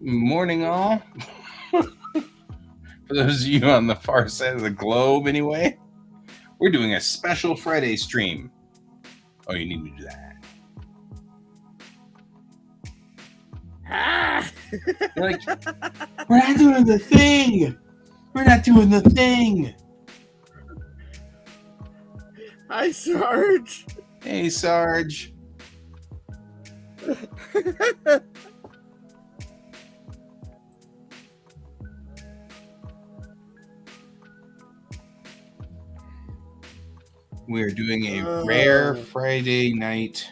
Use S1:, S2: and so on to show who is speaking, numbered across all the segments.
S1: Morning, all. For those of you on the far side of the globe, anyway, we're doing a special Friday stream. Oh, you need to do that.
S2: Ah!
S1: You're like, we're not doing the thing. We're not doing the thing.
S2: Hi, Sarge.
S1: Hey, Sarge. We're doing a rare Friday night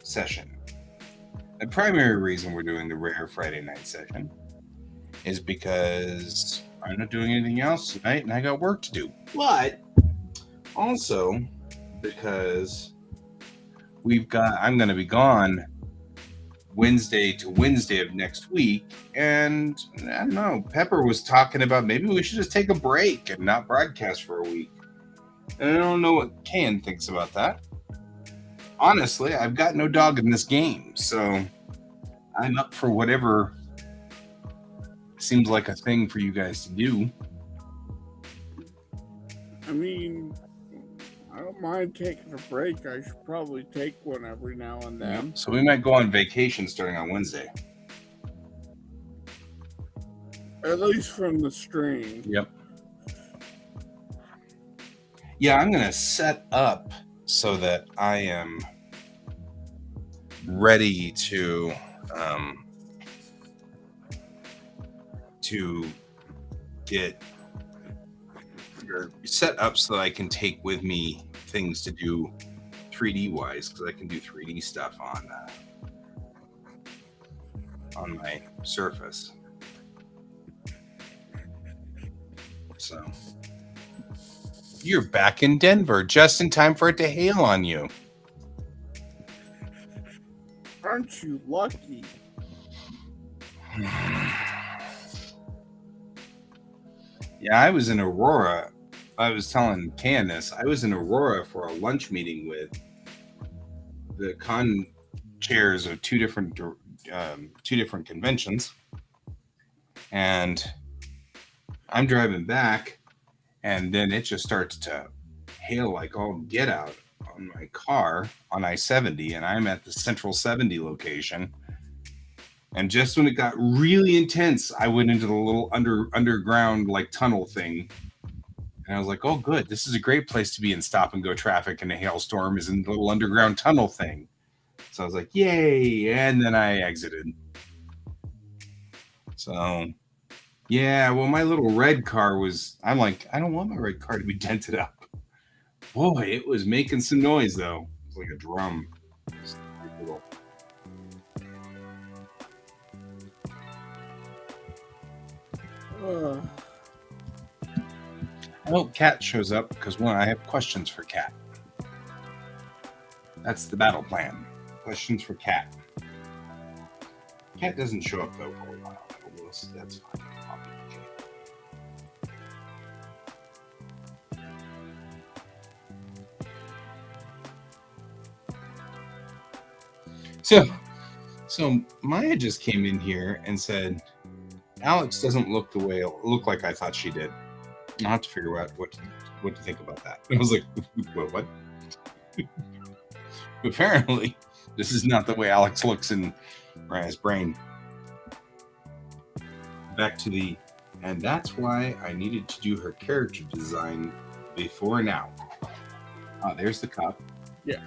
S1: session. The primary reason we're doing the rare Friday night session is because I'm not doing anything else tonight and I got work to do. But also because I'm going to be gone Wednesday to Wednesday of next week. And I don't know, Pepper was talking about maybe we should just take a break and not broadcast for a week. And I don't know what Ken thinks about that. Honestly, I've got no dog in this game, so I'm up for whatever seems like a thing for you guys to do.
S2: I mean, I don't mind taking a break. I should probably take one every now and then.
S1: So we might go on vacation starting on Wednesday.
S2: At least from the stream.
S1: Yep. Yeah, I'm going to set up so that I am ready to get set up so that I can take with me things to do 3D wise, because I can do 3D stuff on my Surface. So you're back in Denver just in time for it to hail on you.
S2: Aren't you lucky?
S1: Yeah, I was in Aurora. I was telling Candace, I was in Aurora for a lunch meeting with the con chairs of two different conventions, and I'm driving back, and then it just starts to hail like all get out on my car on I-70, and I'm at the Central 70 location. And just when it got really intense, I went into the little underground like tunnel thing. And I was like, oh, good. This is a great place to be in stop and go traffic in a hailstorm, is in the little underground tunnel thing. So I was like, yay. And then I exited. So, yeah, well, my little red car I'm like, I don't want my red car to be dented up. Boy, it was making some noise, though. It was like a drum. I hope Kat shows up because, one, I have questions for Kat. That's the battle plan. Questions for Kat. Kat doesn't show up, though, for a while. That's fine. I'll be okay. So Maya just came in here and said, Alex doesn't look like I thought she did. I'll have to figure out what to think about that. I was like, what? Apparently, this is not the way Alex looks in Raya's brain. Back to and that's why I needed to do her character design before now. Oh, there's the cup.
S2: Yeah.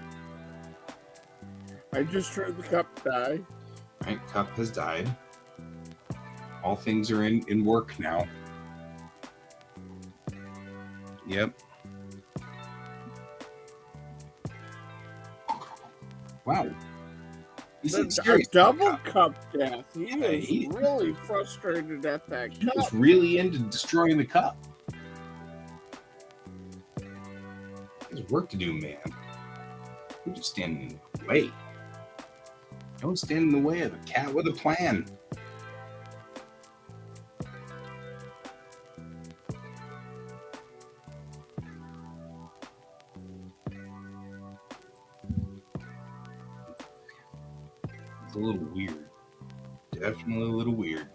S2: I just heard the cup die.
S1: Right, cup has died. All things are in work now. Yep. Wow.
S2: He's a double cup death. He was really frustrated at that cup.
S1: He was really into destroying the cup. There's work to do, man. You're just standing in the way. Don't stand in the way of a cat with a plan. It's a little weird. definitely a little weird.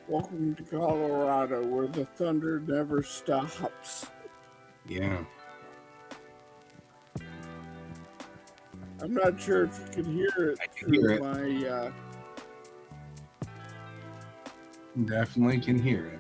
S2: Welcome to Colorado, where the thunder never stops.
S1: Yeah.
S2: I'm not sure if you can hear it
S1: I can
S2: through
S1: hear it.
S2: my.
S1: Definitely can hear it.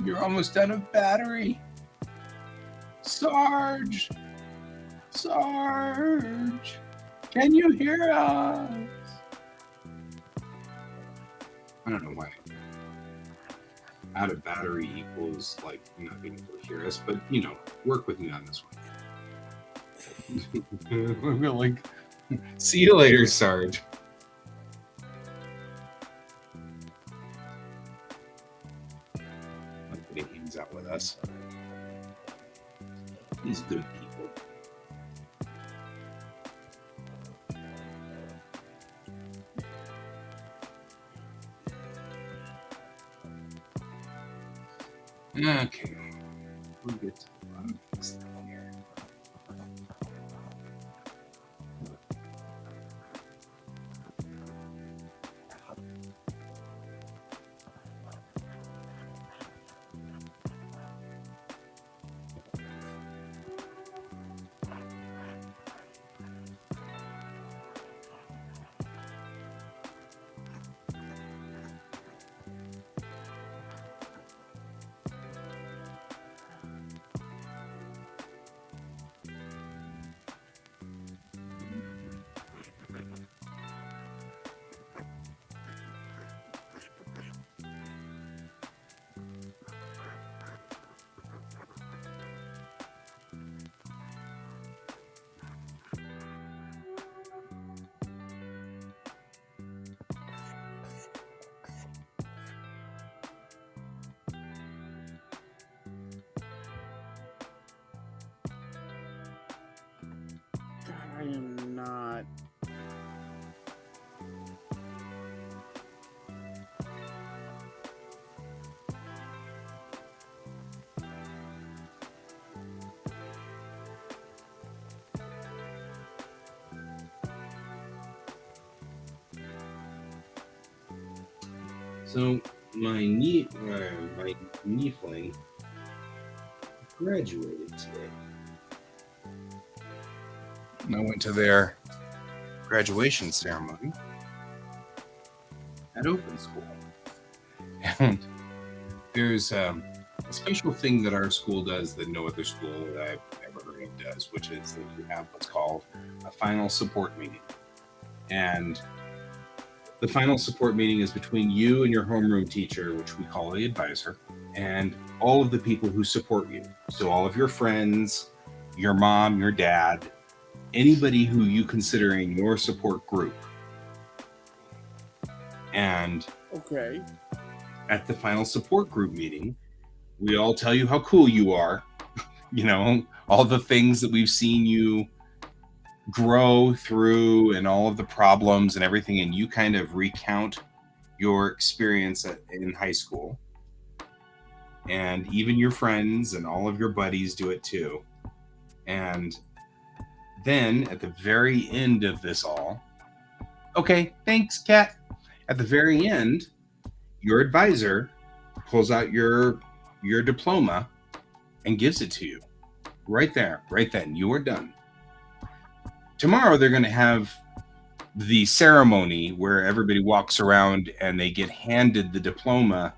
S1: You're almost out of battery. Sarge! Sarge! Can you hear us? I don't know why. Out of battery equals like not being able to hear us, but you know, work with me on this one. We're like, see you later, Sarge. Nobody hangs out with us. These good people. Okay, we'll get to the bottom of this thing here.
S2: God, I am not.
S1: So my niefling graduated today. And I went to their graduation ceremony at open school. And there's a special thing that our school does that no other school that I've ever heard of does, which is that you have what's called a final support meeting. And the final support meeting is between you and your homeroom teacher, which we call the advisor, and all of the people who support you. So all of your friends, your mom, your dad, anybody who you consider in your support group. And
S2: Okay.
S1: at the final support group meeting, we all tell you how cool you are. You know, all the things that we've seen you grow through and all of the problems and everything, and you kind of recount your experience in high school. And even your friends and all of your buddies do it too. And then at the very end of this all, okay, thanks, Kat. At the very end, your advisor pulls out your diploma and gives it to you. Right there, right then, you are done. Tomorrow they're going to have the ceremony where everybody walks around and they get handed the diploma,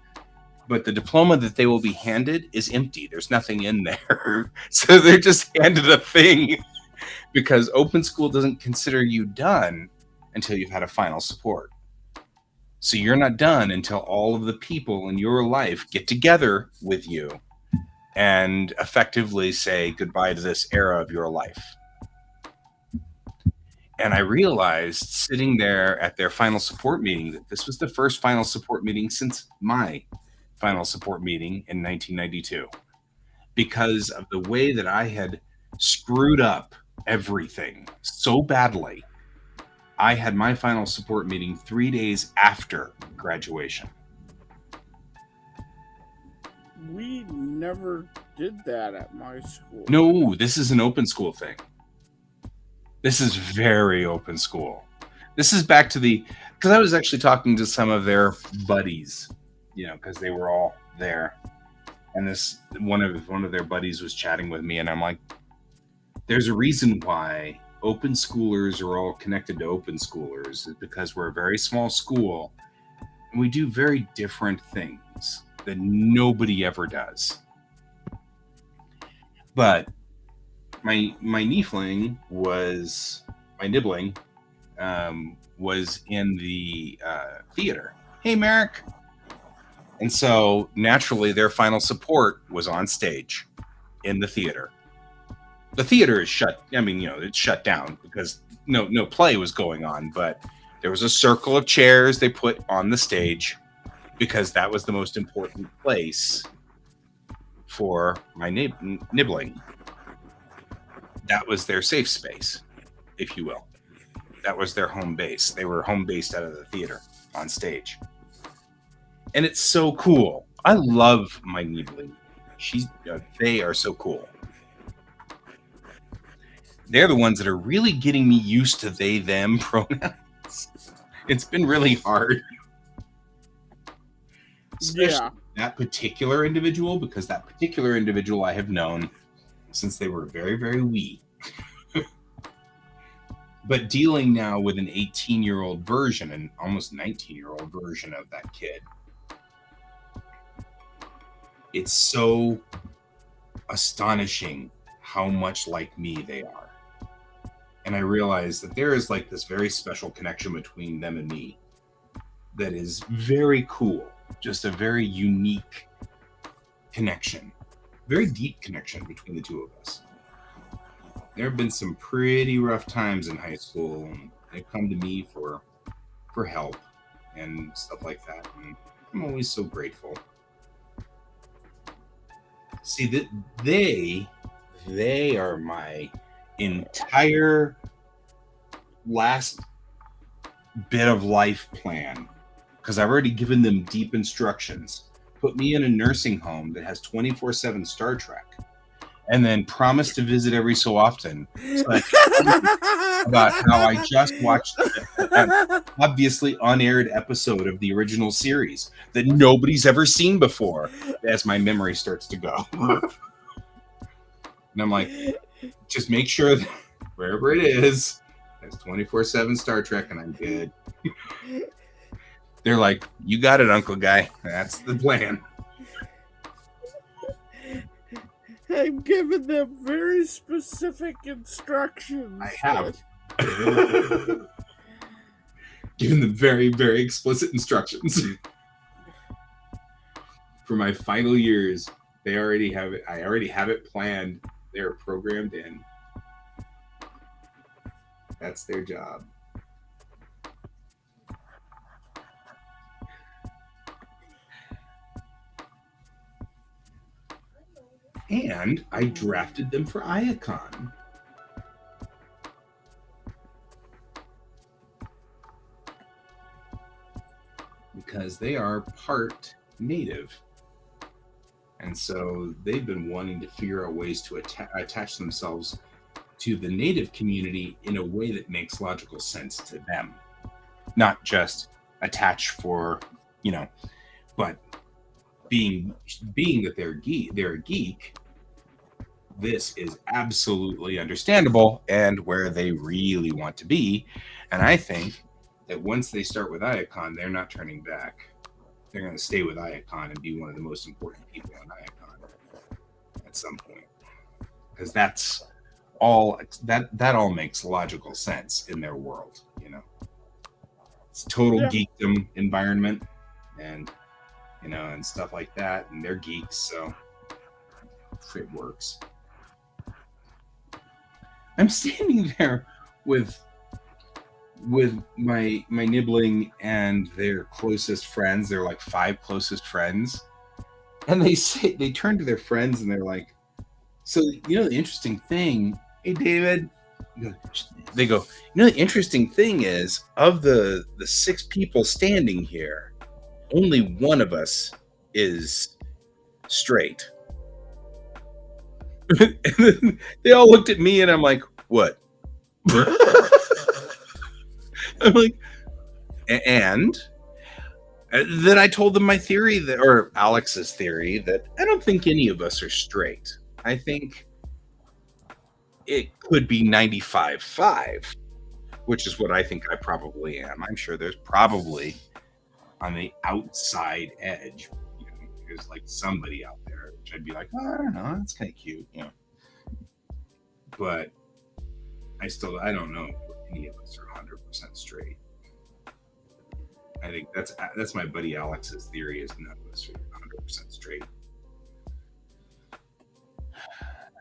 S1: but the diploma that they will be handed is empty. There's nothing in there. So they're just handed a thing because open school doesn't consider you done until you've had a final support. So you're not done until all of the people in your life get together with you and effectively say goodbye to this era of your life. And I realized sitting there at their final support meeting that this was the first final support meeting since my final support meeting in 1992, because of the way that I had screwed up everything so badly. I had my final support meeting 3 days after graduation.
S2: We never did that at my school.
S1: No, this is an open school thing. This is very open school. This is back to because I was actually talking to some of their buddies, because they were all there. And this one of their buddies was chatting with me, and I'm like, there's a reason why open schoolers are all connected to open schoolers, is because we're a very small school and we do very different things that nobody ever does. But my nibbling was in the theater. Hey, Merrick. And so naturally their final support was on stage in the theater. The theater is shut. I mean, it's shut down because no play was going on, but there was a circle of chairs they put on the stage because that was the most important place for my nibbling. That was their safe space, if you will. That was their home base. They were home based out of the theater on stage. And it's so cool. I love my nibbling. They are so cool. They're the ones that are really getting me used to they, them pronouns. It's been really hard. Especially that particular individual, because that particular individual I have known since they were very, very wee. But dealing now with an 18-year-old version, an almost 19-year-old version of that kid, it's so astonishing how much like me they are. And I realize that there is like this very special connection between them and me that is very cool. Just a very unique connection. Very deep connection between the two of us. There have been some pretty rough times in high school, and they've come to me for help and stuff like that. And I'm always so grateful. See, that they are my entire last bit of life plan, because I've already given them deep instructions. Put me in a nursing home that has 24/7 Star Trek, and then promise to visit every so often. So about how I just watched an obviously unaired episode of the original series that nobody's ever seen before, as my memory starts to go. And I'm like, just make sure that wherever it is, there's 24/7 Star Trek, and I'm good. They're like, you got it, Uncle Guy. That's the plan.
S2: I've given them very specific instructions.
S1: I have. Given them very, very explicit instructions. For my final years, they already have it. I already have it planned. They're programmed in. That's their job. And I drafted them for Iacon. Because they are part native. And so they've been wanting to figure out ways to attach themselves to the native community in a way that makes logical sense to them. Not just attach for, but being that they're a geek, this is absolutely understandable and where they really want to be. And I think that once they start with Iacon, they're not turning back. They're going to stay with Iacon and be one of the most important people in Iacon at some point, because that's all that all makes logical sense in their world. It's total geekdom environment, and and stuff like that, and they're geeks, so it works. I'm standing there with my nibbling and their closest friends. They're like 5 closest friends, and they turn to their friends and they're like, "So the interesting thing, hey David," they go, "The interesting thing is, of the 6 people standing here, only one of us is straight." And then they all looked at me, and I'm like, "What?" I'm like, and then I told them my theory or Alex's theory, that I don't think any of us are straight. I think it could be 95-5, which is what I think I probably am. I'm sure there's probably on the outside edge, there's like somebody out there, which I'd be like, oh, I don't know, that's kind of cute, But I don't know if any of us are 100% straight. I think that's my buddy Alex's theory, is none of us are 100% straight.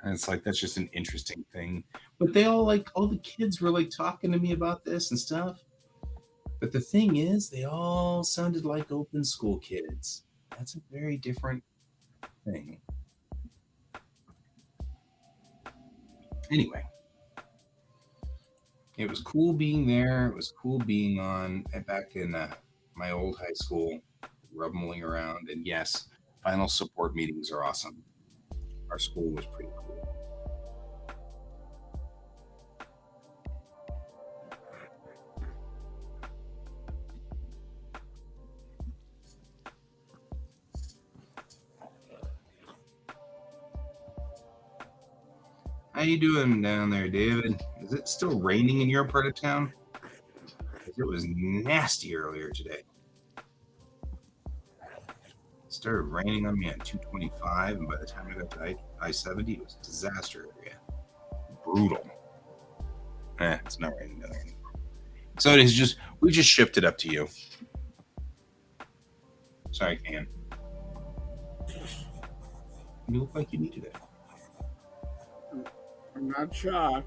S1: And it's like, that's just an interesting thing. But they all the kids were like talking to me about this and stuff. But the thing is, they all sounded like open school kids. That's a very different thing. Anyway, it was cool being there. It was cool being back in my old high school, rumbling around. And yes, final support meetings are awesome. Our school was pretty cool. How you doing down there, David? Is it still raining in your part of town? It was nasty earlier today. It started raining on me at 225, and by the time I got to I-70, it was a disaster area. Brutal. It's not raining down there anymore. So we just shipped it up to you. Sorry, Can. You look like you needed it.
S2: I'm not shocked.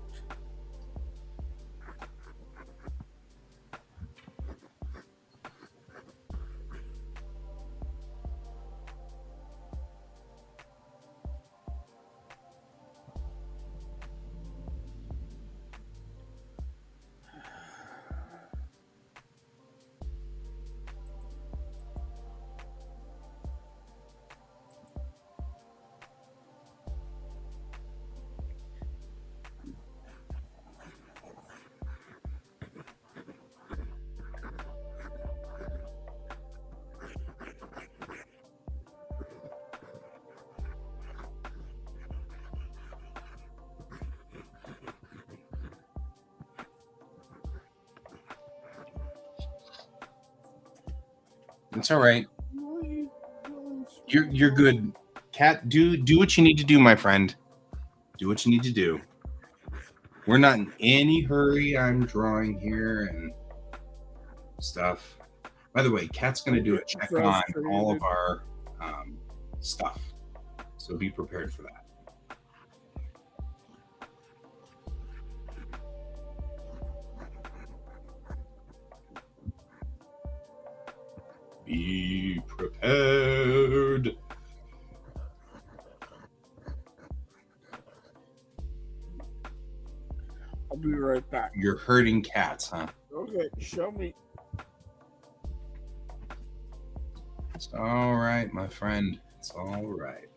S1: It's all right. You're good. Cat, do what you need to do, my friend. Do what you need to do. We're not in any hurry. I'm drawing here and stuff. By the way, Kat's going to do a check on all of our stuff. So be prepared for that. Be prepared.
S2: I'll be right back.
S1: You're herding cats, huh?
S2: Okay, show me.
S1: It's all right, my friend. It's all right.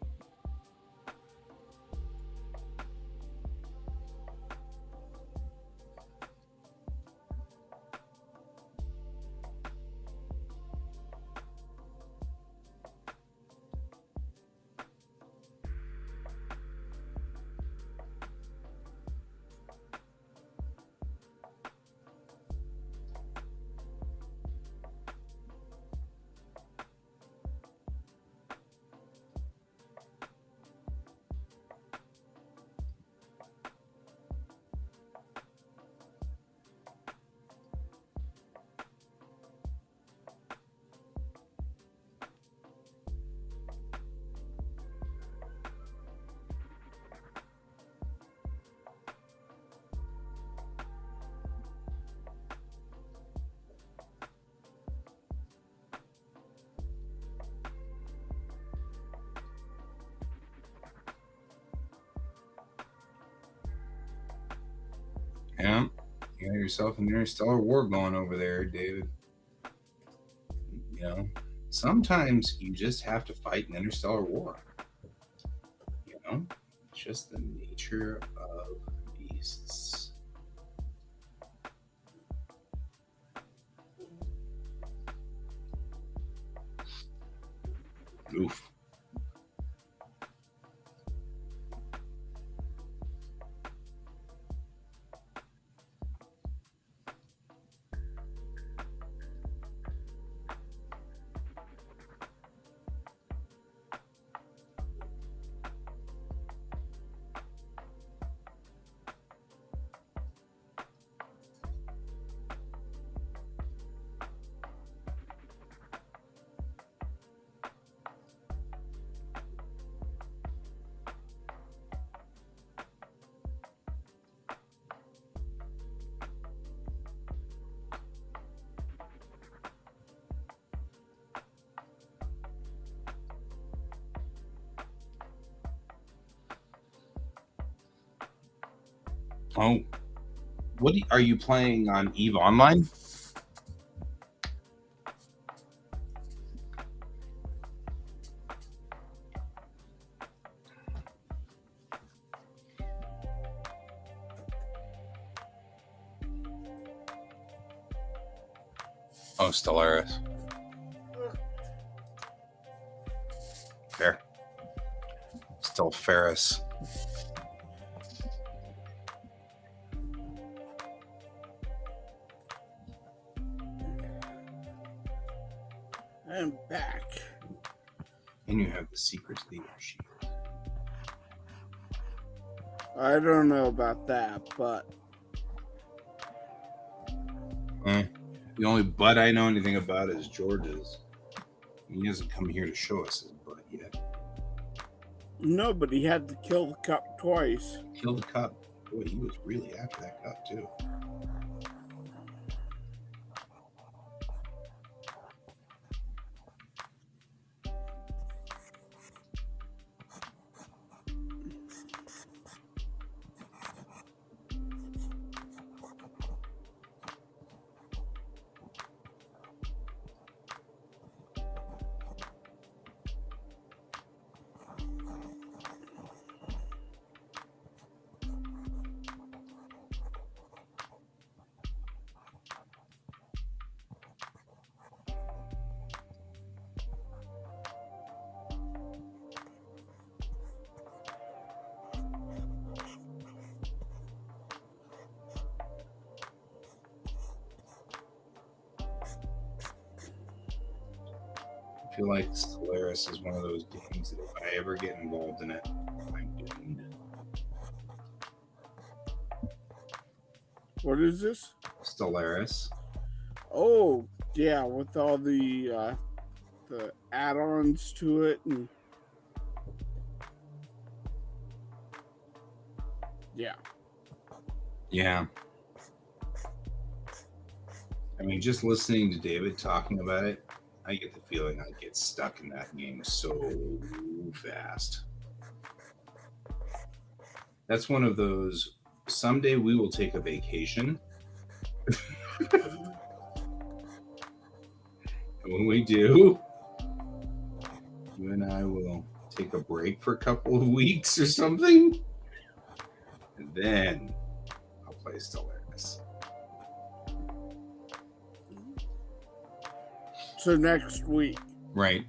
S1: Yeah, you got yourself an interstellar war going over there, David. You know, sometimes you just have to fight an interstellar war. You know, it's just the nature of beasts. Oof. Oh, are you playing on Eve Online? Oh, Stellaris. Fair. Still Ferris.
S2: I'm back.
S1: And you have the secret to the airship.
S2: I don't know about that, but
S1: The only butt I know anything about is George's. He hasn't come here to show us his butt yet.
S2: nobody had to kill the cup twice.
S1: Killed the cup. Boy, he was really after that cup too. I feel like Stellaris is one of those games that if I ever get involved in it, I'm doomed.
S2: What is this?
S1: Stellaris.
S2: Oh, yeah, with all the add-ons to it, and yeah.
S1: I mean, just listening to David talking about it, I get the feeling I get stuck in that game so fast. That's one of those. Someday we will take a vacation. And when we do, you and I will take a break for a couple of weeks or something. And then I'll play Stellaris.
S2: So next week.
S1: Right.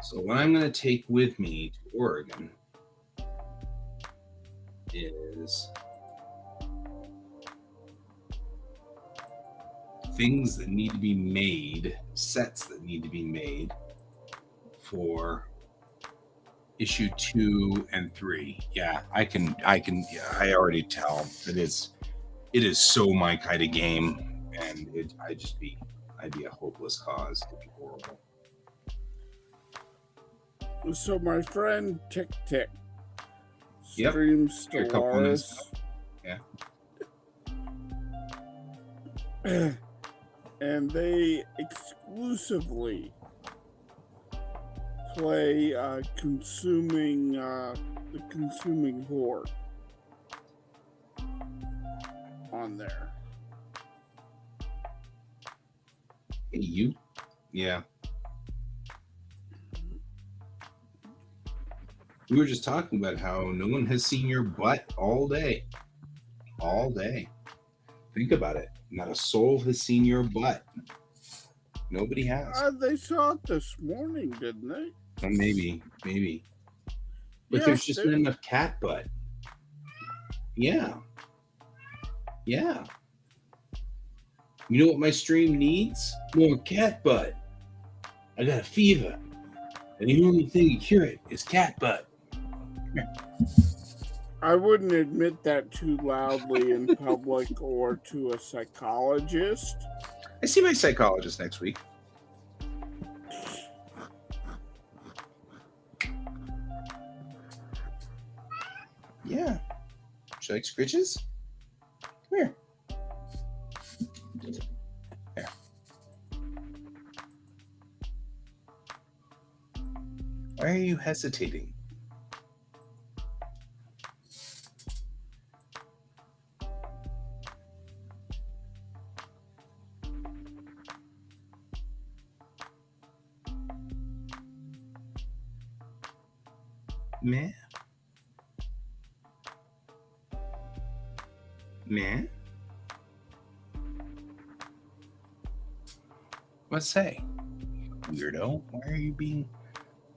S1: So what I'm going to take with me to Oregon is things that need to be made, sets that need to be made for issue 2 and 3. Yeah, I can. Yeah, I already tell it is. It is so my kind of game, and I'd be a hopeless cause. It'd be horrible.
S2: So my friend Tick Tick
S1: Yep.
S2: streams
S1: A couple minutes
S2: Stellaris.
S1: Yeah.
S2: And they exclusively play the consuming horde on there.
S1: Hey, you? Yeah. We were just talking about how no one has seen your butt all day. All day. Think about it. Not a soul has seen your butt. Nobody has.
S2: They saw it this morning, didn't they?
S1: Maybe. But
S2: Yeah,
S1: there's just not enough cat butt. Yeah. You know what my stream needs? More cat butt. I got a fever. And the only thing to cure it is cat butt.
S2: I wouldn't admit that too loudly in public or to a psychologist.
S1: I see my psychologist next week. Yeah. Would you like scritches? Come here. There. Why are you hesitating? Man. Let's say, weirdo. Why are you being?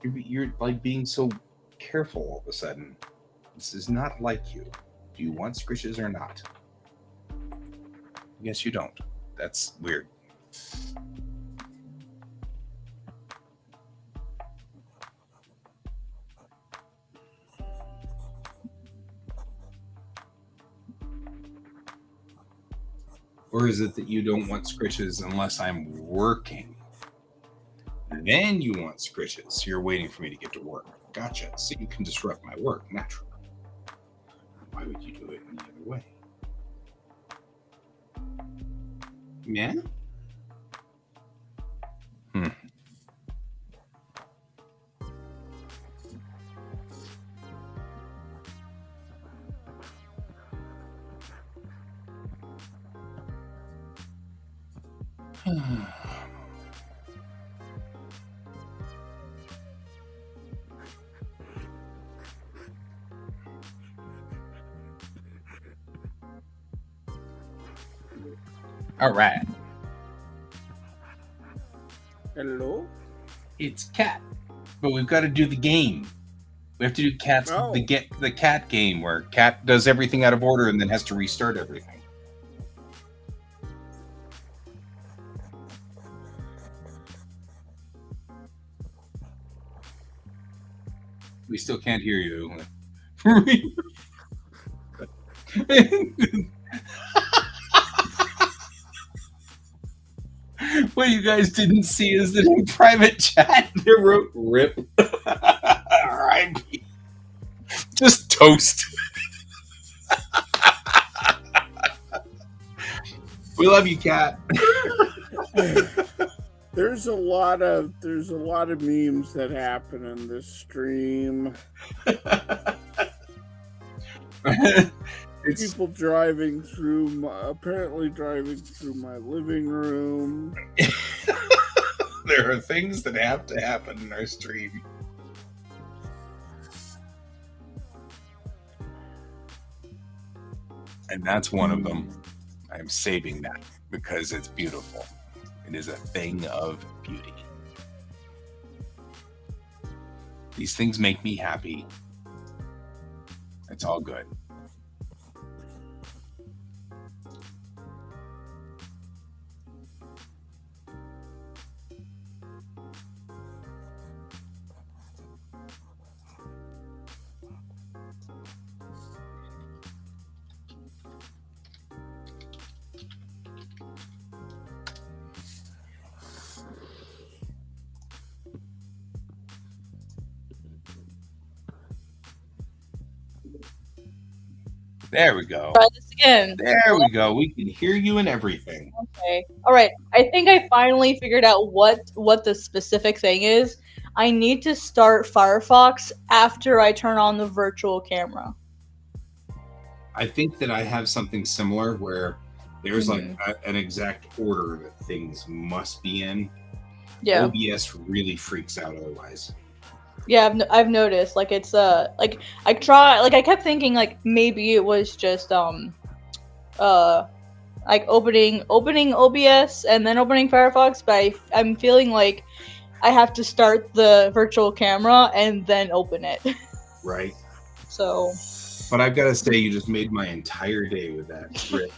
S1: You're like being so careful all of a sudden. This is not like you. Do you want scritches or not? Yes, you don't. That's weird. Or is it that you don't want scritches unless I'm working? Then you want scritches. So you're waiting for me to get to work. Gotcha. So you can disrupt my work, naturally. Why would you do it any other way? Yeah? All right.
S2: Hello?
S1: It's cat. But we've got to do the game. We have to do the cat game where cat does everything out of order and then has to restart everything. We still can't hear you. What you guys didn't see is that in private chat they wrote "rip." R.I.P. Just toast. We love you, cat.
S2: There's a lot of memes that happen in this stream. People apparently driving through my living room.
S1: There are things that have to happen in our stream. And that's one of them. I'm saving that because it's beautiful. It is a thing of beauty. These things make me happy. It's all good. There we go.
S3: Try this again.
S1: There we go. We can hear you and everything.
S3: Okay. All right. I think I finally figured out what the specific thing is. I need to start Firefox after I turn on the virtual camera.
S1: I think that I have something similar where there's
S3: Mhm.
S1: like an exact order that things must be in.
S3: Yeah.
S1: OBS really freaks out otherwise.
S3: Yeah, I've noticed. Like it's like I kept thinking like maybe it was just like opening OBS and then opening Firefox, but I'm feeling like I have to start the virtual camera and then open it.
S1: Right.
S3: So.
S1: But I've got to say, you just made my entire day with that rip.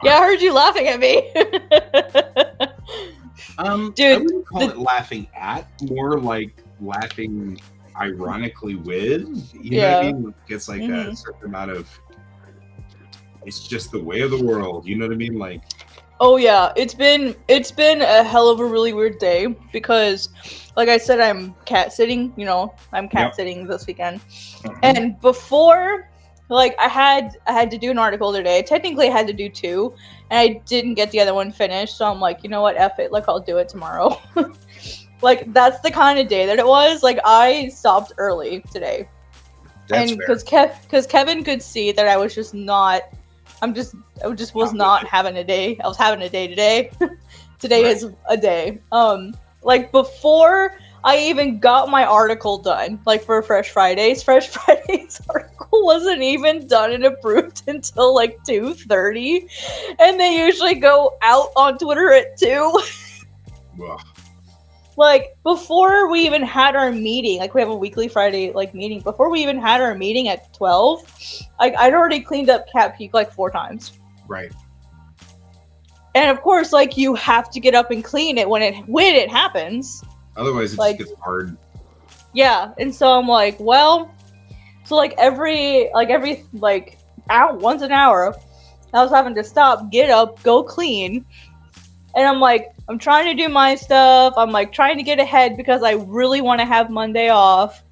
S3: Yeah, I heard you laughing at me.
S1: Dude, I wouldn't call it laughing at, more like laughing ironically with. You know what I mean? It's like a certain amount of. It's just the way of the world. You know what I mean? Like.
S3: Oh yeah, it's been a hell of a really weird day because, like I said, I'm cat sitting. You know, I'm cat sitting this weekend, and before. Like I had to do an article today. Technically, I had to do 2, and I didn't get the other one finished. So I'm like, you know what, F it. Like I'll do it tomorrow. Like that's the kind of day that it was. Like I stopped early today,
S1: That's
S3: and because Kevin could see that I was just not. I just was not having a day. I was having a day today. Today is a day. Like before I even got my article done, like for Fresh Fridays article wasn't even done and approved until like 2:30, and they usually go out on Twitter at 2. Like before we even had our meeting, like we have a weekly Friday like meeting. Before we even had our meeting at 12, like I'd already cleaned up Cat Peak like 4 times.
S1: Right.
S3: And of course, like you have to get up and clean it when it happens.
S1: Otherwise, it
S3: like,
S1: just gets hard.
S3: Yeah, and so I'm like, well, so like every once an hour, I was having to stop, get up, go clean, and I'm like, I'm trying to do my stuff. I'm like trying to get ahead because I really want to have Monday off.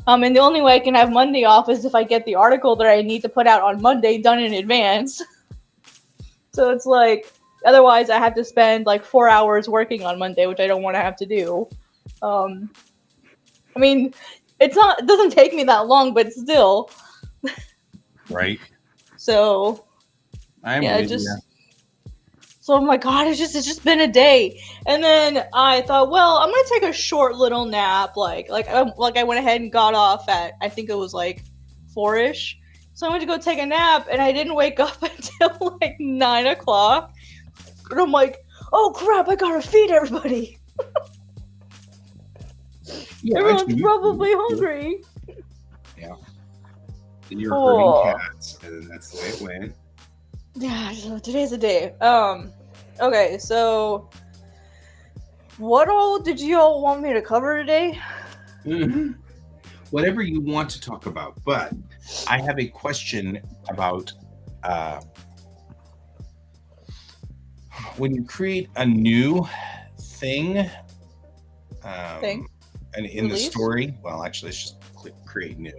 S3: And the only way I can have Monday off is if I get the article that I need to put out on Monday done in advance. So it's like, otherwise I have to spend like 4 hours working on Monday, which I don't want to have to do. I mean, it doesn't take me that long, but still.
S1: Right.
S3: So. So I'm like, God, it's just been a day. And then I thought, well, I'm gonna take a short little nap. Like I went ahead and got off at, I think it was like 4-ish. So I went to go take a nap, and I didn't wake up until like 9 o'clock. And I'm like, oh crap, I gotta feed everybody. Yeah, everyone's probably hungry.
S1: Yeah. You're herding cats, and that's the way it went.
S3: Yeah, so today's the day. Okay, so what all did you all want me to cover today?
S1: Mm-hmm. Whatever you want to talk about, but I have a question about when you create a new thing, and in the story, well, actually, let's just click create new,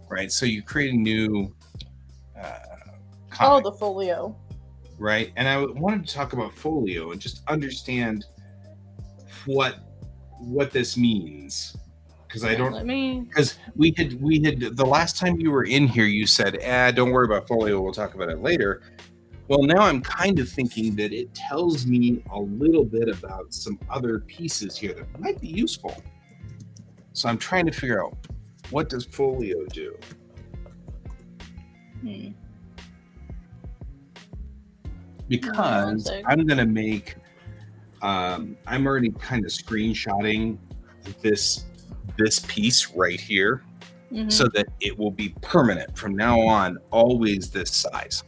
S1: right? So you create a new comic,
S3: the folio.
S1: Right, and I wanted to talk about folio and just understand what this means, because I don't. Because we had the last time you were in here, you said, "Don't worry about folio. We'll talk about it later." Well, now I'm kind of thinking that it tells me a little bit about some other pieces here that might be useful. So I'm trying to figure out, what does folio do? Because I'm going to make, I'm already kind of screenshotting this piece right here, so that it will be permanent from now on, always this size.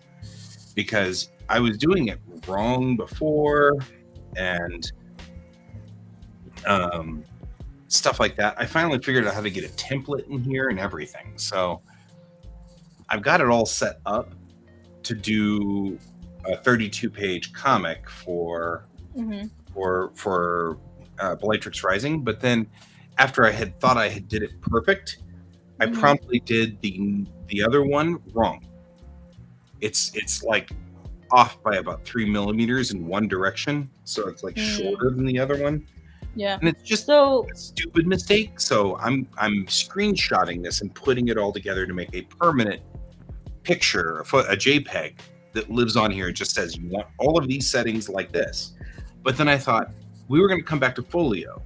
S1: Because I was doing it wrong before, and stuff like that. I finally figured out how to get a template in here and everything. So I've got it all set up to do a 32-page comic for Bellatrix Rising. But then after I had thought I did it perfect, I promptly did the other one wrong. it's like off by about 3 millimeters in one direction, so it's like shorter than the other one,
S3: Yeah.
S1: and it's just
S3: So
S1: a stupid mistake. So I'm screenshotting this and putting it all together to make a permanent picture, a JPEG that lives on here. It just says you want all of these settings like this. But then I thought we were going to come back to Folio,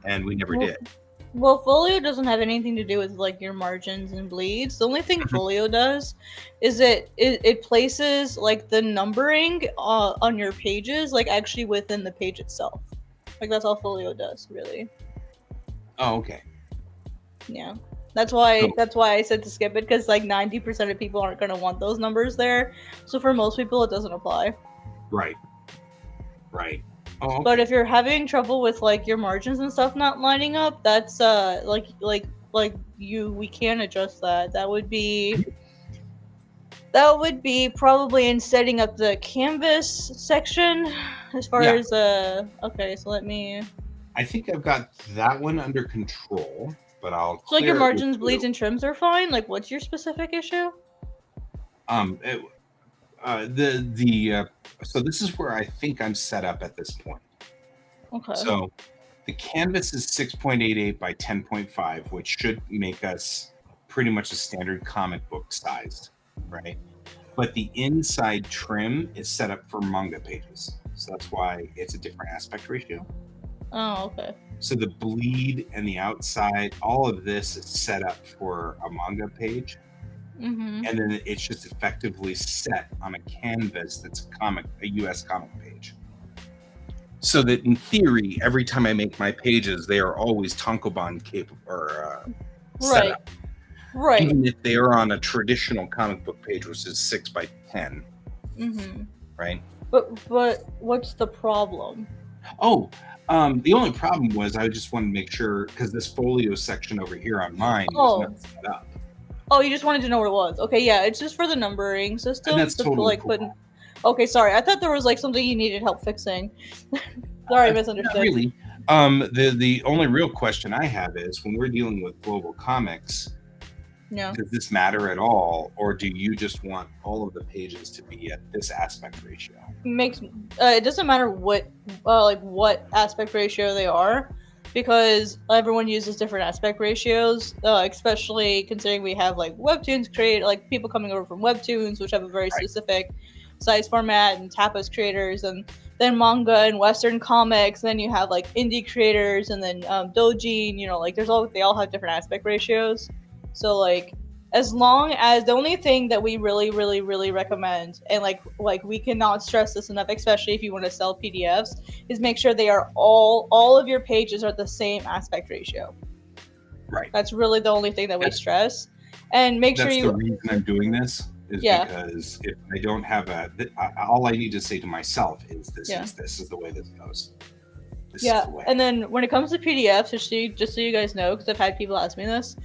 S1: and we never did.
S3: Well, Folio doesn't have anything to do with like your margins and bleeds. The only thing Folio does is it places like the numbering on your pages like actually within the page itself. Like that's all Folio does, really.
S1: Oh, okay.
S3: Yeah. That's why I said to skip it, because like 90% of people aren't going to want those numbers there. So for most people it doesn't apply.
S1: Right. Oh, okay.
S3: But if you're having trouble with like your margins and stuff not lining up, that's we can adjust that. That would be probably in setting up the canvas section as far as okay, so let me.
S1: I think I've got that one under control, but I'll
S3: So like your margins, bleeds, and trims are fine. Like, what's your specific issue?
S1: So this is where I think I'm set up at this point.
S3: Okay.
S1: So the canvas is 6.88 by 10.5, which should make us pretty much a standard comic book size, right? But the inside trim is set up for manga pages, so that's why it's a different aspect ratio.
S3: Oh, okay.
S1: So the bleed and the outside, all of this is set up for a manga page.
S3: Mm-hmm.
S1: And then it's just effectively set on a canvas that's a US comic page. So that in theory, every time I make my pages, they are always Tankobon capable or set up.
S3: Right.
S1: Even if they are on a traditional comic book page, which is 6 by 10.
S3: Mm-hmm.
S1: Right.
S3: But what's the problem?
S1: Oh, the only problem was I just wanted to make sure, because this folio section over here on mine was not set up.
S3: Oh, you just wanted to know what it was. Okay, yeah, it's just for the numbering system.
S1: And that's totally cool.
S3: Okay, sorry. I thought there was like something you needed help fixing. Sorry, I misunderstood.
S1: Not really. The only real question I have is when we're dealing with global comics, does this matter at all, or do you just want all of the pages to be at this aspect ratio?
S3: It doesn't matter what aspect ratio they are, because everyone uses different aspect ratios, especially considering we have like webtoons people coming over from webtoons, which have a very specific size format, and tapas creators, and then manga and Western comics. And then you have like indie creators, and then doujin. They all have different aspect ratios. So like, as long as the only thing that we really, really, really recommend, and like we cannot stress this enough, especially if you want to sell PDFs, is make sure they are all of your pages are the same aspect ratio.
S1: Right.
S3: That's really the only thing that we stress. And make sure you.
S1: That's the reason I'm doing this is because if I don't have all I need to say to myself is this is the way this goes. This is the way.
S3: And then when it comes to PDFs, just so you guys know, because I've had people ask me this,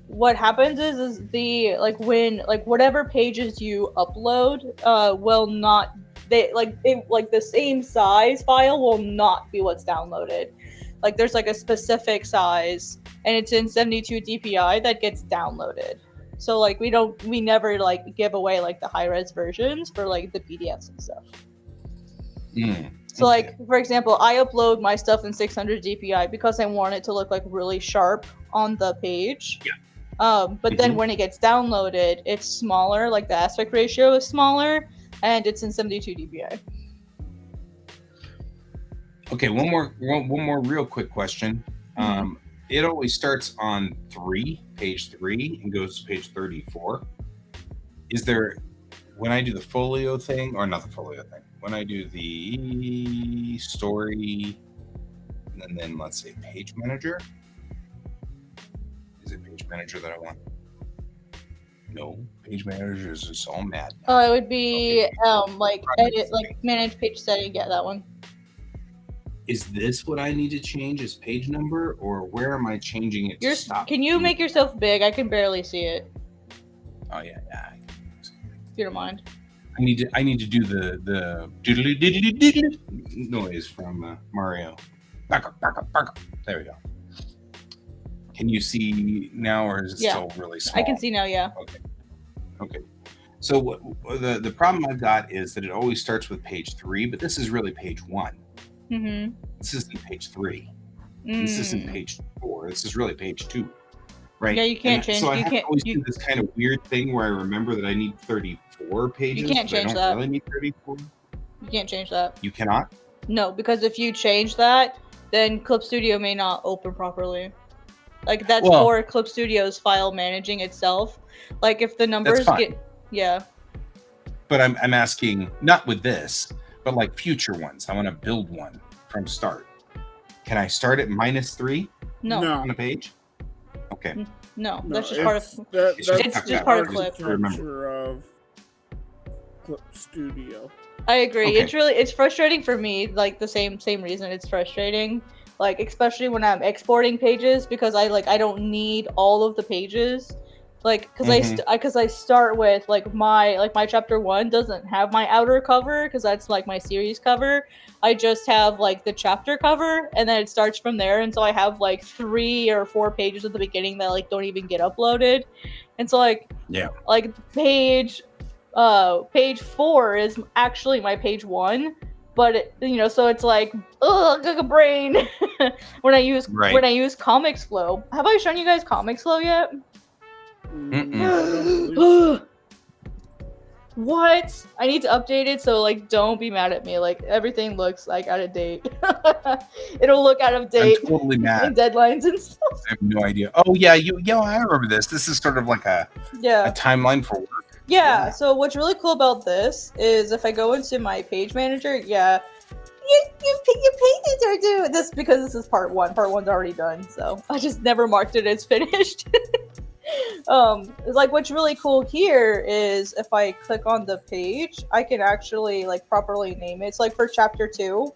S3: what happens is when whatever pages you upload will not the same size file will not be what's downloaded. Like there's like a specific size, and it's in 72 DPI that gets downloaded. So like we never like give away like the high res versions for like the PDFs and stuff. So like, for example, I upload my stuff in 600 DPI because I want it to look like really sharp on the page. But then when it gets downloaded, it's smaller, like the aspect ratio is smaller, and it's in 72 DPI.
S1: Okay, one more real quick question. It always starts on page 3, and goes to page 34. Is there, when I do the folio thing, or not the folio thing, when I do the story, and then let's say page manager, is it page manager that I want? No, page manager is just all mad now.
S3: Oh, it would be edit, manage page setting. Yeah, that one.
S1: Is this what I need to change as page number, or where am I changing it to stop?
S3: Can you make yourself big? I can barely see it.
S1: Oh yeah.
S3: If you don't mind.
S1: I need to do the noise from Mario. Back up. There we go. Can you see now, or is it still really small?
S3: I can see now. Yeah.
S1: Okay. So the problem I've got is that it always starts with page 3, but this is really page 1.
S3: Mm-hmm.
S1: This isn't page 3. This isn't page 4. This is really page 2. Right?
S3: Yeah, you can't change.
S1: So I
S3: You
S1: have
S3: can't.
S1: to always
S3: You,
S1: do this kind of weird thing where I remember that I need 34 pages.
S3: can't
S1: but I
S3: change
S1: don't
S3: that.
S1: really need 34.
S3: you can't change that.
S1: You cannot?
S3: No, because if you change that, then Clip Studio may not open properly. Like that's
S1: Well-
S3: for Clip Studio's file managing itself. Like if the numbers
S1: fine.
S3: get yeah.
S1: But I'm asking, not with this, but like future ones. I want to build one from start. Can I start at -3
S3: No.
S1: on a page? Okay.
S3: No,
S2: No,
S3: that's just part of
S1: It's just
S3: it's
S1: tucked
S3: just
S1: out.
S3: part of
S1: Just
S3: Clip.
S1: remember.
S2: architecture of Clip Studio.
S3: I agree.
S1: Okay.
S3: It's frustrating for me, like the same reason it's frustrating. Like especially when I'm exporting pages because I don't need all of the pages. Like because I start with like my chapter 1 doesn't have my outer cover because that's like my series cover. I just have like the chapter cover and then it starts from there, and so I have like 3 or 4 pages at the beginning that like don't even get uploaded. And so like page 4 is actually my page 1, but so it's like like a brain when I use Comics Flow. Have I shown you guys Comics Flow yet?
S2: I don't believe so.
S3: What? I need to update it, so like don't be mad at me. Like everything looks like out of date. It'll look out of date.
S1: I'm totally mad.
S3: And deadlines and stuff.
S1: I have no idea. Oh yeah, I remember this. This is sort of like a timeline for work.
S3: Yeah, so what's really cool about this is if I go into my page manager, your pages are due. This because this is part 1. Part 1's already done, so I just never marked it as finished. It's like what's really cool here is if I click on the page, I can actually like properly name it. It's like for chapter 2,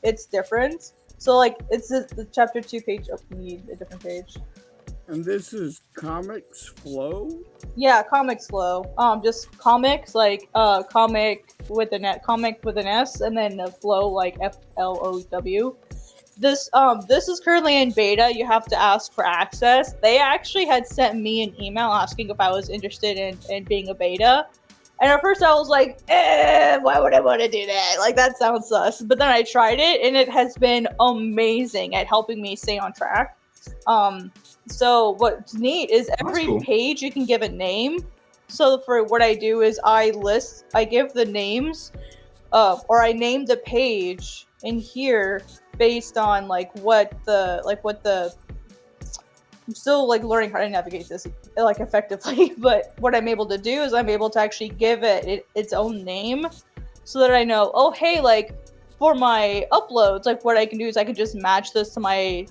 S3: it's different. So like it's the chapter 2 page. Oh, you need a different page.
S2: And this is Comics Flow?
S3: Yeah, Comics Flow. Just comics like comic with an S, and then a flow like FLOW. This is currently in beta. You have to ask for access. They actually had sent me an email asking if I was interested in being a beta. And at first I was like, why would I want to do that? Like that sounds sus. But then I tried it and it has been amazing at helping me stay on track. So what's neat is every page you can give a name. So for what I do is I give the names, or I name the page in here based on I'm still like learning how to navigate this like effectively, but what I'm able to do is I'm able to actually give it its own name so that I know, oh hey, like for my uploads, like what I can do is I can just match this to my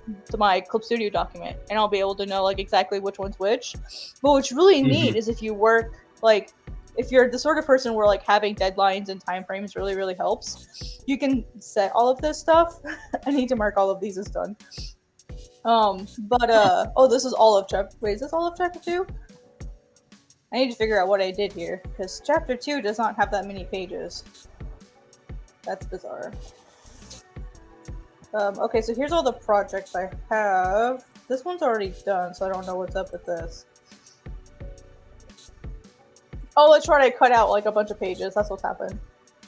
S3: Clip Studio document and I'll be able to know like exactly which one's which. But what's really neat is if you work like if you're the sort of person where like having deadlines and time frames really, really helps, you can set all of this stuff. I need to mark all of these as done. This is all of chapter. Wait, is this all of chapter 2? I need to figure out what I did here because chapter 2 does not have that many pages. That's bizarre. Okay, so here's all the projects I have. This one's already done, so I don't know what's up with this. Oh, let's try to cut out like a bunch of pages. That's what's happened.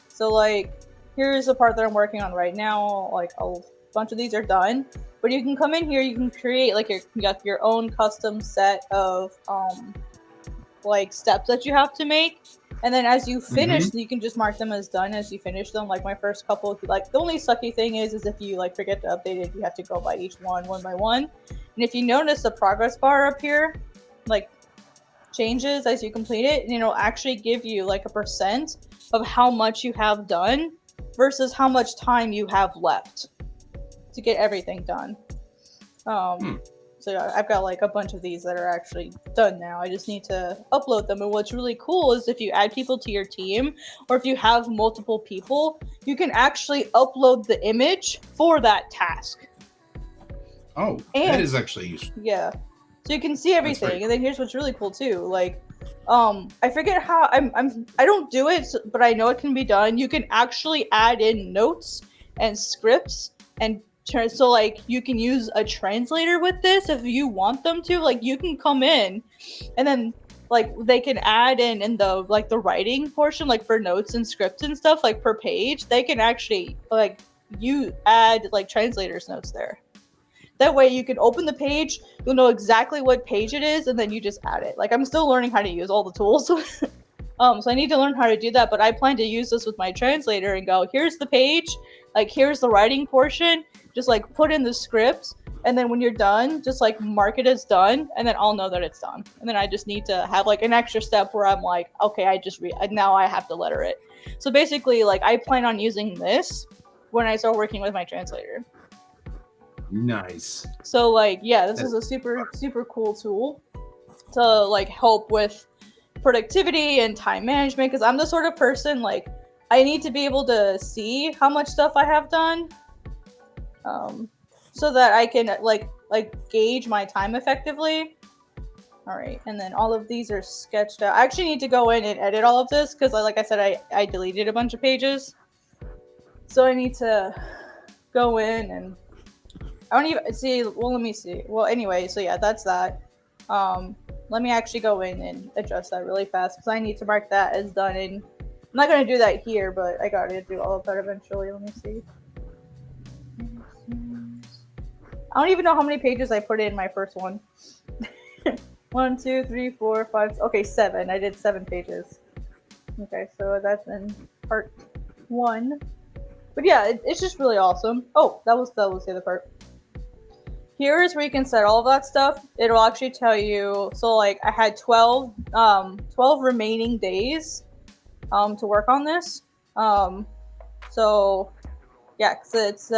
S3: So like, here's the part that I'm working on right now. Like a bunch of these are done, but you can come in here. You can create like you got your own custom set of like steps that you have to make, and then as you finish, you can just mark them as done as you finish them. Like my first couple, like the only sucky thing is if you like forget to update it, you have to go by each one by one. And if you notice the progress bar up here, like changes as you complete it, and it'll actually give you like a percent of how much you have done versus how much time you have left to get everything done. So I've got like a bunch of these that are actually done now. I just need to upload them. And what's really cool is if you add people to your team or if you have multiple people, you can actually upload the image for that task.
S1: Oh, that is actually useful.
S3: Yeah. So you can see everything. And then here's what's really cool too. Like, I forget how I don't do it, but I know it can be done. You can actually add in notes and scripts and so like you can use a translator with this if you want them to. Like you can come in and then like they can add in the like the writing portion, like for notes and scripts and stuff, like per page, they can actually like you add like translator's notes there. That way you can open the page, you'll know exactly what page it is, and then you just add it. Like I'm still learning how to use all the tools. So I need to learn how to do that, but I plan to use this with my translator and go, here's the page, like here's the writing portion, just like put in the script, and then when you're done, just like mark it as done, and then I'll know that it's done. And then I just need to have like an extra step where I'm like, okay, now I have to letter it. So basically, like I plan on using this when I start working with my translator.
S1: Nice.
S3: So like, yeah, this is a super, super cool tool to like help with productivity and time management, because I'm the sort of person like I need to be able to see how much stuff I have done, so that I can like gauge my time effectively. All right, and then all of these are sketched out. I actually need to go in and edit all of this because like I said, I deleted a bunch of pages, so I need to go in and I don't even see. Well, let me see. Well, anyway, so yeah, that's that. Let me actually go in and adjust that really fast because I need to mark that as done. And I'm not going to do that here, but I got to do all of that eventually. Let me see. I don't even know how many pages I put in my first one. 1, 2, 3, 4, 5. Okay, 7. I did 7 pages. Okay, so that's in part 1. But yeah, it's just really awesome. Oh, that was the other part. Here is where you can set all of that stuff. It'll actually tell you. So like I had 12 remaining days to work on this. So yeah, cause it's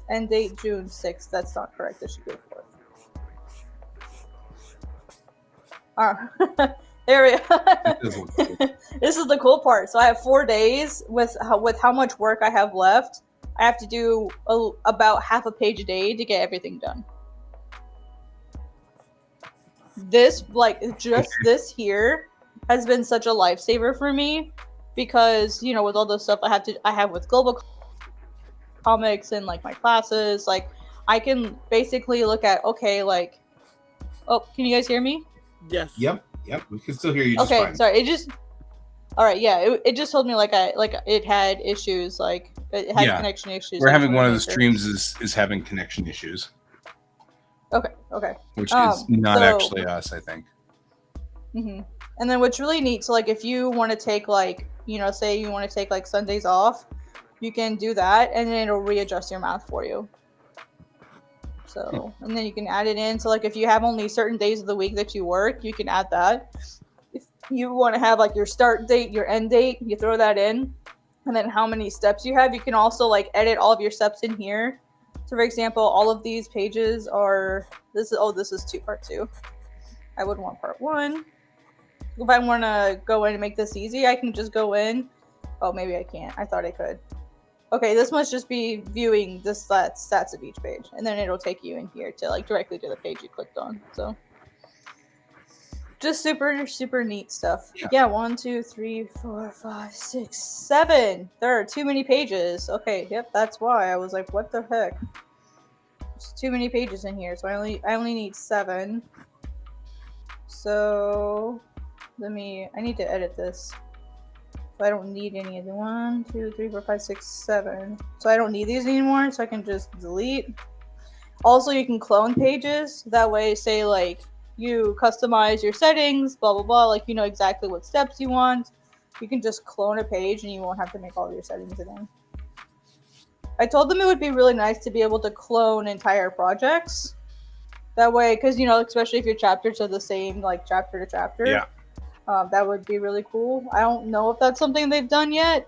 S3: end date June 6th. That's not correct. It should be 4th. There we go. This is the cool part. So I have 4 days with how much work I have left. I have to do about half a page a day to get everything done. This, like, just this here has been such a lifesaver for me because, you know, with all the stuff I have with global comics and like my classes, like I can basically look at, okay, like, oh, can you guys hear me?
S2: Yes.
S1: Yep. We can still hear you just
S3: fine.
S1: Okay,
S3: sorry. All right, yeah, it just told me like it had issues, like it had connection issues.
S1: We're having one of the streams is having connection issues.
S3: Okay.
S1: Which is not actually us, I think.
S3: Mm-hmm. And then what's really neat, so like if you want to take like, you know, say you want to take like Sundays off, you can do that, and then it'll readjust your math for you. So, and then you can add it in. So like if you have only certain days of the week that you work, you can add that. If you want to have like your start date, your end date, you throw that in, and then how many steps you have. You can also like edit all of your steps in here. So for example, all of these pages are this is part 2. I would want part 1. If I want to go in and make this easy, I can just go in. Oh, maybe I can't. I thought I could. Okay, this must just be viewing the stats of each page, and then it'll take you in here to like directly to the page you clicked on. So just super neat stuff. Yeah, 1, 2, 3, 4, 5, 6, 7. There are too many pages. Okay, yep, that's why I was like, what the heck? There's too many pages in here, so I only need 7. So I need to edit this. So I don't need any of the 1, 2, 3, 4, 5, 6, 7. So I don't need these anymore, so I can just delete. Also, you can clone pages. That way, say like you customize your settings, blah blah blah, like you know exactly what steps you want. You can just clone a page and you won't have to make all of your settings again. I told them it would be really nice to be able to clone entire projects. That way, because you know, especially if your chapters are the same, like chapter to chapter.
S1: Yeah.
S3: That would be really cool. I don't know if that's something they've done yet.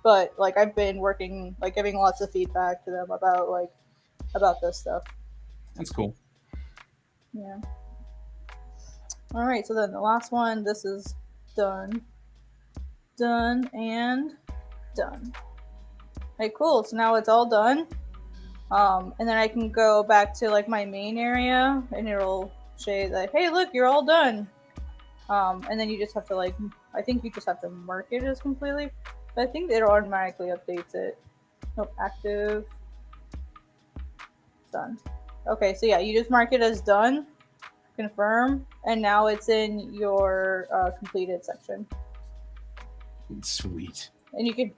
S3: But like I've been working, like giving lots of feedback to them about this stuff.
S1: That's cool.
S3: Yeah. All right. So then the last one, this is done and done. Okay, cool. So now it's all done. And then I can go back to like my main area and it'll say that, hey, look, you're all done. And then you just have to like, I think you just have to mark it as completely, but I think it automatically updates it. Nope, active, done. Okay, so yeah, you just mark it as done, confirm, and now it's in your completed section.
S1: Sweet.
S3: And you can,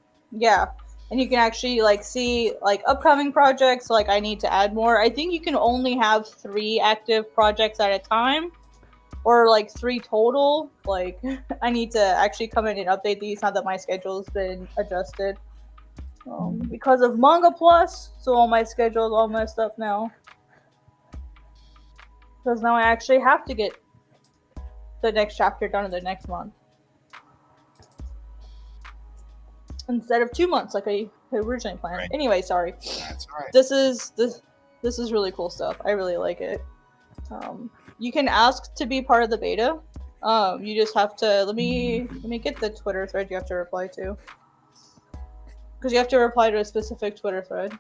S3: and you can actually like see like upcoming projects. Like I need to add more. I think you can only have 3 active projects at a time, or like 3 total. Like I need to actually come in and update these now that my schedule's been adjusted because of Manga Plus. So all my schedule's all messed up now. Because now I actually have to get the next chapter done in the next month. Instead of 2 months like I originally planned.
S1: Right.
S3: Anyway, sorry.
S1: That's all right.
S3: This is really cool stuff. I really like it. You can ask to be part of the beta. You just have to let me get the Twitter thread you have to reply to. Because you have to reply to a specific Twitter thread.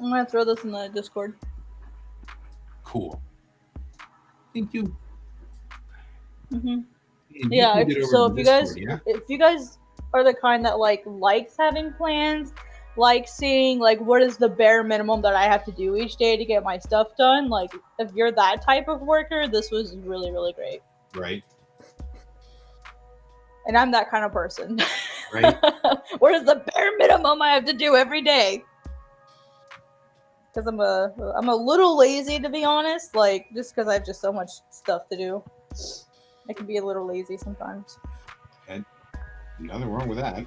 S3: I'm gonna throw this in the Discord.
S1: Cool. Thank you.
S3: Mm-hmm.
S1: And
S3: Yeah.
S1: you can get over
S3: So
S1: to
S3: if you guys are the kind that likes having plans, like seeing like what is the bare minimum that I have to do each day to get my stuff done, like if you're that type of worker, this was really, really great.
S1: Right.
S3: And I'm that kind of person.
S1: Right.
S3: What is the bare minimum I have to do every day? Because I'm a little lazy, to be honest. Like just because I have just so much stuff to do, I can be a little lazy sometimes.
S1: And nothing wrong with that.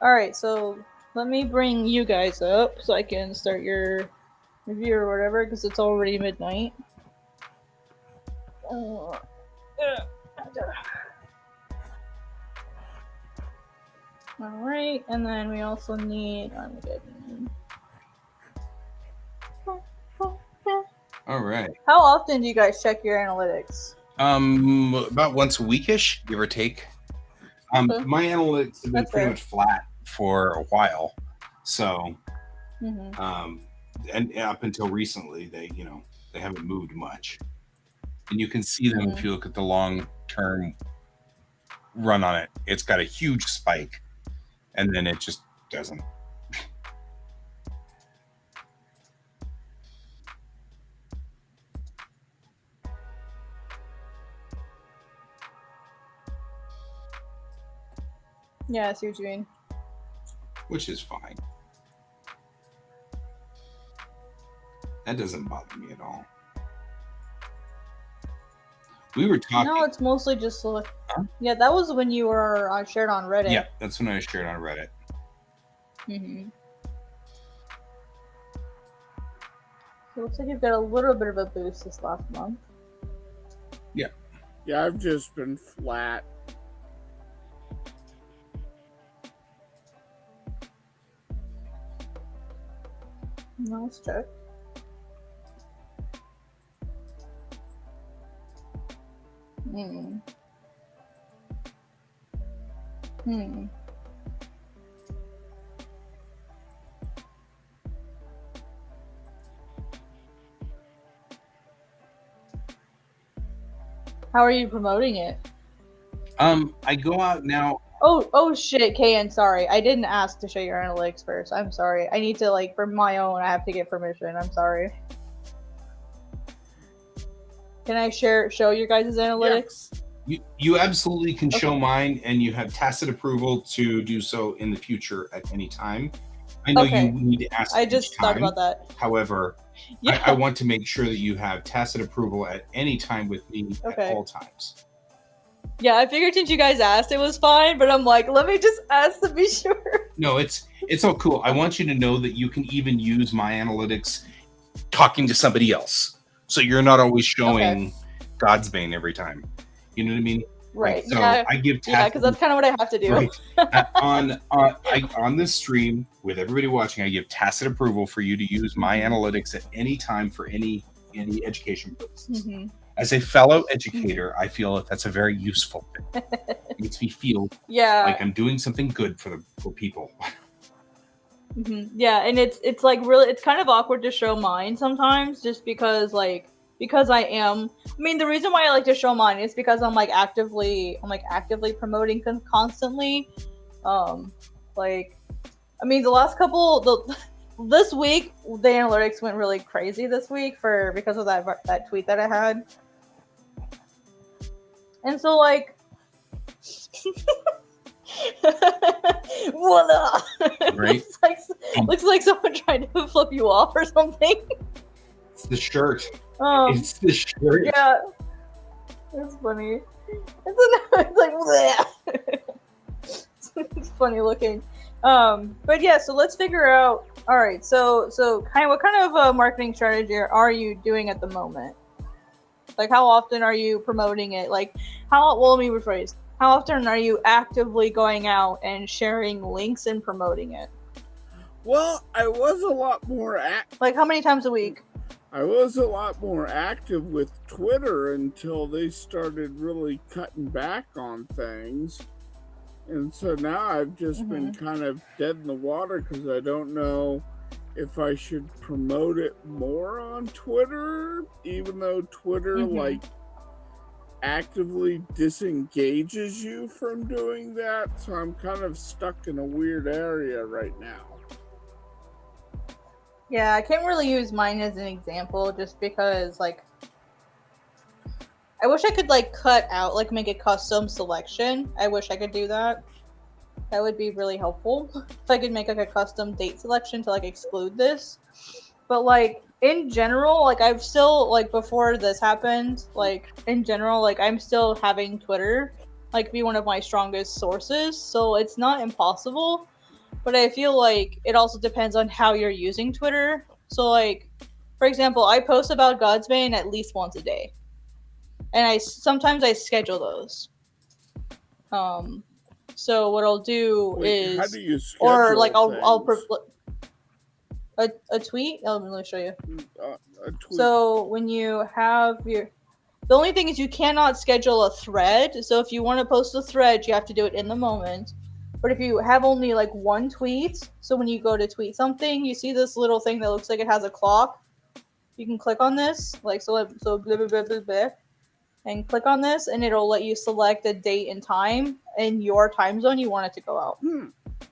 S3: All right, so let me bring you guys up so I can start your review or whatever, because it's already midnight. All right, and then we also need.
S1: All right.
S3: How often do you guys check your analytics?
S1: About once a weekish, give or take.
S3: Okay.
S1: My analytics have been
S3: That's
S1: pretty
S3: fair.
S1: much flat for a while. So,
S3: Mm-hmm.
S1: and up until recently, they haven't moved much. And you can see them if you look at the long-term run on it. It's got a huge spike, and then it just doesn't.
S3: Yeah, I see what you mean.
S1: Which is fine. That doesn't bother me at all. We were talking.
S3: No, it's mostly just yeah. That was when you were shared on Reddit.
S1: Yeah, that's when I shared on Reddit.
S3: Mm-hmm. So it looks like you've got a little bit of a boost this last month.
S1: Yeah.
S2: Yeah, I've just been flat.
S3: No, let's check. How are you promoting it?
S1: I go out now.
S3: Oh shit, KN, sorry. I didn't ask to show your analytics first. I'm sorry. I need to, for my own, I have to get permission. I'm sorry. Can I show your guys' analytics?
S1: You absolutely can show mine, and you have tacit approval to do so in the future at any time. I know you need to ask.
S3: I just thought about that.
S1: However, I want to make sure that you have tacit approval at any time with me at all times.
S3: Yeah, I figured since you guys asked, it was fine, but I'm like, let me just ask to be sure.
S1: No, it's all cool. I want you to know that you can even use my analytics talking to somebody else, so you're not always showing God's Bane every time. You know what I mean?
S3: Right.
S1: So I give
S3: because that's kind of what I have to do.
S1: Right. On this stream with everybody watching, I give tacit approval for you to use my analytics at any time for any education purposes. Mm-hmm. As a fellow educator, I feel that that's a very useful thing. It makes me feel like I'm doing something good for people.
S3: Yeah, and it's like really it's kind of awkward to show mine sometimes, just because because I am. I mean, the reason why I like to show mine is because I'm actively promoting constantly. Um, like I mean, the last couple this week the analytics went really crazy this week because of that tweet that I had, and so like. Voila!
S1: Right?
S3: looks like someone tried to flip you off or something.
S1: It's the shirt.
S3: Um,
S1: It's the shirt.
S3: yeah, it's funny. It's like it's funny looking. But yeah, so let's figure out. All right, so what kind of marketing strategy are you doing at the moment? Like, how often are you promoting it? Like, let me rephrase. How often are you actively going out and sharing links and promoting it?
S2: Well, I was a lot more
S3: Like, how many times a week?
S2: I was a lot more active with Twitter until they started really cutting back on things. And so now I've just been kind of dead in the water because I don't know if I should promote it more on Twitter, even though Twitter like actively disengages you from doing that. So I'm kind of stuck in a weird area right now.
S3: Yeah, I can't really use mine as an example just because like I wish I could like cut out, like make a custom selection. I wish I could do that. That would be really helpful. If I could make like a custom date selection to like exclude this. But like in general, like I've still like before this happened, like in general, like I'm still having Twitter like be one of my strongest sources. So it's not impossible. But I feel like it also depends on how you're using Twitter. So like for example, I post about Godsbane at least once a day. And sometimes I schedule those. So what I'll do is,
S2: how do you schedule
S3: or like I'll a tweet. Let me show you.
S2: A tweet.
S3: So when you have the only thing is you cannot schedule a thread. So if you want to post a thread, you have to do it in the moment. But if you have only like one tweet, so when you go to tweet something, you see this little thing that looks like it has a clock. You can click on this, like so blah blah blah blah blah. And click on this, and it'll let you select a date and time in your time zone you want it to go out.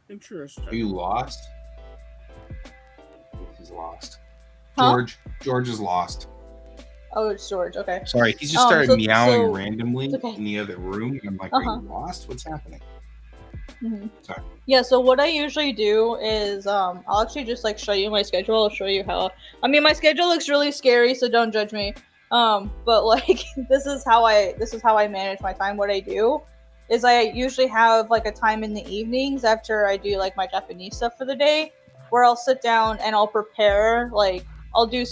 S2: Interesting.
S1: Are you lost? He's lost.
S3: Huh?
S1: George is lost.
S3: Oh, it's George. Okay.
S1: Sorry, he just started meowing randomly in the other room, and I'm like, are you lost? What's happening? Sorry.
S3: Yeah, so what I usually do is I'll actually just like show you my schedule. I'll show you how. I mean, my schedule looks really scary, so don't judge me. But like this is how I manage my time. What I do is I usually have like a time in the evenings after I do like my Japanese stuff for the day, where I'll sit down and I'll prepare like I'll do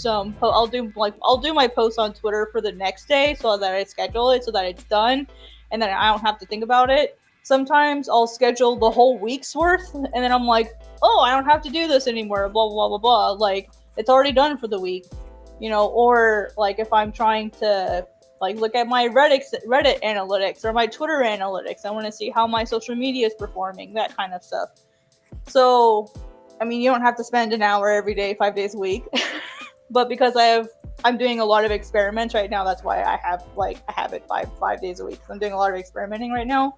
S3: my posts on Twitter for the next day so that I schedule it so that it's done and then I don't have to think about it. Sometimes I'll schedule the whole week's worth and then I'm like, oh, I don't have to do this anymore, blah, blah, blah, blah. Like, it's already done for the week, you know, or like if I'm trying to like look at my Reddit analytics or my Twitter analytics, I want to see how my social media is performing, that kind of stuff. So, I mean, you don't have to spend an hour every day, 5 days a week, but because I'm doing a lot of experiments right now. That's why I have it five days a week. I'm doing a lot of experimenting right now.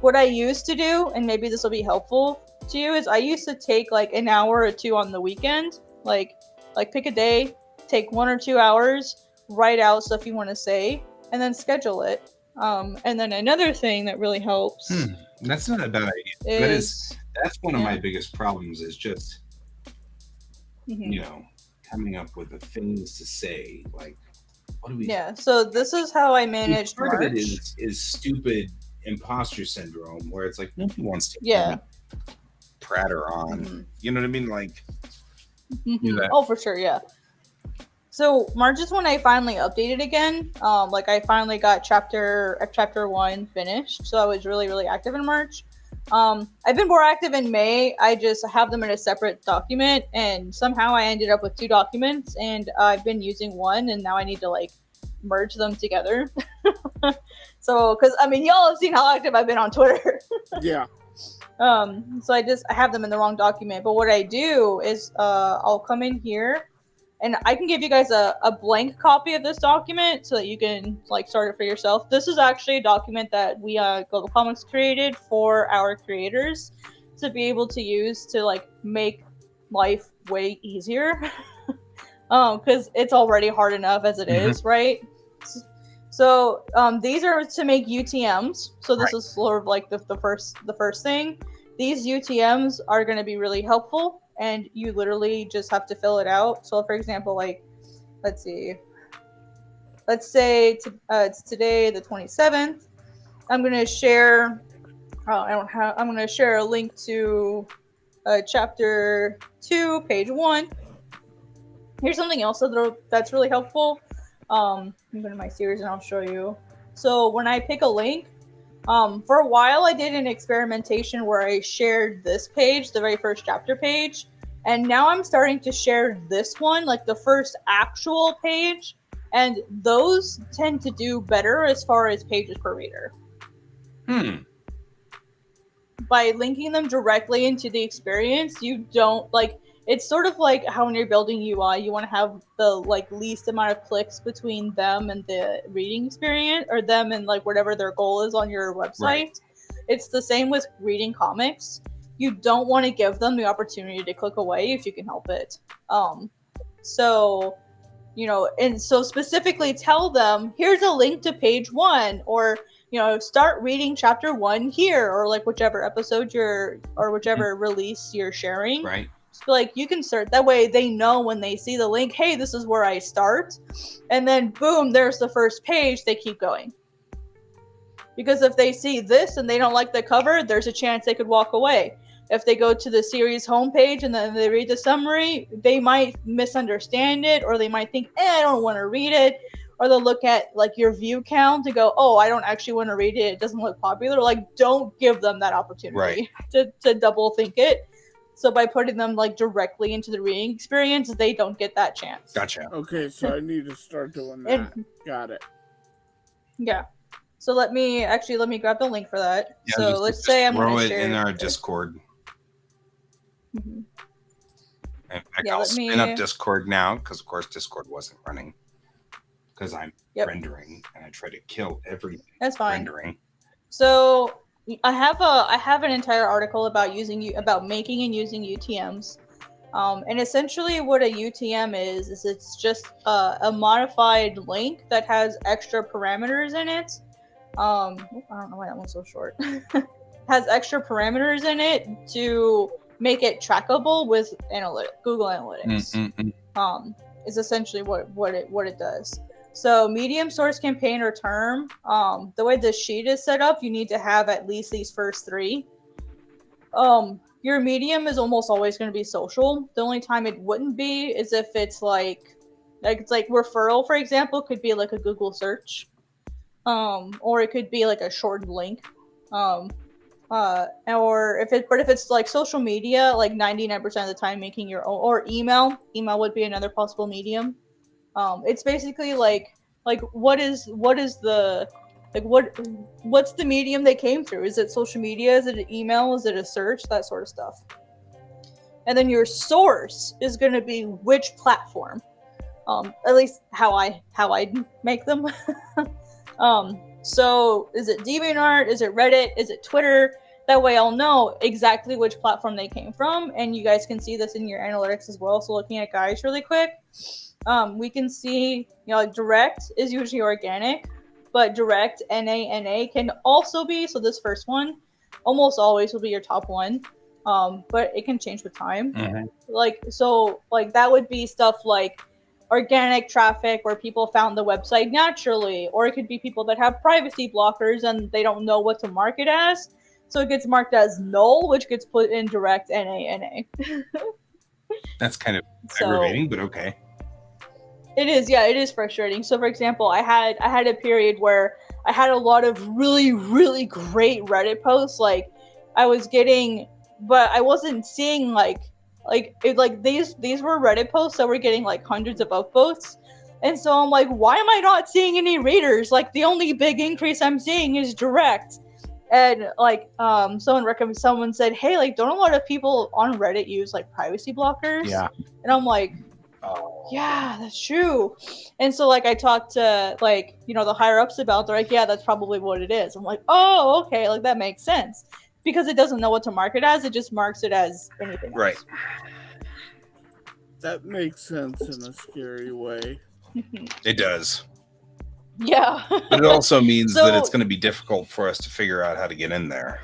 S3: What I used to do, and maybe this will be helpful to you, is I used to take like an hour or two on the weekend, like pick a day, take 1 or 2 hours, write out stuff you want to say, and then schedule it. And then another thing that really helps.
S1: That's not a bad idea. That's one of my biggest problems is just, you know, coming up with the things to say. Like, what do we?
S3: Yeah. So this is how I managed
S1: part
S3: March.
S1: of it is stupid imposter syndrome, where it's like nobody wants to pratter on. You know what I mean? Like, do that.
S3: Oh, for sure. Yeah. So March is when I finally updated again. Like I finally got chapter 1 finished. So I was really, really active in March. I've been more active in May. I just have them in a separate document, and somehow I ended up with 2 documents, and I've been using one, and now I need to like merge them together. So, because I mean, y'all have seen how active I've been on Twitter.
S2: Yeah.
S3: So I have them in the wrong document. But what I do is I'll come in here, and I can give you guys a blank copy of this document so that you can like start it for yourself. This is actually a document that we Global Comics created for our creators to be able to use to like make life way easier. Because it's already hard enough as it is, right? So these are to make UTMs. So this is sort of like the first thing. These UTMs are going to be really helpful, and you literally just have to fill it out. So for example, like, let's say it's today the 27th. I'm going to share. I'm going to share a link to chapter 2, page 1. Here's something else that's really helpful. I'm going to my series and I'll show you. So when I pick a link, for a while I did an experimentation where I shared this page, the very first chapter page, and now I'm starting to share this one, like the first actual page, and those tend to do better as far as pages per reader. By linking them directly into the experience, you don't like. It's sort of like how when you're building UI, you want to have the like least amount of clicks between them and the reading experience, or them and like whatever their goal is on your website. Right. It's the same with reading comics. You don't want to give them the opportunity to click away if you can help it. So, you know, and so specifically tell them, here's a link to page 1, or start reading chapter 1 here, or like whichever episode or whichever release you're sharing.
S1: Right.
S3: So like you can start that way. They know when they see the link, hey, this is where I start, and then boom, there's the first page. They keep going. Because if they see this and they don't like the cover, there's a chance they could walk away. If they go to the series homepage and then they read the summary, they might misunderstand it, or they might think, I don't want to read it. Or they'll look at like your view count and go, oh, I don't actually want to read it. It doesn't look popular. Like, don't give them that opportunity to double think it. So by putting them like directly into the reading experience, they don't get that chance.
S1: Gotcha.
S2: Okay, so I need to start doing that. Got it.
S3: Yeah. So let me grab the link for that.
S1: Yeah,
S3: so let's say I'm going to share
S1: it in our Discord.
S3: Mm-hmm.
S1: In fact, I'll spin up Discord now because, of course, Discord wasn't running because I'm rendering and I try to kill everything.
S3: That's fine.
S1: Rendering.
S3: So I have an entire article about making and using UTMs, and essentially what a UTM is it's just a modified link that has extra parameters in it. I don't know why that one's so short. Has extra parameters in it to make it trackable with Google Analytics. Is essentially what it does. So medium, source, campaign, or term. The way the sheet is set up, you need to have at least these first 3. Your medium is almost always going to be social. The only time it wouldn't be is if it's like it's like referral, for example, could be like a Google search. Or it could be like a shortened link. Or if it's like social media, like 99% of the time making your own, or email would be another possible medium. It's basically like what's the medium they came through? Is it social media? Is it an email? Is it a search? That sort of stuff. And then your source is going to be which platform. At least how I make them. So is it DeviantArt? Is it Reddit? Is it Twitter? That way I'll know exactly which platform they came from, and you guys can see this in your analytics as well. So looking at guys really quick, we can see, direct is usually organic, but direct NA can also be, so this first one almost always will be your top one, but it can change with time. Mm-hmm. That would be stuff like organic traffic where people found the website naturally, or it could be people that have privacy blockers and they don't know what to mark it as, so it gets marked as null, which gets put in direct NA.
S1: That's kind of aggravating, but okay.
S3: It is frustrating. So for example, I had a period where I had a lot of really, really great Reddit posts, like I was getting, but I wasn't seeing these were Reddit posts that were getting like hundreds of upvotes. And so I'm like, why am I not seeing any readers? Like the only big increase I'm seeing is direct. And like someone said, hey, like don't a lot of people on Reddit use like privacy blockers?
S1: Yeah.
S3: And I'm like, yeah, that's true. And so like I talked to like, the higher ups about it. They're like, yeah, that's probably what it is. I'm like, oh, okay, like that makes sense. Because it doesn't know what to mark it as, it just marks it as anything else.
S1: Right.
S2: That makes sense in a scary way.
S1: It does.
S3: Yeah.
S1: But it also means that it's going to be difficult for us to figure out how to get in there.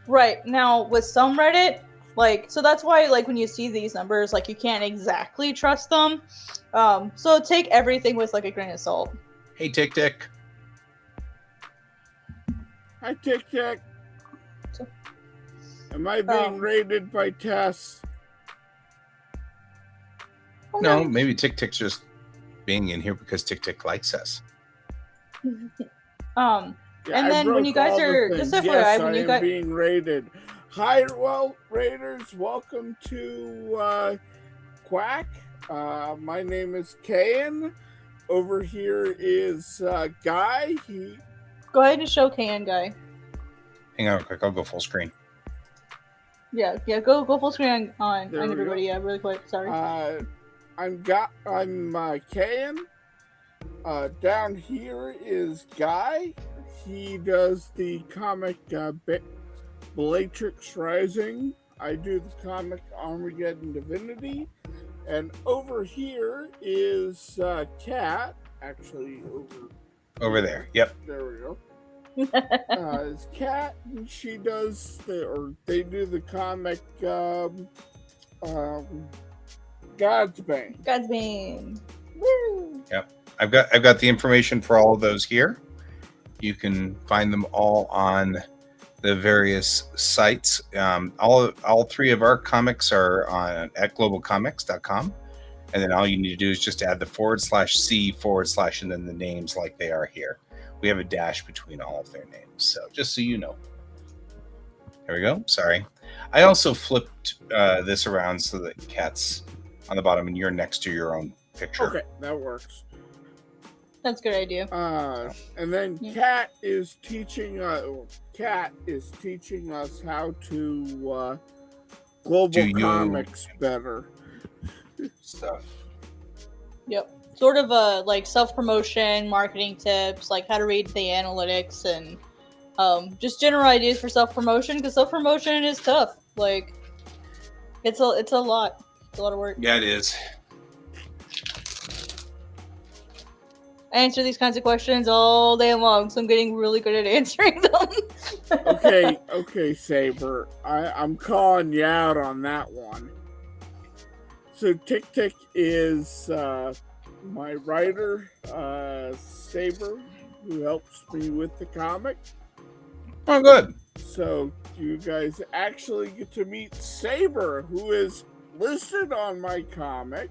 S3: Right. Now, with some Reddit, like, so that's why, like, when you see these numbers, like, you can't exactly trust them. So take everything with, like, a grain of salt.
S1: Hey, Tic Tic.
S2: Hi, Tic Tic. Am I being raided by Tess?
S1: No, maybe Tic Tic's just being in here because Tic Tic likes us.
S3: And then when you guys are just
S2: FYI, when you guys being raided. Hi, raiders, welcome to Quack. My name is Kayan. Over here is Guy.
S3: Go ahead and show Kayan, Guy.
S1: Hang on real quick, I'll go full screen.
S3: Yeah, go full screen on everybody. Yeah, really quick. Sorry.
S2: I'm Kayan. Down here is Guy. He does the comic Bellatrix Rising. I do the comic Armageddon Divinity. And over here is Kat. Actually,
S1: over there. Yep.
S2: There we go. It's Kat, and she does they do the comic God's Bane.
S3: God's Bane. Woo!
S1: Yep. I've got the information for all of those here. You can find them all on the various sites. All three of our comics are at globalcomics.com. And then all you need to do is just add the /C/ and then the names like they are here. We have a dash between all of their names. So just so you know. There we go. Sorry. I also flipped this around so that Kat's on the bottom and you're next to your own picture.
S2: Okay, that works.
S3: That's a good idea.
S2: And then Kat is teaching us how to global comics better.
S1: Stuff.
S3: Yep. Sort of like self-promotion, marketing tips, like how to read the analytics, and just general ideas for self-promotion, because self-promotion is tough. Like, it's a lot. It's a lot of work.
S1: Yeah, it is.
S3: I answer these kinds of questions all day long, so I'm getting really good at answering them.
S2: Okay, Saber. I'm calling you out on that one. So Tic Tic is my writer, Saber, who helps me with the comic.
S1: Oh, good.
S2: So you guys actually get to meet Saber, who is listed on my comic.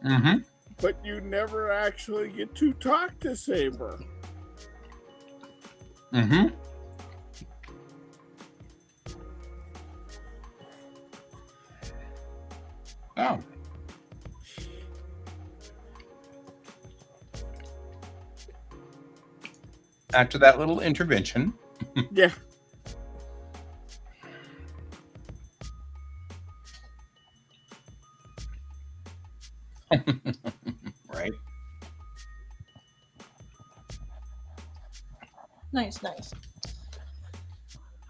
S1: Mm-hmm.
S2: But you never actually get to talk to Saber.
S1: Mm-hmm. Oh. After that little intervention.
S2: Yeah.
S1: Right.
S3: Nice.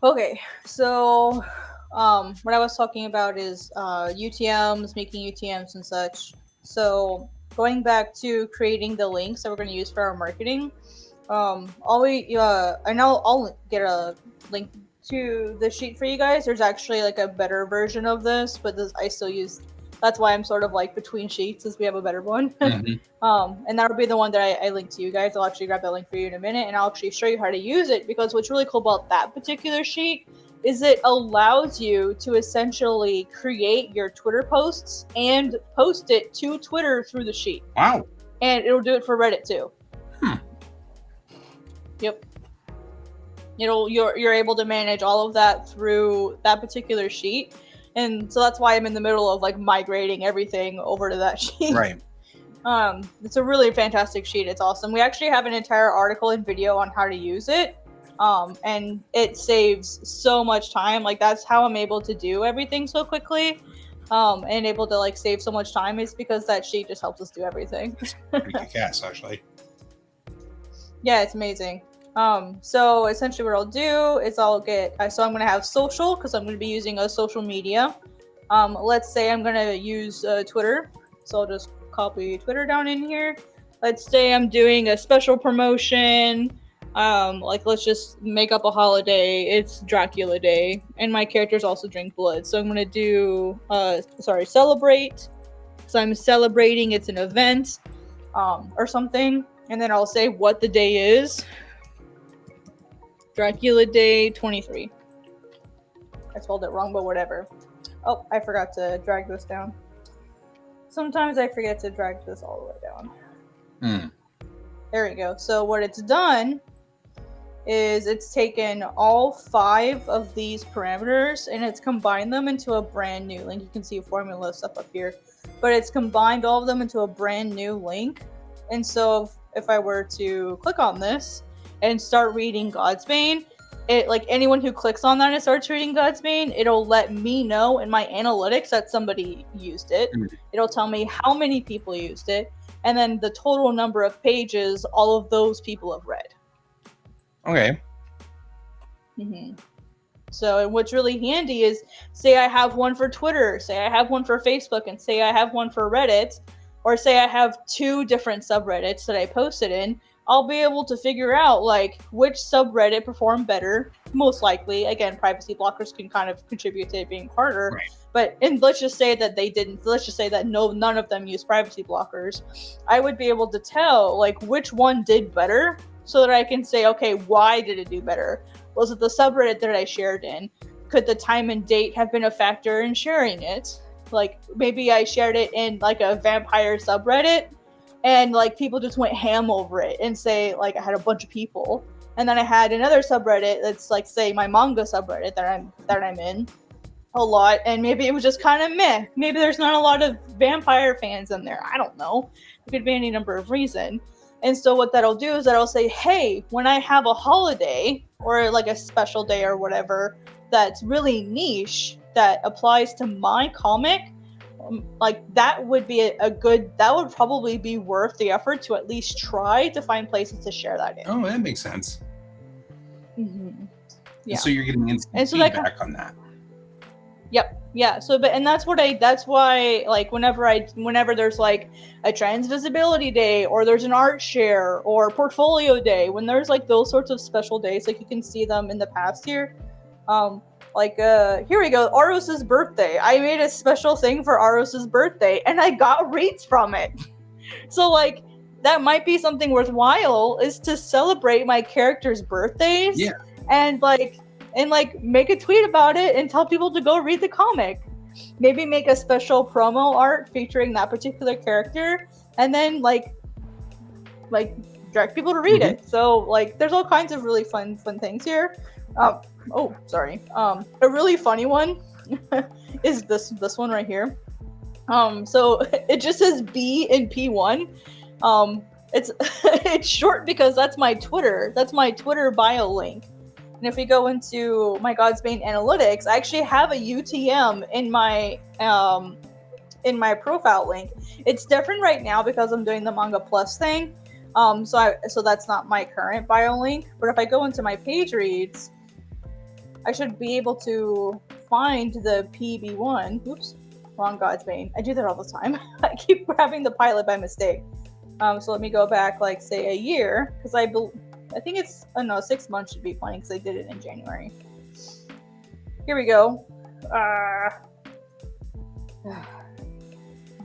S3: Okay, so what I was talking about is UTMs, making UTMs and such. So going back to creating the links that we're going to use for our marketing, I know I'll get a link to the sheet for you guys. There's actually like a better version of this, but I still use. That's why I'm sort of like between sheets, as we have a better one.
S1: Mm-hmm.
S3: And that'll be the one that I link to you guys. I'll actually grab that link for you in a minute, and I'll actually show you how to use it, because what's really cool about that particular sheet is it allows you to essentially create your Twitter posts and post it to Twitter through the sheet.
S1: Wow.
S3: And it'll do it for Reddit too. Yep. You're able to manage all of that through that particular sheet. And so that's why I'm in the middle of like migrating everything over to that sheet.
S1: Right.
S3: It's a really fantastic sheet. It's awesome. We actually have an entire article and video on how to use it. and it saves so much time. Like that's how I'm able to do everything so quickly, and able to like save so much time is because that sheet just helps us do everything.
S1: Pretty kick-ass, actually.
S3: Yeah, it's amazing. So essentially what I'll do is so I'm gonna have social because I'm gonna be using a social media. Let's say I'm gonna use Twitter, so I'll just copy Twitter down in here. Let's say I'm doing a special promotion. Like let's just make up a holiday. It's Dracula Day, and my characters also drink blood. So I'm gonna do celebrate. So I'm celebrating. It's an event, or something, and then I'll say what the day is. Dracula Day 23. I spelled it wrong, but whatever. Oh, I forgot to drag this down. Sometimes I forget to drag this all the way down. There we go. So what it's done is it's taken all 5 of these parameters and it's combined them into a brand new link. You can see a formula stuff up here, but it's combined all of them into a brand new link. And so if I were to click on this and start reading Godsbane, it, like anyone who clicks on that and starts reading Godsbane, it'll let me know in my analytics that somebody used it. It'll tell me how many people used it, and then the total number of pages all of those people have read.
S1: Okay.
S3: So what's really handy is, say I have one for Twitter, say I have one for Facebook, and say I have one for Reddit, or say I have 2 different subreddits that I posted in, I'll be able to figure out like which subreddit performed better, most likely. Again, privacy blockers can kind of contribute to it being harder.
S1: Right.
S3: But let's just say that they didn't. Let's just say that none of them use privacy blockers. I would be able to tell like which one did better, so that I can say, okay, why did it do better? Was it the subreddit that I shared in? Could the time and date have been a factor in sharing it? Like maybe I shared it in like a vampire subreddit, and like people just went ham over it, and say like I had a bunch of people, and then I had another subreddit that's like, say, my manga subreddit that I'm in a lot, and maybe it was just kind of meh. Maybe there's not a lot of vampire fans in there. I don't know. It could be any number of reasons. And so what that'll do is that'll say, hey, when I have a holiday or like a special day or whatever that's really niche that applies to my comic, like that would be that would probably be worth the effort to at least try to find places to share that in.
S1: Oh, that makes sense.
S3: Yeah.
S1: And so you're getting instant feedback on that.
S3: Yep. Yeah. So, that's why, like, whenever there's like a trans visibility day, or there's an art share or portfolio day, when there's like those sorts of special days, like you can see them in the past here. Here we go, Aros's birthday. I made a special thing for Aros's birthday, and I got reads from it. So, like, that might be something worthwhile, is to celebrate my characters' birthdays.
S1: Yeah.
S3: And make a tweet about it and tell people to go read the comic. Maybe make a special promo art featuring that particular character, and then like direct people to read it. So like there's all kinds of really fun things here. A really funny one is this one right here. So it just says B in P1. It's short because that's my Twitter bio link. And if we go into my Godsbane analytics, I actually have a UTM in my profile link. It's different right now because I'm doing the Manga Plus thing. So that's not my current bio link. But if I go into my page reads, I should be able to find the PB1. Oops, wrong Godsbane. I do that all the time. I keep grabbing the pilot by mistake. So let me go back, like, say a year, because I think it's 6 months should be fine because I did it in January. Here we go.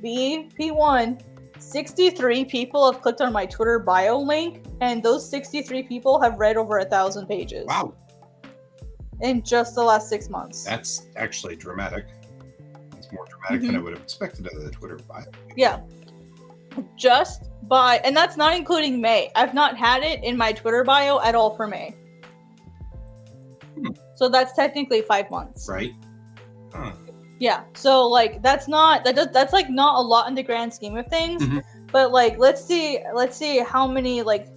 S3: P1. 63 people have clicked on my Twitter bio link, and those 63 people have read over 1,000 pages.
S1: Wow.
S3: In just the last 6 months.
S1: That's actually dramatic. It's more dramatic than I would have expected out of the Twitter bio.
S3: Yeah. And that's not including May. I've not had it in my Twitter bio at all for May. So that's technically 5 months.
S1: Right. Huh.
S3: Yeah. So like that's like not a lot in the grand scheme of things. But like let's see how many like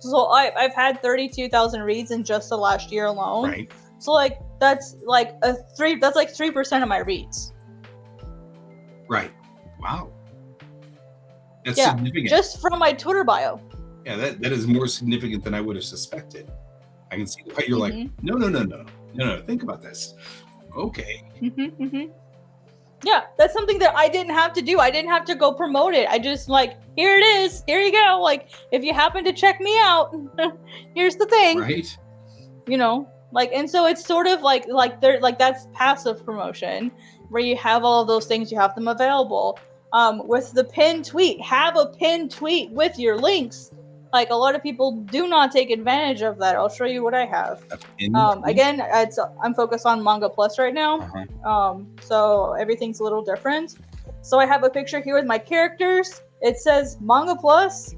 S3: So I've had 32,000 reads in just the last year alone.
S1: Right.
S3: So like that's like 3% of my reads.
S1: Right. Wow. That's
S3: Yeah,
S1: significant.
S3: just from my Twitter bio.
S1: Yeah, that is more significant than I would have suspected. I can see why you're like, no. Think about this. Okay.
S3: Yeah, that's something that I didn't have to do. I didn't have to go promote it. I just like, here it is. Here you go. Like, if you happen to check me out, here's the thing.
S1: Right.
S3: You know, like, and so it's sort of like they're like that's passive promotion where you have all of those things, you have them available. With the pinned tweet, have a pinned tweet with your links. Like a lot of people do not take advantage of that. I'll show you what I have. Again, I'm focused on Manga Plus right now. So everything's a little different. So I have a picture here with my characters. It says Manga Plus.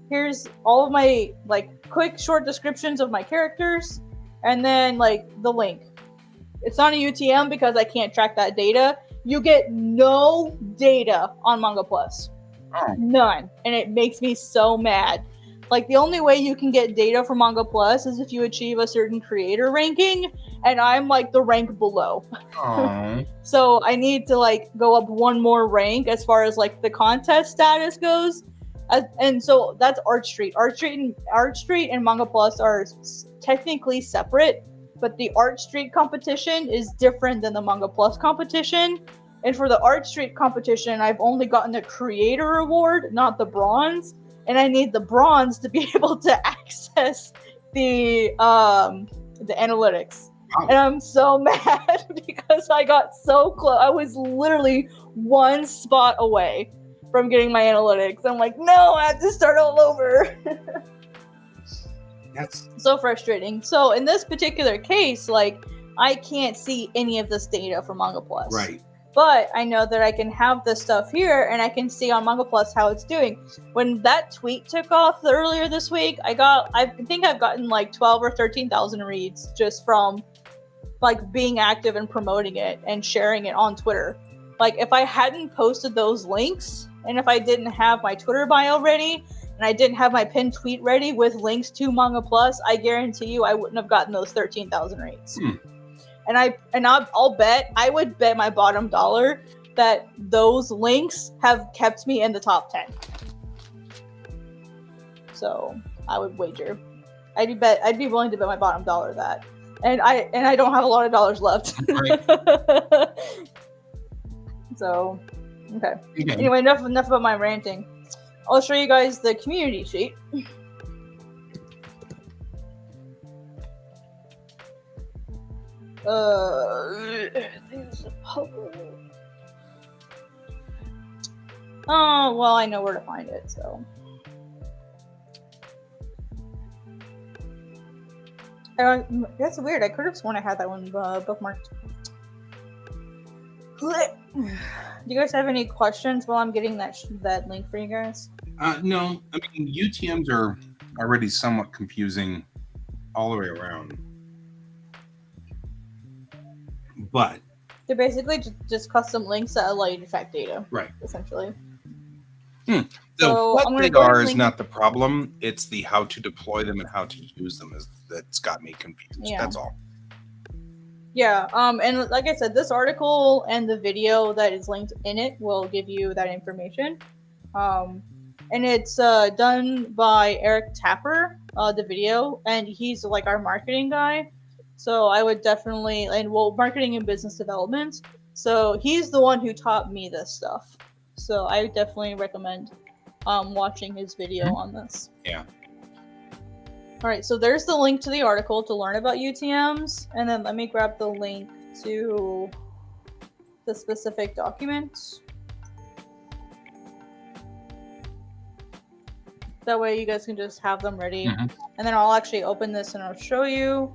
S3: Here's all of my like quick short descriptions of my characters, and then like the link. It's not a UTM because I can't track that data. You get no data on Manga Plus. None. And it makes me so mad. Like, the only way you can get data from Manga Plus is if you achieve a certain creator ranking, and I'm, like, the rank below. So I need to, like, go up one more rank as far as, like, the contest status goes. And so that's Art Street. Art Street and Manga Plus are technically separate, but the Art Street competition is different than the Manga Plus competition. And for the Art Street competition, I've only gotten the creator award, not the bronze. And I need the bronze to be able to access the analytics. Wow. And I'm so mad because I got so close. I was literally one spot away from getting my analytics. I'm like, no, I have to start all over. That's so frustrating. So in this particular case, like, I can't see any of this data from Manga Plus.
S1: Right.
S3: But I know that I can have this stuff here, and I can see on Manga Plus how it's doing. When that tweet took off earlier this week, I think I've gotten like 12 or 13,000 reads just from like being active and promoting it and sharing it on Twitter. Like, if I hadn't posted those links, and if I didn't have my Twitter bio ready, and I didn't have my pinned tweet ready with links to Manga Plus, I guarantee you I wouldn't have gotten those 13,000 reads. And I would bet my bottom dollar that those links have kept me in the top 10. So I would wager. I'd be willing to bet my bottom dollar that. And I don't have a lot of dollars left. Right. So okay. Anyway, enough about my ranting. I'll show you guys the community sheet. Oh, well, I know where to find it, so. That's weird. I could have sworn I had that one bookmarked. Do you guys have any questions while I'm getting that link for you guys?
S1: No. I mean, UTMs are already somewhat confusing all the way around. But
S3: they're basically just custom links that allow you to track data.
S1: Right.
S3: Essentially.
S1: So what they are is not the problem. It's the how to deploy them and how to use them that's got me confused. Yeah. That's all.
S3: Yeah. And like I said, this article and the video that is linked in it will give you that information. And it's done by Eric Tapper, the video, and he's like our marketing guy. So I would definitely, marketing and business development. So he's the one who taught me this stuff. So I definitely recommend watching his video on this.
S1: Yeah.
S3: All right, so there's the link to the article to learn about UTMs. And then let me grab the link to the specific document. That way you guys can just have them ready. And then I'll actually open this and I'll show you.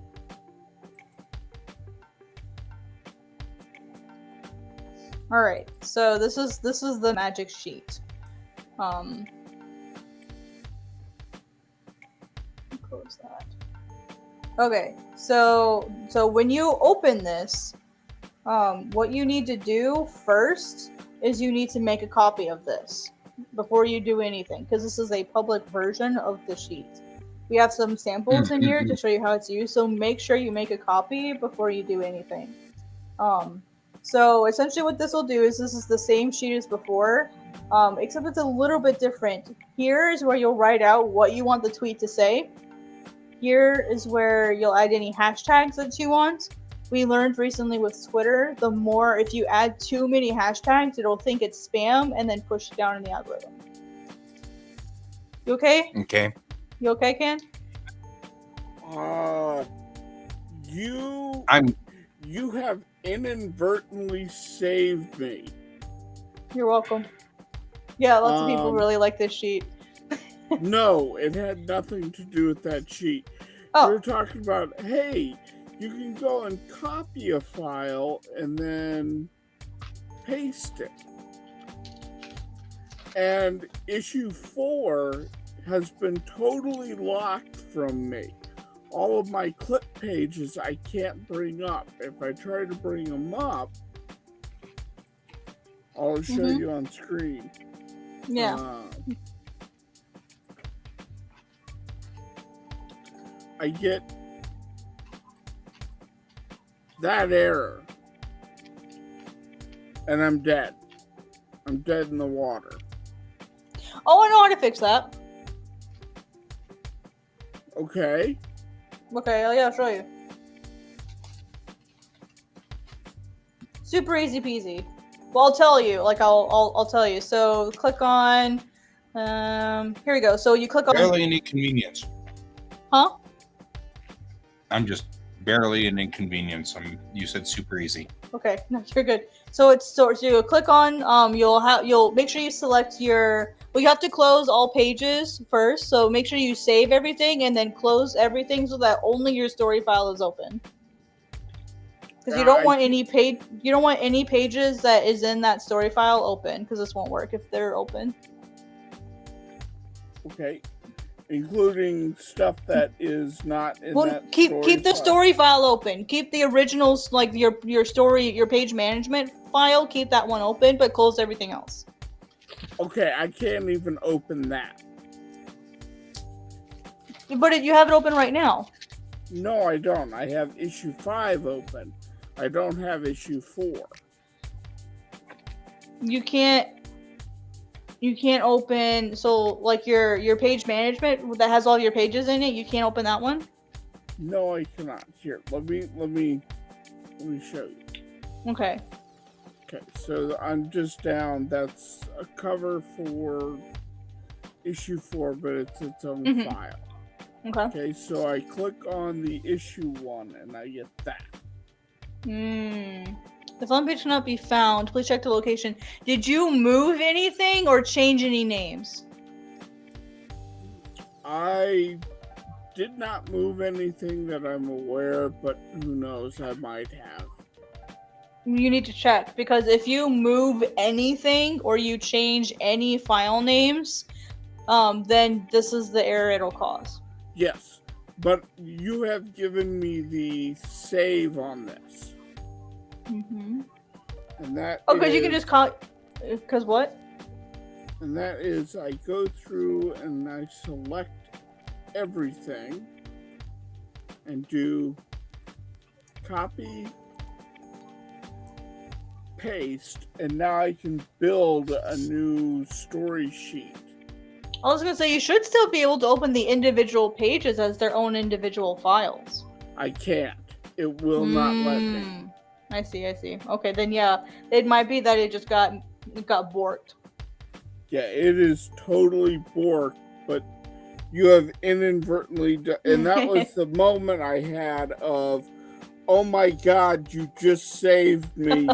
S3: All right, so this is the magic sheet. Close that. Okay, so when you open this, what you need to do first is you need to make a copy of this before you do anything, because this is a public version of the sheet. We have some samples in here to show you how it's used, so make sure you make a copy before you do anything. So essentially what this will do is this is the same sheet as before, except it's a little bit different. Here is where you'll write out what you want the tweet to say. Here is where you'll add any hashtags that you want. We learned recently with Twitter, the more, if you add too many hashtags, it'll think it's spam and then push it down in the algorithm. You okay?
S1: Okay.
S3: You okay, Ken?
S2: You have inadvertently saved me.
S3: You're welcome. Yeah, lots of people really like this sheet.
S2: No, it had nothing to do with that sheet.
S3: Oh.
S2: We were talking about, hey, you can go and copy a file and then paste it. And issue 4 has been totally locked from me. All of my clip pages I can't bring up. If I try to bring them up, I'll show you on screen.
S3: Yeah.
S2: I get that error. And I'm dead. I'm dead in the water.
S3: Oh, I know how to fix that.
S2: Okay.
S3: Okay, yeah, I'll show you. Super easy peasy. Well, I'll tell you. Like, I'll tell you. So, click on. Here we go. So you click on.
S1: Barely an inconvenience.
S3: Huh?
S1: I'm just barely an inconvenience. You said super easy.
S3: Okay, no, you're good. So you click on. You'll make sure you select your. Well, you have to close all pages first. So make sure you save everything and then close everything so that only your story file is open. Because you don't want any pages that is in that story file open, because this won't work if they're open.
S2: Okay. Including stuff that is not in that
S3: keep the
S2: file.
S3: story file open. Keep the originals, like your story, your page management file. Keep that one open, but close everything else.
S2: Okay, I can't even open that.
S3: But you have it open right now.
S2: No, I don't. I have issue 5 open. I don't have issue 4.
S3: You can't open, so like your page management that has all your pages in it, you can't open that one?
S2: No, I cannot. Here, let me show you.
S3: Okay.
S2: Okay, so I'm just down. That's a cover for issue 4, but it's its own file.
S3: Okay.
S2: Okay, so I click on the issue 1 and I get that.
S3: The phone page cannot be found. Please check the location. Did you move anything or change any names?
S2: I did not move anything that I'm aware of, but who knows, I might have.
S3: You need to check, because if you move anything or you change any file names, then this is the error it'll cause.
S2: Yes, but you have given me the save on this. And that
S3: because you can just call. Because what?
S2: And that is, I go through and I select everything and do copy, paste, and now I can build a new story sheet.
S3: I was going to say, you should still be able to open the individual pages as their own individual files.
S2: I can't. It will not let me.
S3: I see. Okay, then yeah, it might be that it just got borked.
S2: Yeah, it is totally borked, but you have inadvertently done, and that was the moment I had of, oh my god, you just saved me.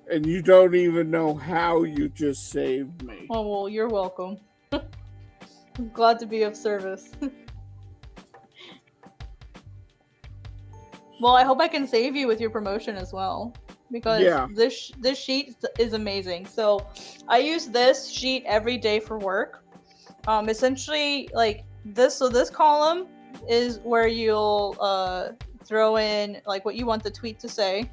S2: And you don't even know how you just saved me.
S3: Oh, well, you're welcome. I'm glad to be of service. Well, I hope I can save you with your promotion as well, because this sheet is amazing. So I use this sheet every day for work. Essentially, like this. So this column is where you'll throw in like what you want the tweet to say.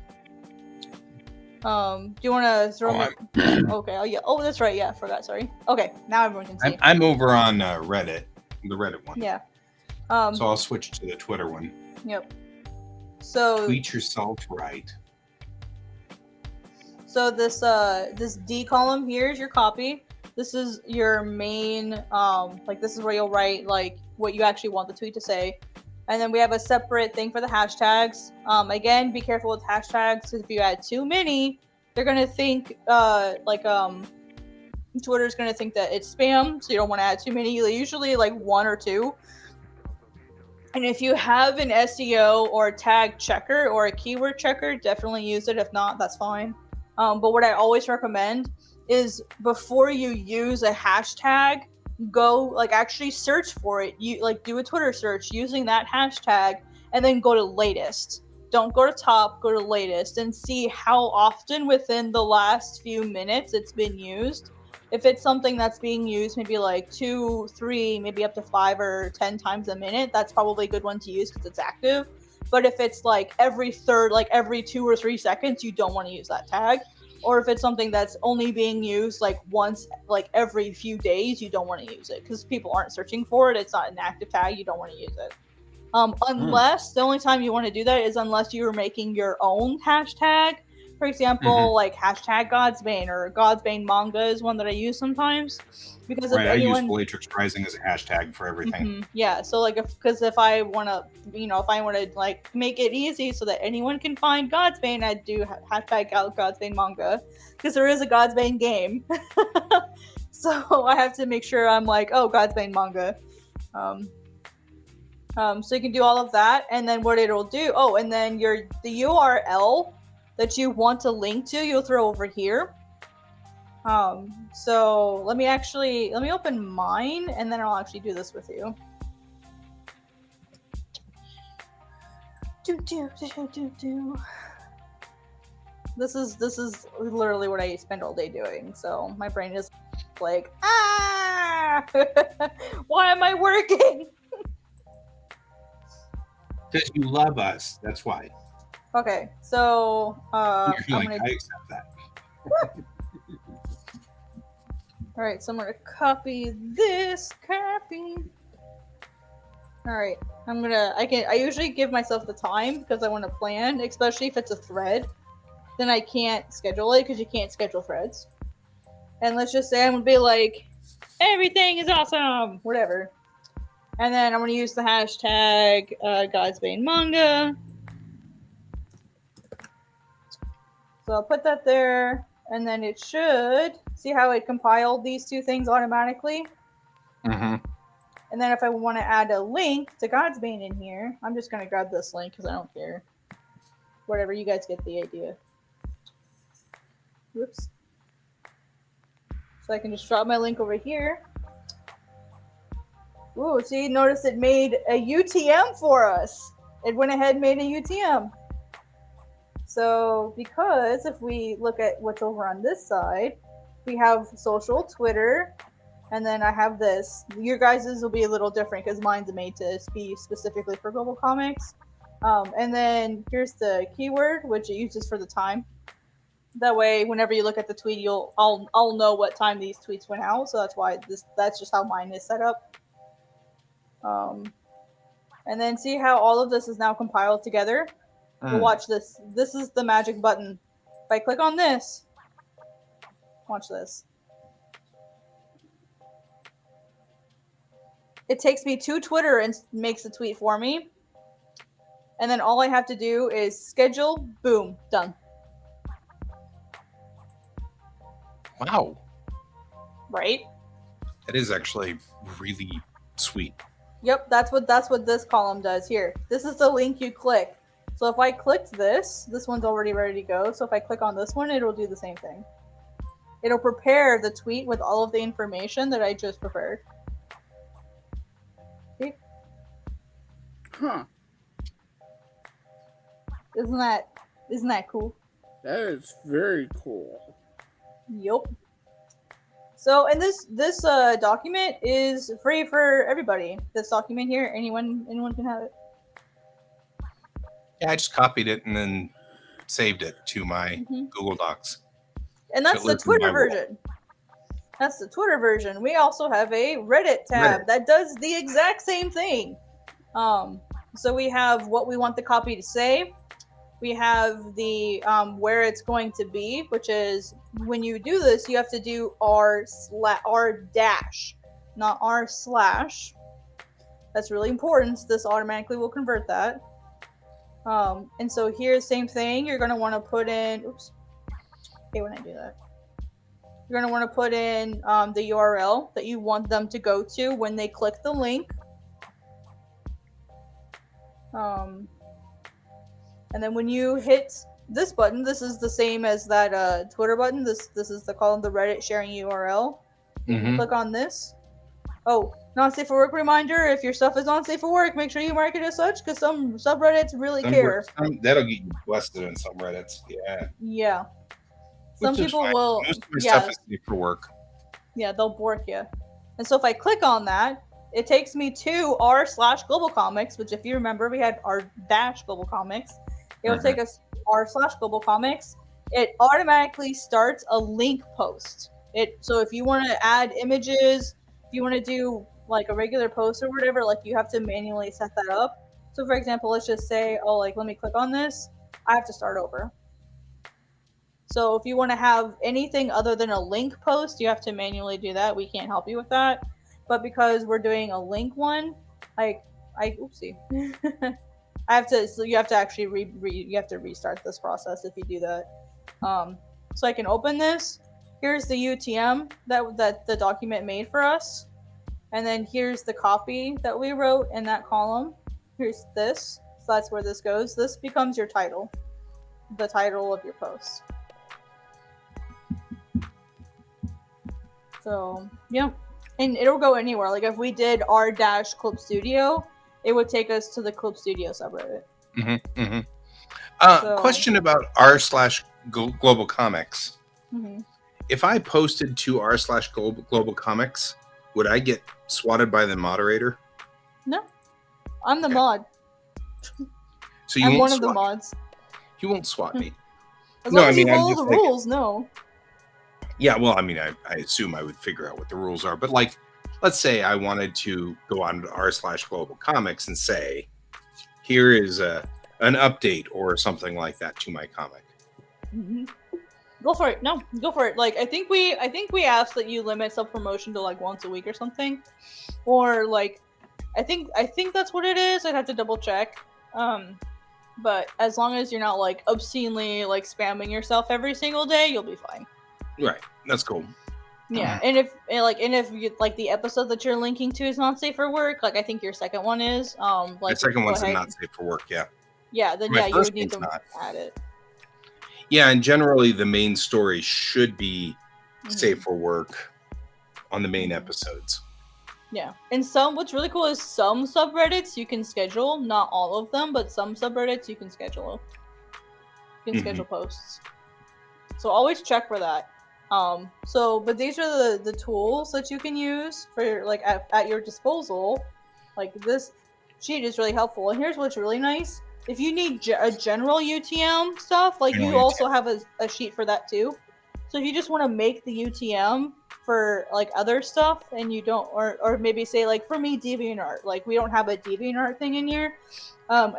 S3: Do you want to throw in? Okay. Oh yeah. Oh, that's right. Yeah, I forgot. Sorry. Okay. Now everyone can see.
S1: I'm over on Reddit. the Reddit one.
S3: Yeah.
S1: So I'll switch to the Twitter one.
S3: Yep. So
S1: tweet yourself right.
S3: So this D column here is your copy. This is your main like this is where you'll write like what you actually want the tweet to say. And then we have a separate thing for the hashtags. Again, be careful with hashtags because if you add too many, they're gonna think Twitter's gonna think that it's spam, so you don't want to add too many. Usually like 1 or 2. And if you have an SEO or a tag checker or a keyword checker, definitely use it. If not, that's fine. But what I always recommend is before you use a hashtag, go like actually search for it. You like do a Twitter search using that hashtag and then go to latest. Don't go to top, go to latest and see how often within the last few minutes it's been used. If it's something that's being used maybe like 2, 3, maybe up to 5 or 10 times a minute, that's probably a good one to use because it's active. But if it's like every 2 or 3 seconds, you don't want to use that tag. Or if it's something that's only being used like once, like every few days, you don't want to use it because people aren't searching for it. It's not an active tag. You don't want to use it. Unless the only time you want to do that is unless you are making your own hashtag. For example, like hashtag Godsbane or Godsbane manga is one that I use sometimes because if
S1: I use
S3: anyone
S1: Bellatrix Rising as a hashtag for everything.
S3: yeah, so like if I want to like make it easy so that anyone can find Godsbane, I do hashtag Godsbane manga because there is a Godsbane game. So I have to make sure I'm like, oh, Godsbane manga. So you can do all of that, and then what it'll do. Oh, and then the URL that you want to link to, you'll throw over here. So let me open mine, and then I'll actually do this with you. This is literally what I spend all day doing. So my brain is like, why am I working?
S1: Because you love us. That's why.
S3: Okay, so
S1: I accept that.
S3: All right, so I'm gonna copy this copy. All right, I usually give myself the time because I want to plan, especially if it's a thread. Then I can't schedule it because you can't schedule threads. And let's just say I'm gonna be like, everything is awesome, whatever. And then I'm gonna use the hashtag Godsbane manga. So I'll put that there, and then it should see how it compiled these two things automatically.
S1: Mm-hmm.
S3: And then if I want to add a link to Godsbane in here, I'm just going to grab this link because I don't care. Whatever, you guys get the idea. Whoops. So I can just drop my link over here. Ooh, see, notice it made a UTM for us. It went ahead and made a UTM. So because if we look at what's over on this side, we have social, Twitter, and then I have this. Your guys's will be a little different because mine's made to be specifically for Global Comics. And then here's the keyword, which it uses for the time. That way, whenever you look at the tweet, I'll know what time these tweets went out. So that's just how mine is set up. And then see how all of this is now compiled together. Well, watch this. This is the magic button. If I click on this, watch this. It takes me to Twitter and makes the tweet for me. And then all I have to do is schedule, boom, done.
S1: Wow.
S3: Right?
S1: That is actually really sweet.
S3: Yep, that's what this column does here. This is the link you click. So if I clicked this one's already ready to go. So if I click on this one, it'll do the same thing. It'll prepare the tweet with all of the information that I just prepared. See?
S2: Huh.
S3: Isn't that cool?
S2: That is very cool.
S3: Yup. So, and this document is free for everybody. This document here, anyone can have it.
S1: Yeah, I just copied it and then saved it to my Google Docs.
S3: And that's the Twitter version. That's the Twitter version. We also have a Reddit tab that does the exact same thing. So we have what we want the copy to say. We have the where it's going to be, which is when you do this, you have to do r dash, not r slash. That's really important. So this automatically will convert that. And so here, same thing. You're going to want to put in. Oops. Okay, when I do that, you're going to want to put in the URL that you want them to go to when they click the link. And then when you hit this button, this is the same as that Twitter button. This is the Reddit sharing URL.
S1: Mm-hmm.
S3: Click on this. Oh, not safe for work reminder. If your stuff is not safe for work, make sure you mark it as such, because some subreddits really care.
S1: That'll get you busted in some Reddits. Yeah.
S3: Yeah. Some people
S1: fine.
S3: will.
S1: Most of my stuff is safe for work.
S3: Yeah, they'll bork you. And so if I click on that, it takes me to r/global comics, which if you remember, we had r-global comics. It will take us r/global comics. It automatically starts a link post. So if you want to add images, if you want to do like a regular post or whatever, like you have to manually set that up. So for example, let's just say, oh, like let me click on this. I have to start over. So if you want to have anything other than a link post, you have to manually do that. We can't help you with that. But because we're doing a link one, oopsie. I have to. So you have to actually you have to restart this process if you do that. So I can open this. Here's the UTM that the document made for us, and then here's the copy that we wrote in that column. Here's this. So that's where this goes. This becomes your title, the title of your post. So yeah, and it'll go anywhere. Like if we did r-Clip Studio, it would take us to the Clip Studio subreddit.
S1: Question about r/global comics.
S3: Mm-hmm.
S1: If I posted to r/global comics, would I get swatted by the moderator?
S3: No, I'm the mod.
S1: So you
S3: I'm
S1: won't
S3: one of
S1: swat
S3: the mods.
S1: You won't swat me.
S3: As long as you follow the rules, no.
S1: Yeah, well, I mean, I assume I would figure out what the rules are, but like, let's say I wanted to go on to r/global comics and say, here is an update or something like that to my comic.
S3: Mm-hmm. Go for it. No, go for it. Like I think we asked that you limit self promotion to like once a week or something, or like I think that's what it is. I'd have to double check. But as long as you're not like obscenely like spamming yourself every single day, you'll be fine.
S1: Right. That's cool.
S3: Yeah, and if you, like the episode that you're linking to is not safe for work, like I think your second one is. Like
S1: the second one's not safe for work. Yeah.
S3: Yeah. Then you would need to add it.
S1: Yeah, and generally the main story should be safe for work on the main episodes.
S3: Yeah, and what's really cool is some subreddits you can schedule, not all of them, but some subreddits you can schedule. You can schedule posts. So always check for that. But these are the tools that you can use for like at your disposal. Like this sheet is really helpful. And here's what's really nice. If you need a general UTM stuff, like you also have a sheet for that too. So if you just want to make the UTM for like other stuff and you don't, or maybe say like for me DeviantArt, like we don't have a DeviantArt thing in here.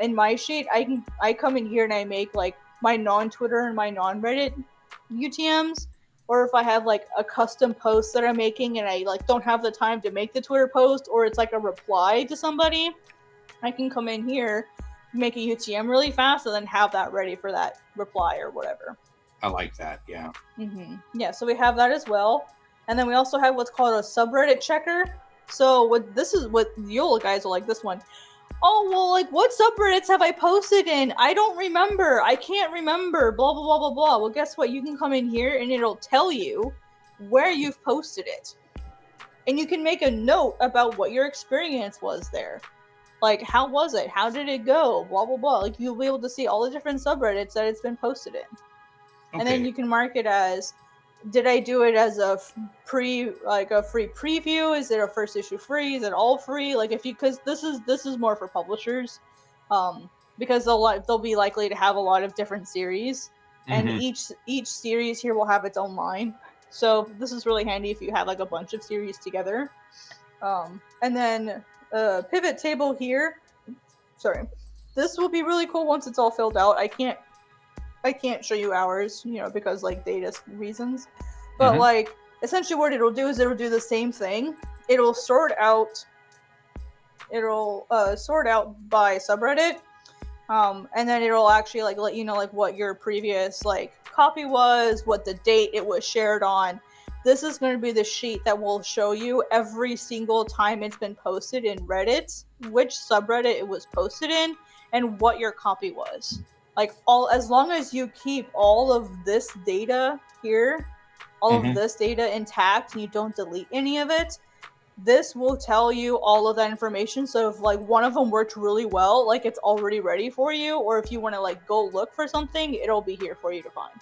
S3: In my sheet, I come in here and I make like my non-Twitter and my non-Reddit UTMs. Or if I have like a custom post that I'm making and I like don't have the time to make the Twitter post, or it's like a reply to somebody, I can come in here, make a UTM really fast, and then have that ready for that reply or whatever.
S1: I like that. Yeah.
S3: Yeah. So we have that as well, and then we also have what's called a subreddit checker. So this is what you guys will like this one. Oh, well, like, what subreddits have I posted in? I don't remember. I can't remember. Blah, blah, blah, blah, blah. Well, guess what? You can come in here and it'll tell you where you've posted it. And you can make a note about what your experience was there. Like, how was it? How did it go? Blah, blah, blah. Like, you'll be able to see all the different subreddits that it's been posted in. Okay. And then you can mark it as, did I do it as a free preview? Is it a first issue free? Is it all free? Like because this is more for publishers, because they'll be likely to have a lot of different series, and each series here will have its own line. So this is really handy if you have like a bunch of series together. And then pivot table here. Sorry, this will be really cool once it's all filled out. I can't show you ours, because like data reasons. But like essentially what it'll do is it'll do the same thing. It'll sort out by subreddit. And then it'll actually like let you know like what your previous like copy was, what the date it was shared on. This is going to be the sheet that will show you every single time it's been posted in Reddit, which subreddit it was posted in, and what your copy was. Like as long as you keep all of this data here, all of this data intact, and you don't delete any of it, this will tell you all of that information. So if like one of them worked really well, like it's already ready for you, or if you want to like go look for something, it'll be here for you to find.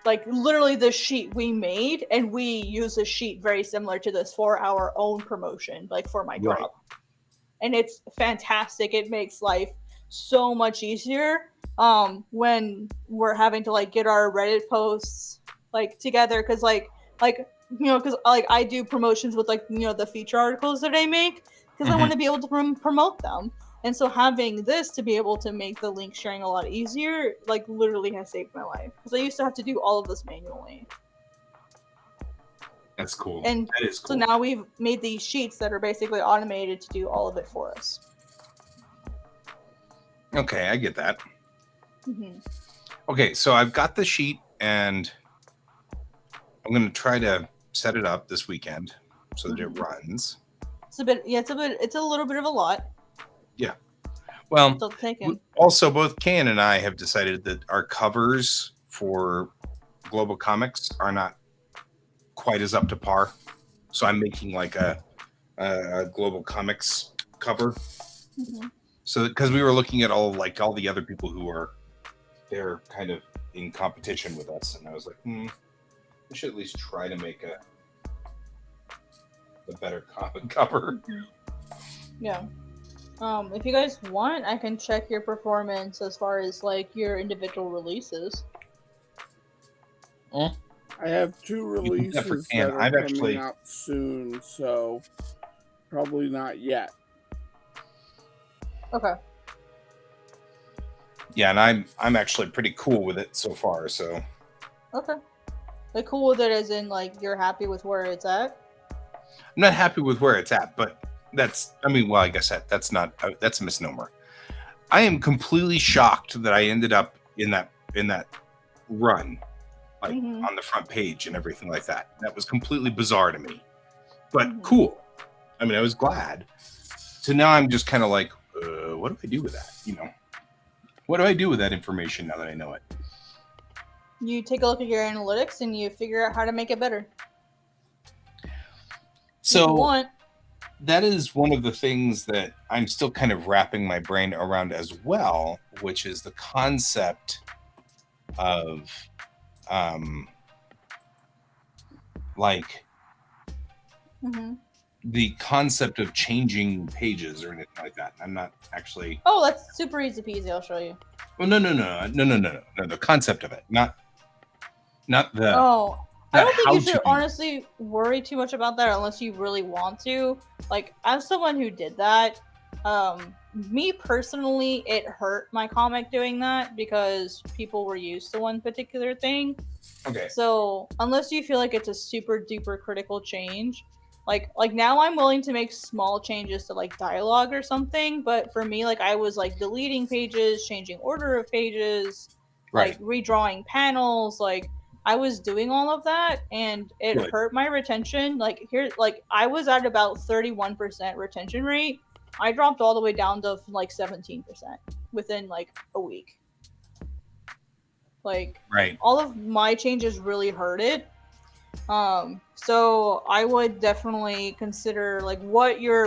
S3: Like literally the sheet we made, and we use a sheet very similar to this for our own promotion, like for my drop. And it's fantastic. It makes life so much easier when we're having to like get our Reddit posts like together, because because like I do promotions with like the feature articles that I make, because I want to be able to promote them. And so having this to be able to make the link sharing a lot easier, like literally has saved my life, because I used to have to do all of this manually.
S1: That's cool.
S3: And
S1: that is cool.
S3: So now we've made these sheets that are basically automated to do all of it for us.
S1: Okay, I get that. Okay, so I've got the sheet, and I'm going to try to set it up this weekend so that it runs.
S3: It's a little bit of a lot.
S1: Yeah. Well, also both Can and I have decided that our covers for Global Comics are not quite as up to par. So I'm making like a Global Comics cover. So because we were looking at all the other people who are they're kind of in competition with us, and I was like, we should at least try to make a better comic cover.
S3: Yeah. If you guys want, I can check your performance as far as like your individual releases.
S2: I have 2 releases that are coming out soon, so probably not yet.
S3: Okay.
S1: Yeah, and I'm actually pretty cool with it so far. So. Okay.
S3: Like cool with it as in like you're happy with where it's at?
S1: I'm not happy with where it's at, but I guess that's a misnomer. I am completely shocked that I ended up in that run, like on the front page and everything like that. That was completely bizarre to me, but cool. I mean, I was glad. So now I'm just kind of like, what do I do with that? What do I do with that information now that I know it?
S3: You take a look at your analytics and you figure out how to make it better.
S1: So that is one of the things that I'm still kind of wrapping my brain around as well, which is the concept of the concept of changing pages or anything like that. I'm not actually.
S3: Oh, that's super easy peasy. I'll show you.
S1: Well, no. The concept of it, not the.
S3: Oh. I don't think you should honestly worry too much about that unless you really want to. Like, as someone who did that, me personally, it hurt my comic doing that because people were used to one particular thing.
S1: Okay.
S3: So, unless you feel like it's a super duper critical change, like now I'm willing to make small changes to like dialogue or something, but for me, like I was like deleting pages, changing order of pages, like redrawing panels, like I was doing all of that, and it hurt my retention. Like I was at about 31% retention rate. I dropped all the way down to like 17% within like a week. Like all of my changes really hurt it. So I would definitely consider like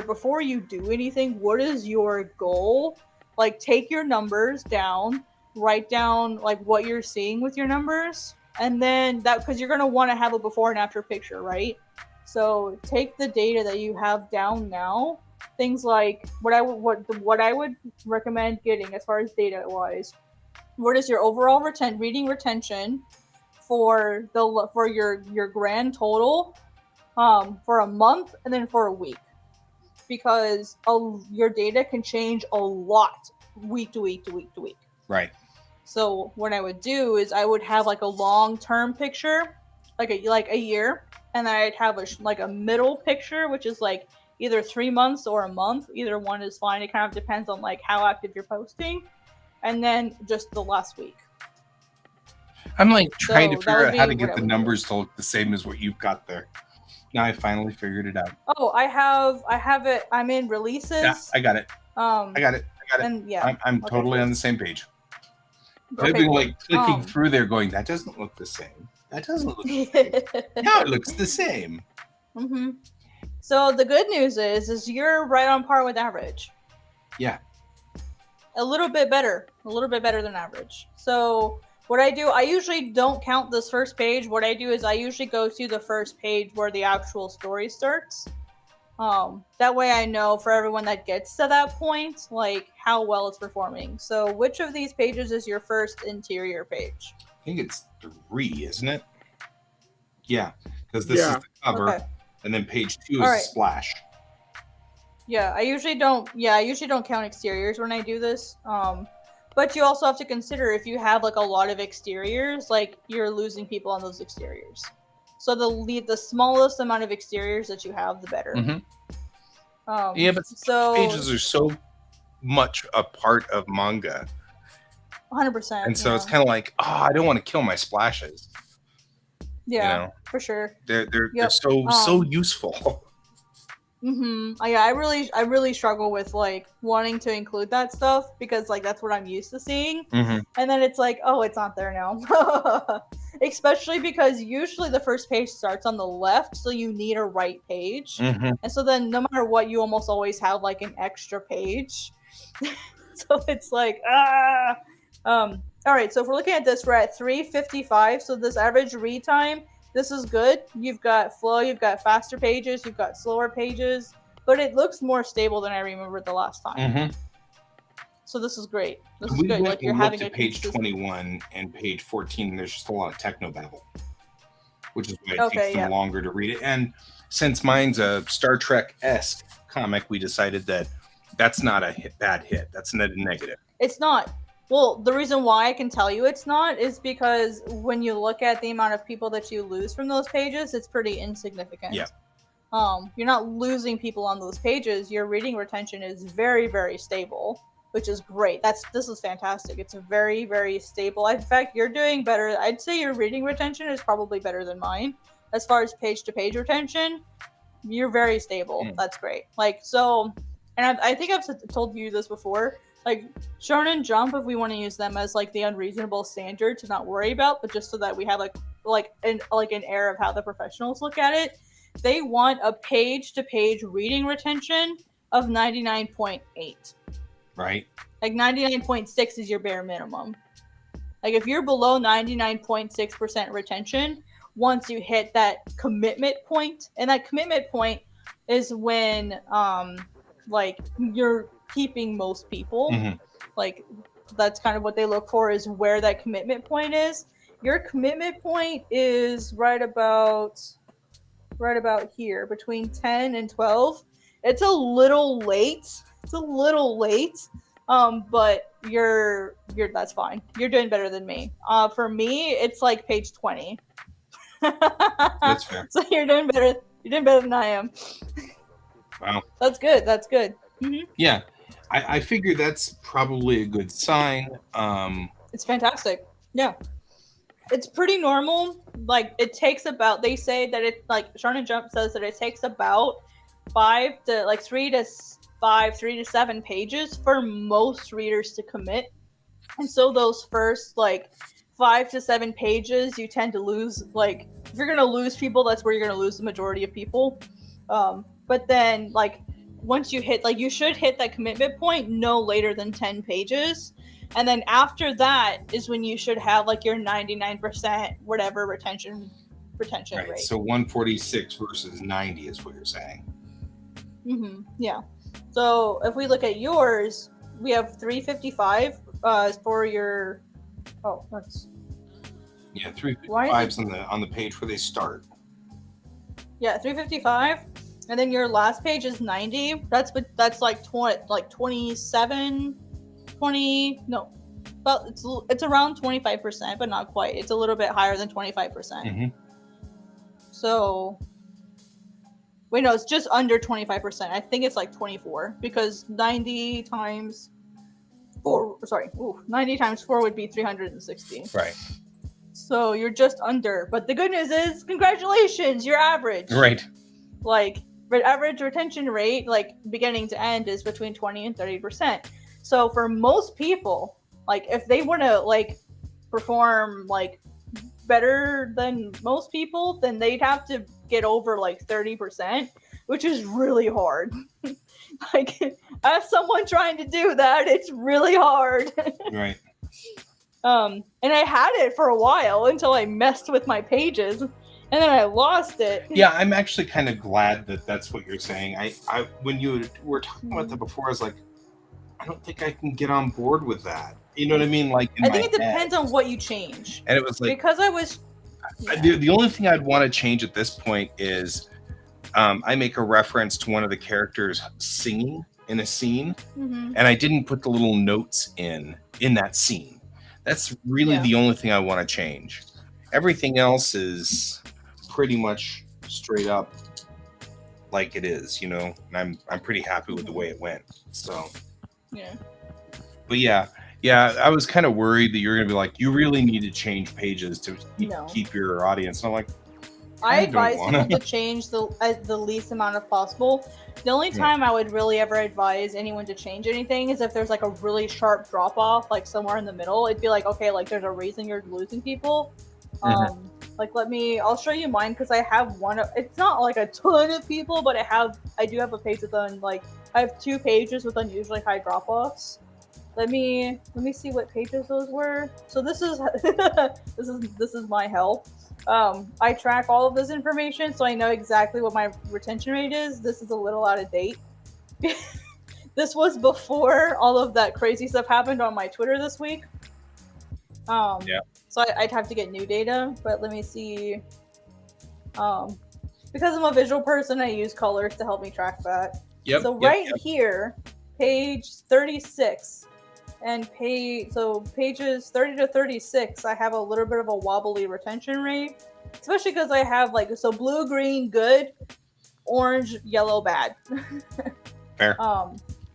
S3: before you do anything, what is your goal? Like take your numbers down, write down like what you're seeing with your numbers. And then because you're going to want to have a before and after picture, right? So take the data that you have down now, things like what I would recommend getting as far as data wise. What is your overall reading retention for your grand total for a month and then for a week, because your data can change a lot week to week to week to week.
S1: Right.
S3: So what I would do is I would have like a long-term picture, like a year, and then I'd have a middle picture, which is like either 3 months or a month. Either one is fine. It kind of depends on like how active you're posting, and then just the last week.
S1: I'm like trying to
S3: So that
S1: figure
S3: would
S1: out how
S3: be
S1: to get
S3: what I
S1: the
S3: would do.
S1: numbers to look the same as what you've got there. Now I finally figured it out.
S3: Oh, I have it. I'm in releases.
S1: Yeah, I got it. I got it.
S3: And yeah,
S1: I'm
S3: okay,
S1: totally
S3: cool.
S1: on the same page.
S3: Okay,
S1: I've been
S3: cool.
S1: like clicking through there going, that doesn't look the same. That doesn't look the same. Now it looks the same.
S3: Mm-hmm. So the good news is you're right on par with average.
S1: Yeah.
S3: A little bit better than average. So what I do, I usually don't count this first page. What I do is I usually go to the first page where the actual story starts. That way I know for everyone that gets to that point, like how well it's performing. So which of these pages is your first interior page?
S1: I think it's 3, isn't it? Yeah, because this is the cover,
S3: okay.
S1: And then page 2 is a splash.
S3: Yeah, I usually don't count exteriors when I do this. But you also have to consider if you have like a lot of exteriors, like you're losing people on those exteriors. So the smallest amount of exteriors that you have, the better.
S1: Mm-hmm. Yeah, but pages are so much a part of manga.
S3: 100%.
S1: And so it's kind of like, I don't want to kill my splashes.
S3: Yeah, for sure.
S1: They're so useful.
S3: Mm-hmm. Yeah, I really struggle with like wanting to include that stuff because like that's what I'm used to seeing, and then it's like, oh, it's not there now. Especially because usually the first page starts on the left, so you need a right page, and so then no matter what, you almost always have like an extra page. So it's like all right. So if we're looking at this, we're at 3:55. So this average read time. This is good. You've got flow, you've got faster pages, you've got slower pages, but it looks more stable than I remembered the last time. So this is great. This is good. Like you're having a
S1: page 21 and page 14. There's just a lot of technobabble, which is why it takes them longer to read it. And since mine's a Star Trek-esque comic, we decided that that's not a bad hit. That's not a negative.
S3: It's not. Well, the reason why I can tell you it's not is because when you look at the amount of people that you lose from those pages, it's pretty insignificant.
S1: Yeah.
S3: You're not losing people on those pages. Your reading retention is very, very stable, which is great. This is fantastic. It's very, very stable. In fact, you're doing better. I'd say your reading retention is probably better than mine. As far as page-to-page retention, you're very stable. That's great. Like, so, and I think I've told you this before, like Shonen Jump, if we want to use them as like the unreasonable standard to not worry about, but just so that we have like an air of how the professionals look at it, they want a page-to-page reading retention of 99.8.
S1: Right.
S3: Like 99.6 is your bare minimum. Like if you're below 99.6% retention, once you hit that commitment point, and that commitment point is when like you're keeping most people. Like that's kind of what they look for, is where that commitment point is. Your commitment point is right about here, between 10 and 12. It's a little late. But you're that's fine. You're doing better than me. For me, it's like page 20.
S1: That's fair.
S3: So you're doing better than I am.
S1: Wow.
S3: That's good.
S1: Yeah. I figure that's probably a good sign.
S3: It's fantastic. Yeah. It's pretty normal. Like it takes about, they say that it, like Shonen Jump says that it takes about 3 to 7 pages for most readers to commit. And so those first like 5 to 7 pages, you tend to lose, like if you're going to lose people, that's where you're going to lose the majority of people. But then like once you hit, like you should hit that commitment point no later than 10 pages. And then after that is when you should have like your 99% whatever retention
S1: right.
S3: rate.
S1: So 146 versus 90 is what you're saying.
S3: Yeah. So if we look at yours, we have 355 for your. Oh, that's.
S1: Yeah,
S3: Why
S1: 355's on the page where they start.
S3: Yeah, 355, and then your last page is 90. That's like 27, 20. No, well, it's around 25%, but not quite. It's a little bit higher than 25%.
S1: Mm-hmm.
S3: So, wait, no, it's just under 25%. I think it's like 24 because 90 times 4. Sorry, 90 times 4 would be 360.
S1: Right.
S3: So you're just under. But the good news is, congratulations, you're average.
S1: Right.
S3: Like, average retention rate, like beginning to end, is between 20 and 30%. So for most people, like if they want to like perform like better than most people, then they'd have to get over like 30%, which is really hard. Like, as someone trying to do that, it's really hard.
S1: Right.
S3: And I had it for a while until I messed with my pages, and then I lost it.
S1: Yeah, I'm actually kind of glad that that's what you're saying. I when you were talking about that before, I was like, I don't think I can get on board with that. You know what I mean? Like,
S3: I think it depends on what you change.
S1: And it was like,
S3: because I was.
S1: Yeah. The only thing I'd want to change at this point is I make a reference to one of the characters singing in a scene, and I didn't put the little notes in that scene. That's really the only thing I want to change. Everything else is pretty much straight up like it is, you know. And I'm pretty happy with the way it went. So
S3: yeah.
S1: But yeah, I was kind of worried that you're gonna be like, you really need to change pages to keep your audience. And I'm like,
S3: I advise people to change the least amount of possible. The only time I would really ever advise anyone to change anything is if there's like a really sharp drop off, like somewhere in the middle. It'd be like, okay, like there's a reason you're losing people. Like I'll show you mine because I have one. It's not like a ton of people, but I do have a page with I have 2 pages with unusually high drop offs. Let me see what pages those were. So this is this is my help. I track all of this information, so I know exactly what my retention rate is. This is a little out of date. This was before all of that crazy stuff happened on my Twitter this week. So I'd have to get new data, but let me see. Because I'm a visual person, I use colors to help me track that. So here, page 36. And pages 30 to 36, I have a little bit of a wobbly retention rate, especially because I have blue, green, good, orange, yellow, bad.
S1: Fair.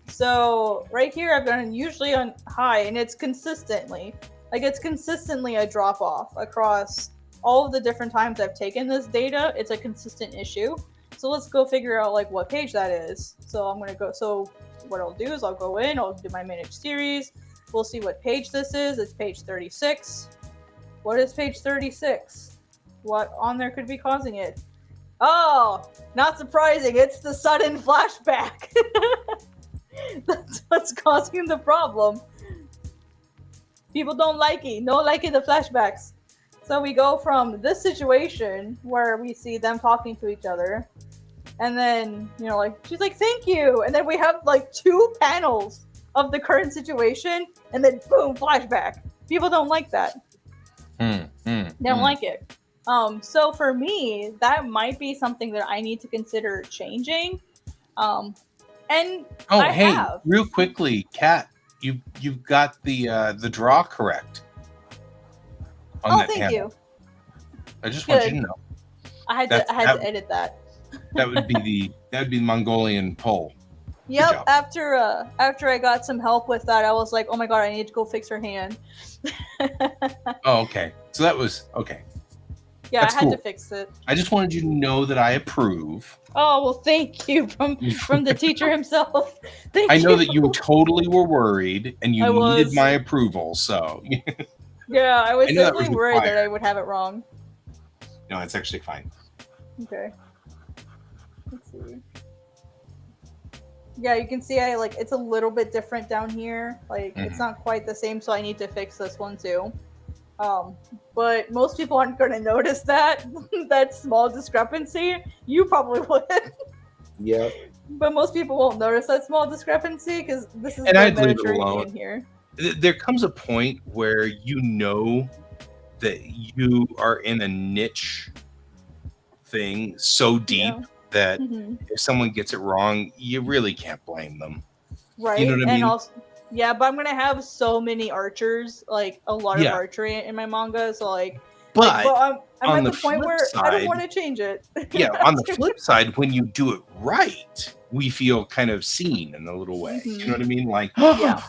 S3: So right here, I've done usually on high, and it's consistently a drop off across all of the different times I've taken this data. It's a consistent issue. So let's go figure out what page that is. So I'm gonna go. So what I'll do is I'll go in, I'll do my managed series. We'll see what page this is. It's page 36. What is page 36? What on there could be causing it? Oh, not surprising. It's the sudden flashback. That's what's causing the problem. People don't like it. No liking the flashbacks. So we go from this situation where we see them talking to each other. And then, she's like, thank you. And then we have 2 panels of the current situation. And then boom, flashback. People don't like that. They don't like it. So for me, that might be something that I need to consider changing.
S1: Real quickly, Kat, you've got the draw correct.
S3: Thank you.
S1: I just want you to know.
S3: I had to edit that.
S1: That would be the Mongolian pole.
S3: Yep. After I got some help with that, I was like, oh my god, I need to go fix her hand.
S1: Oh, okay. So that was okay.
S3: Yeah, that's I had to fix it.
S1: I just wanted you to know that I approve.
S3: Oh well, thank you from the teacher himself.
S1: I know that you totally were worried and you needed my approval. So
S3: yeah, I was definitely worried that I would have it wrong.
S1: No, it's actually fine.
S3: Okay. Let's see. Yeah, you can see it's a little bit different down here. It's not quite the same, so I need to fix this one too. But most people aren't going to notice that small discrepancy. You probably would.
S1: Yeah.
S3: But most people won't notice that small discrepancy because this is
S1: and I'd leave it
S3: alone. In here.
S1: There comes a point where that you are in a niche thing so deep that if someone gets it wrong, you really can't blame them.
S3: Right.
S1: You know what I mean?
S3: And also, yeah, but I'm gonna have so many archers, like a lot of archery in my manga. So but I'm at the point where I don't want to change it.
S1: Yeah, on the flip side, when you do it right, we feel kind of seen in a little way. You know what I mean? Like,
S3: yeah,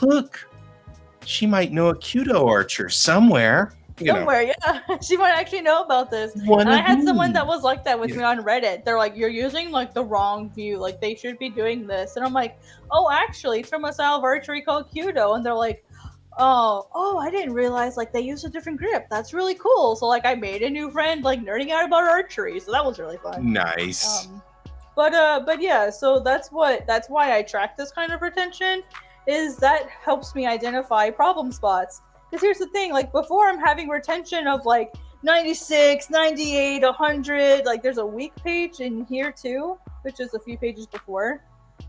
S1: look, she might know a Kudo archer somewhere.
S3: Somewhere, yeah. She might actually know about this. And I had someone that was like that with me on Reddit. They're like, you're using like the wrong view. Like they should be doing this. And I'm like, oh, actually, it's from a style of archery called Kudo. And they're like, oh, I didn't realize like they use a different grip. That's really cool. So like I made a new friend like nerding out about archery. So that was really fun.
S1: Nice.
S3: But yeah, so that's why I track this kind of retention, is that helps me identify problem spots. Because here's the thing, like before I'm having retention of like 96, 98, 100, like there's a weak page in here too, which is a few pages before.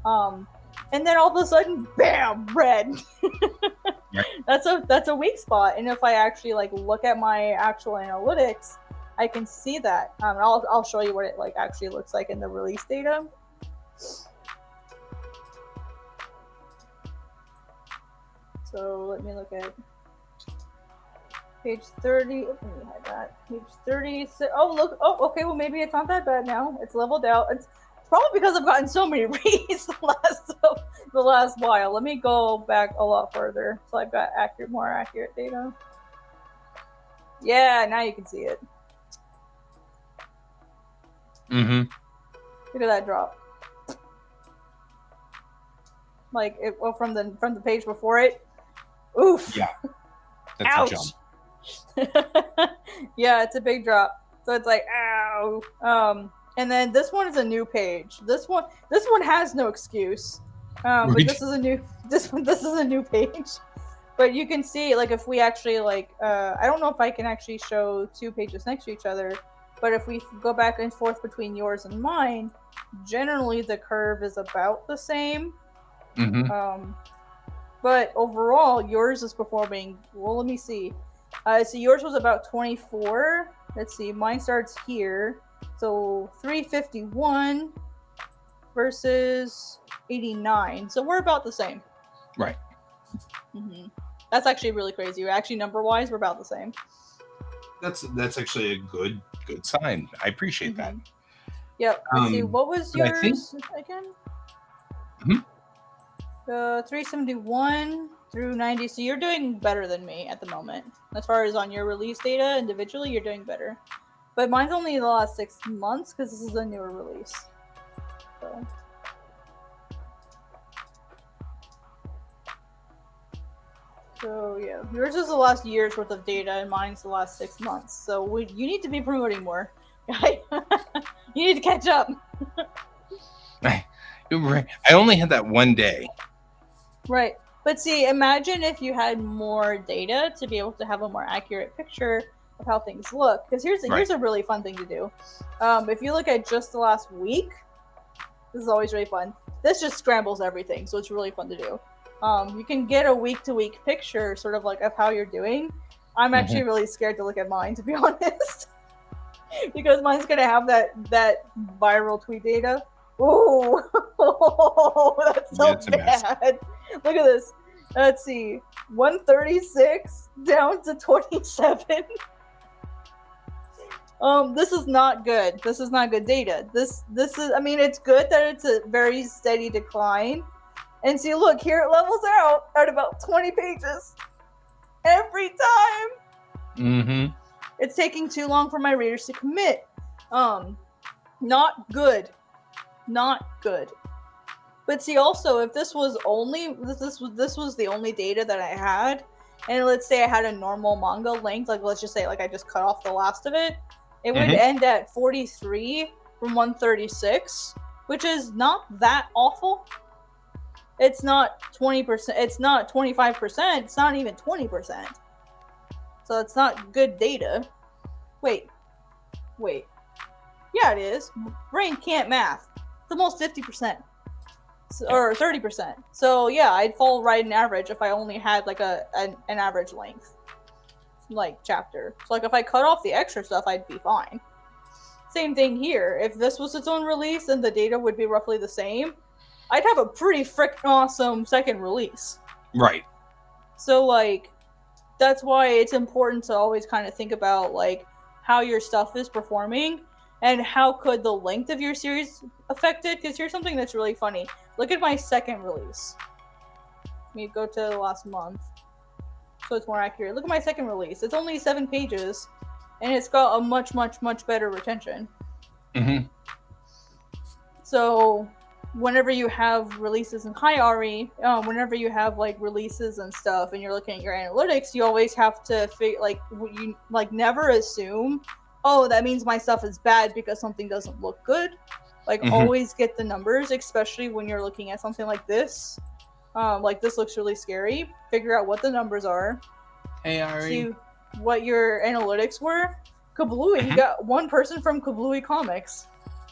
S3: And then all of a sudden, bam, red. That's a weak spot. And if I actually like look at my actual analytics, I can see that. I'll show you what it like actually looks like in the release data. So let me look at page 30. Let me hide that. Page 30. Oh, look. Oh, okay. Well, maybe it's not that bad now. It's leveled out. It's probably because I've gotten so many reads the last while. Let me go back a lot further. So I've got more accurate data. Yeah, now you can see it. Look at that drop. Like it from the page before it. Oof.
S1: Yeah. That's
S3: Ouch.
S1: a jump.
S3: Yeah, it's a big drop. So it's like, ow. And then this one is a new page. This one has no excuse. But this is a new page. But you can see, like, if we actually like, I don't know if I can actually show two pages next to each other, but if we go back and forth between yours and mine, generally the curve is about the same. But overall, yours is performing well. Let me see. So yours was about 24. Let's see. Mine starts here. So 351 versus 89. So we're about the same.
S1: Right.
S3: That's actually really crazy. Actually, number-wise, we're about the same.
S1: That's actually a good sign. I appreciate that.
S3: Yep. Let's see. What was yours again? 371 through 90. So you're doing better than me at the moment. As far as on your release data individually, you're doing better. But mine's only the last 6 months because this is a newer release. So yeah, yours is the last year's worth of data, and mine's the last 6 months. So you need to be promoting more. You need to catch up.
S1: I only had that one day.
S3: Right. But see, imagine if you had more data to be able to have a more accurate picture of how things look. Because here's a really fun thing to do. If you look at just the last week, this is always really fun. This just scrambles everything, so it's really fun to do. You can get a week-to-week picture, sort of like of how you're doing. I'm actually really scared to look at mine, to be honest, because mine's gonna have that viral tweet data. Ooh, that's so bad. Look at this. Let's see, 136 down to 27. This is not good. This is not good data. This is. I mean, it's good that it's a very steady decline. And see, look, here it levels out at about 20 pages every time. It's taking too long for my readers to commit. Not good. Not good. But see, also, if this was the only data that I had, and let's say I had a normal manga length, like let's just say like I just cut off the last of it, it would end at 43 from 136, which is not that awful. It's not 20%. It's not 25%. It's not even 20%. So it's not good data. Wait. Yeah, it is. Brain can't math. It's almost 50%. Or 30%. So yeah, I'd fall right in average if I only had like an average length. like chapter. So like if I cut off the extra stuff, I'd be fine. Same thing here. If this was its own release and the data would be roughly the same, I'd have a pretty frickin' awesome second release.
S1: Right.
S3: So like that's why it's important to always kind of think about like how your stuff is performing and how could the length of your series affect it. Because here's something that's really funny. Look at my second release. Let me go to the last month so it's more accurate. Look at my second release. It's only 7 pages and it's got a much, much, much better retention.
S1: Mm-hmm.
S3: So whenever you have releases in hi Ari, whenever you have like releases and stuff and you're looking at your analytics, you always have to you like never assume, oh, that means my stuff is bad because something doesn't look good. Like always get the numbers, especially when you're looking at something like this. Like this looks really scary. Figure out what the numbers are.
S1: Hey Ari.
S3: See what your analytics were. Kablooey, you got one person from Kablooey Comics.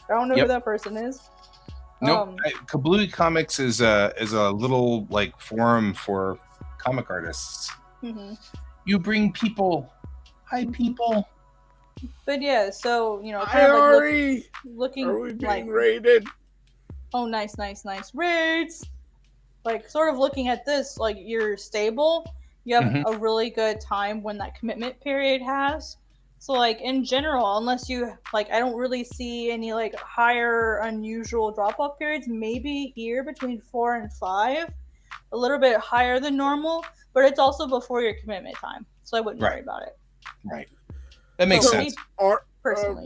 S3: I don't know who that person is.
S1: Nope. Kablooey Comics is a little like forum for comic artists.
S3: Mm-hmm.
S1: You bring people. Hi, people.
S3: But yeah, so you know,
S2: Hi,
S3: kind of like
S2: Ari.
S3: looking
S2: Are we being
S3: like
S2: raided?
S3: oh, nice raids. Like sort of looking at this, like you're stable. You have a really good time when that commitment period has. So like in general, unless you like, I don't really see any like higher unusual drop off periods. Maybe here between 4 and 5, a little bit higher than normal, but it's also before your commitment time, so I wouldn't worry about it.
S1: Right. That makes sense.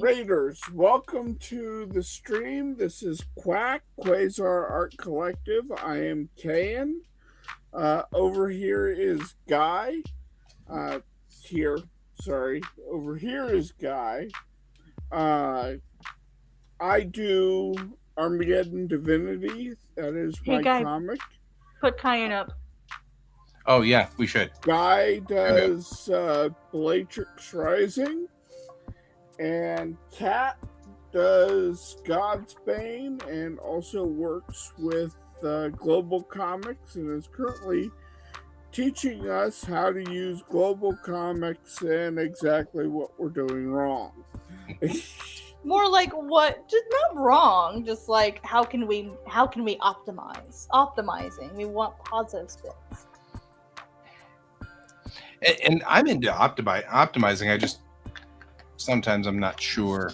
S2: Raiders, welcome to the stream. This is Quasar Art Collective. I am Kayan. Over here is Guy. Over here is Guy. I do Armageddon Divinity. That is my comic.
S3: Put Cayenne up.
S1: Oh yeah, we should.
S2: Guy does Bellatrix Rising. And Kat does God's Bane and also works with Global Comics and is currently teaching us how to use Global Comics and exactly what we're doing wrong.
S3: More like what? Just not wrong. Just like how can we optimize? Optimizing. We want positive spins.
S1: And I'm into optimizing. I just sometimes I'm not sure.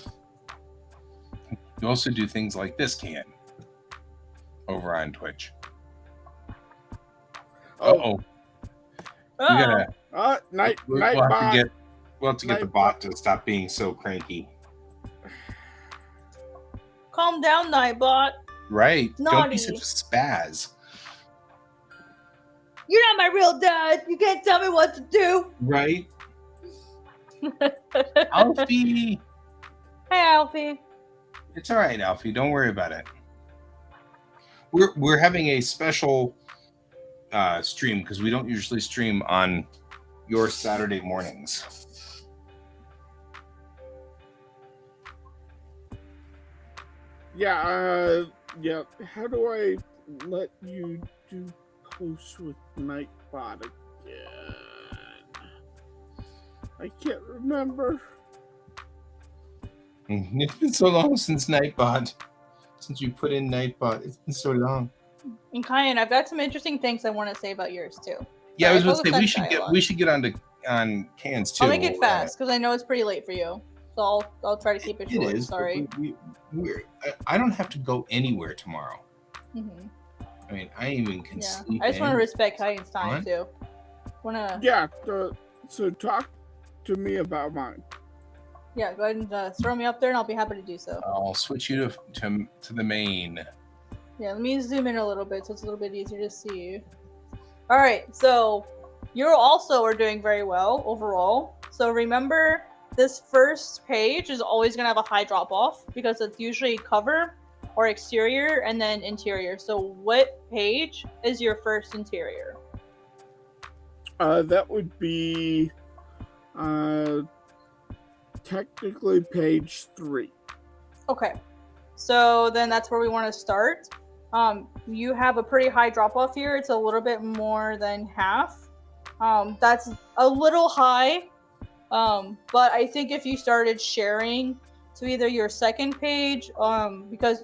S1: You also do things like this, Can, over on Twitch. Uh-oh. We gotta.
S2: We'll
S1: have to get the bot to stop being so cranky.
S3: Calm down, Nightbot.
S1: Right.
S3: Naughty.
S1: Don't be such a spaz.
S3: You're not my real dad. You can't tell me what to do.
S1: Right. Alfie.
S3: Hey, Alfie.
S1: It's all right, Alfie. Don't worry about it. We're having a special stream because we don't usually stream on your Saturday mornings.
S2: Yeah. How do I let you do posts with Nightbot again? I can't remember.
S1: It's been so long since Nightbot. Since you put in Nightbot, it's been so long.
S3: And Cayenne, I've got some interesting things I want to say about yours too.
S1: Yeah, I was going to say we should get on Cans too.
S3: I'll make it fast because I know it's pretty late for you, so I'll try to keep it short.
S1: It is.
S3: Sorry.
S1: I don't have to go anywhere tomorrow.
S3: Mm-hmm.
S1: I mean, I even can sleep.
S3: I just want to respect Cayenne's time too.
S2: So talk to me about mine.
S3: Yeah, go ahead and throw me up there, and I'll be happy to do so.
S1: I'll switch you to the main.
S3: Yeah, let me zoom in a little bit so it's a little bit easier to see you. All right, so you also are doing very well overall. So remember, this first page is always going to have a high drop off because it's usually cover or exterior and then interior. So what page is your first interior?
S2: That would be technically page 3.
S3: Okay, so then that's where we want to start. You have a pretty high drop off here. It's a little bit more than half. That's a little high But I think if you started sharing to either your second page, because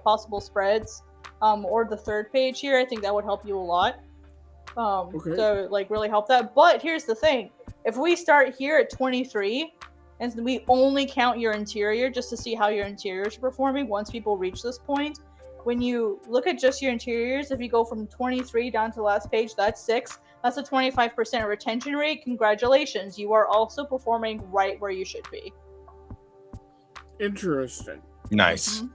S3: possible spreads, or the third page here, I think that would help you a lot.
S2: Okay.
S3: To like really help that. But here's the thing: if we start here at 23, and we only count your interior just to see how your interiors are performing once people reach this point. When you look at just your interiors, if you go from 23 down to the last page, that's 6. That's a 25% retention rate. Congratulations, you are also performing right where you should be.
S2: Interesting.
S1: Nice.
S3: Mm-hmm.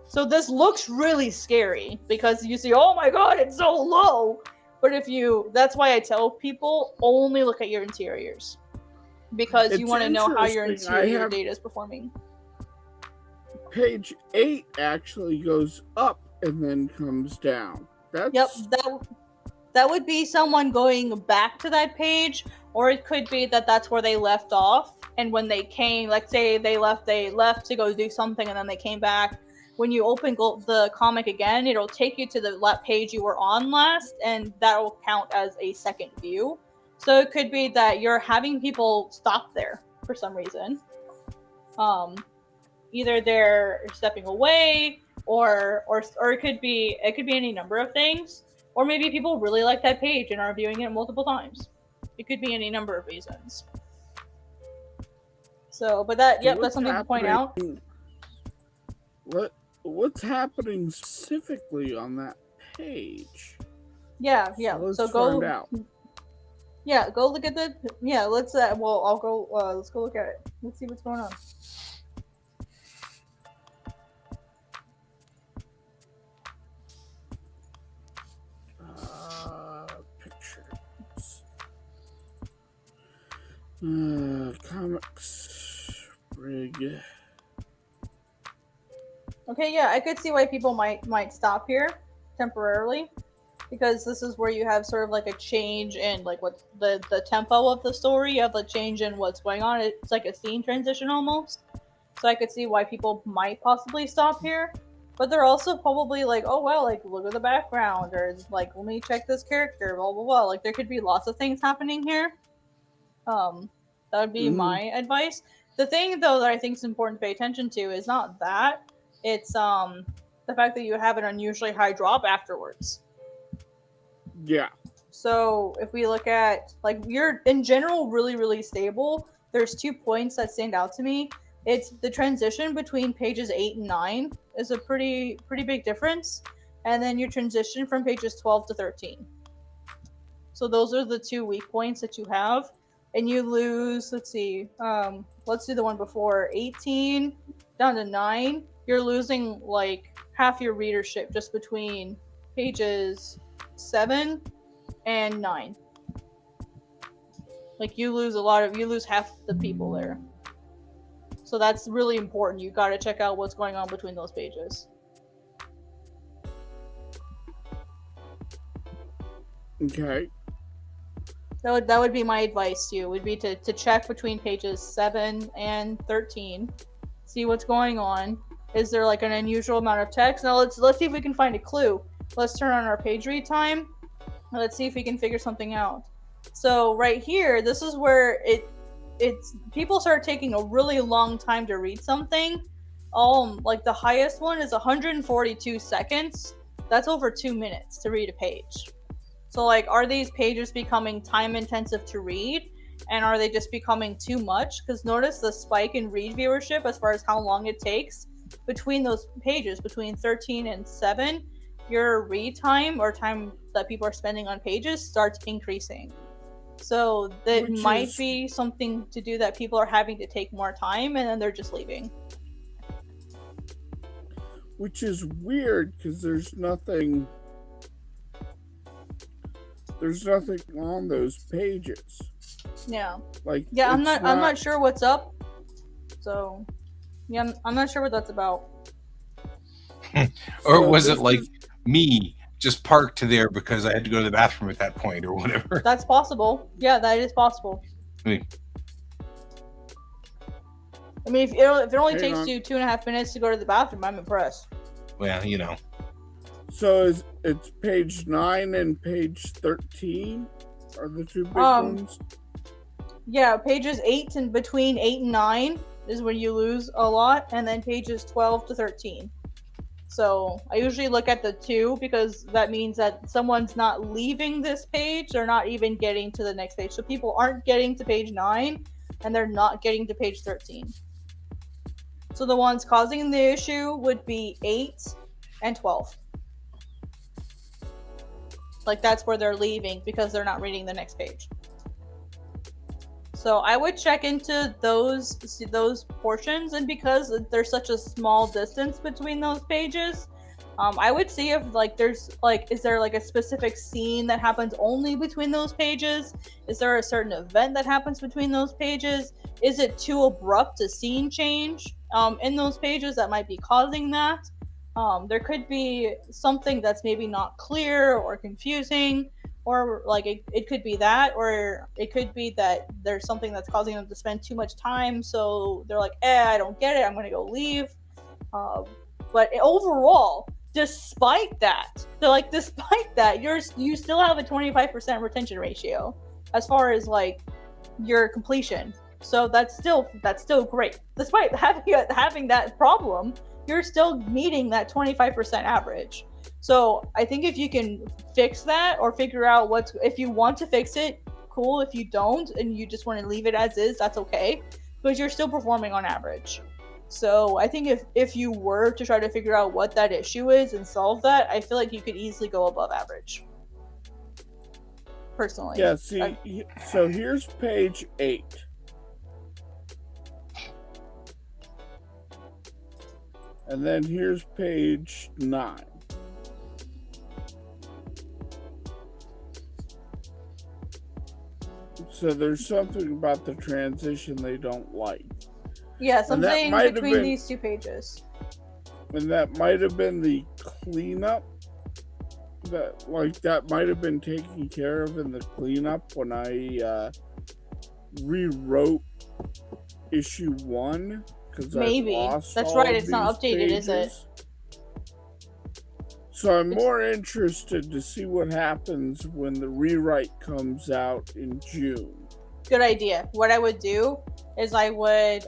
S3: So this looks really scary because you see, oh my god, it's so low. But that's why I tell people only look at your interiors. Because you want to know how your interior data is performing.
S2: Page 8 actually goes up and then comes down.
S3: Yep, that would be someone going back to that page, or it could be that that's where they left off, and when they came, let's say they left to go do something, and then they came back. When you open the comic again, it'll take you to the page you were on last, and that'll count as a second view. So it could be that you're having people stop there for some reason. Either they're stepping away, or it could be any number of things. Or maybe people really like that page and are viewing it multiple times. It could be any number of reasons. So, but that's something to point out.
S2: What's happening specifically on that page?
S3: Yeah.
S2: So go find out.
S3: Yeah, go look at the. Yeah, let's. I'll go. Let's go look at it. Let's see what's going on.
S2: Pictures. Comics. Rig.
S3: Okay, yeah, I could see why people might stop here temporarily, because this is where you have sort of like a change in like what the tempo of the story. You have a change in what's going on. It's like a scene transition almost. So I could see why people might possibly stop here. But they're also probably like, oh well, like look at the background, or like let me check this character, blah blah blah. Like there could be lots of things happening here. That would be my advice. The thing though that I think is important to pay attention to is not that. It's the fact that you have an unusually high drop afterwards.
S2: Yeah.
S3: So if we look at like you're in general really really stable. There's 2 points that stand out to me. It's the transition between pages 8 and 9 is a pretty big difference, and then your transition from pages 12 to 13. So those are the 2 weak points that you have, and you lose. Let's see. Let's do the one before 18 down to 9. You're losing like half your readership just between pages 7 and 9. Like you lose half the people there. So that's really important. You got to check out what's going on between those pages.
S2: Okay.
S3: That would be my advice to you. Would be to check between pages 7 and 13, see what's going on. Is there like an unusual amount of text? Now let's see if we can find a clue. Let's turn on our page read time. Let's see if we can figure something out. So right here, this is where it's people start taking a really long time to read something. Like the highest one is 142 seconds. That's over 2 minutes to read a page. So like, are these pages becoming time intensive to read? And are they just becoming too much? Because notice the spike in read viewership as far as how long it takes between those pages, between 13 and 7, your read time or time that people are spending on pages starts increasing. So that might be something to do that people are having to take more time and then they're just leaving.
S2: Which is weird because there's nothing on those pages.
S3: Yeah.
S2: Like
S3: I'm not sure what's up. So yeah, I'm not sure what that's about.
S1: Or was it like me just parked there because I had to go to the bathroom at that point or whatever?
S3: That's possible. Yeah, that is possible.
S1: I
S3: mean, if it only takes you 2.5 minutes to go to the bathroom, I'm impressed.
S1: Well, you know.
S2: So it's page 9 and page 13 are the 2 big ones?
S3: Yeah, pages 8 and between 8 and 9 is when you lose a lot, and then pages 12 to 13. So I usually look at the 2 because that means that someone's not leaving this page, they're not even getting to the next page. So people aren't getting to page 9 and they're not getting to page 13. So the ones causing the issue would be 8 and 12. Like that's where they're leaving because they're not reading the next page. So I would check into those portions, and because there's such a small distance between those pages, I would see if like there's like, is there like a specific scene that happens only between those pages? Is there a certain event that happens between those pages? Is it too abrupt a scene change in those pages that might be causing that? There could be something that's maybe not clear or confusing, or like it could be that, or it could be that there's something that's causing them to spend too much time, so they're like, I don't get it, I'm gonna go leave. But overall, despite that, you still have a 25% retention ratio as far as like your completion. So that's still great. Despite having that problem, you're still meeting that 25% average. So I think if you can fix that or figure out if you want to fix it, cool. If you don't and you just want to leave it as is, that's okay, because you're still performing on average. So I think if you were to try to figure out what that issue is and solve that, I feel like you could easily go above average. Personally.
S2: Yeah, see, so here's page 8. And then here's page 9. So there's something about the transition they don't like.
S3: Yeah, something between these 2 pages.
S2: And that might have been the cleanup. That might have been taken care of in the cleanup when I rewrote issue 1.
S3: Maybe. That's right, it's not updated, pages. Is it?
S2: So I'm more interested to see what happens when the rewrite comes out in June.
S3: Good idea. What I would do is I would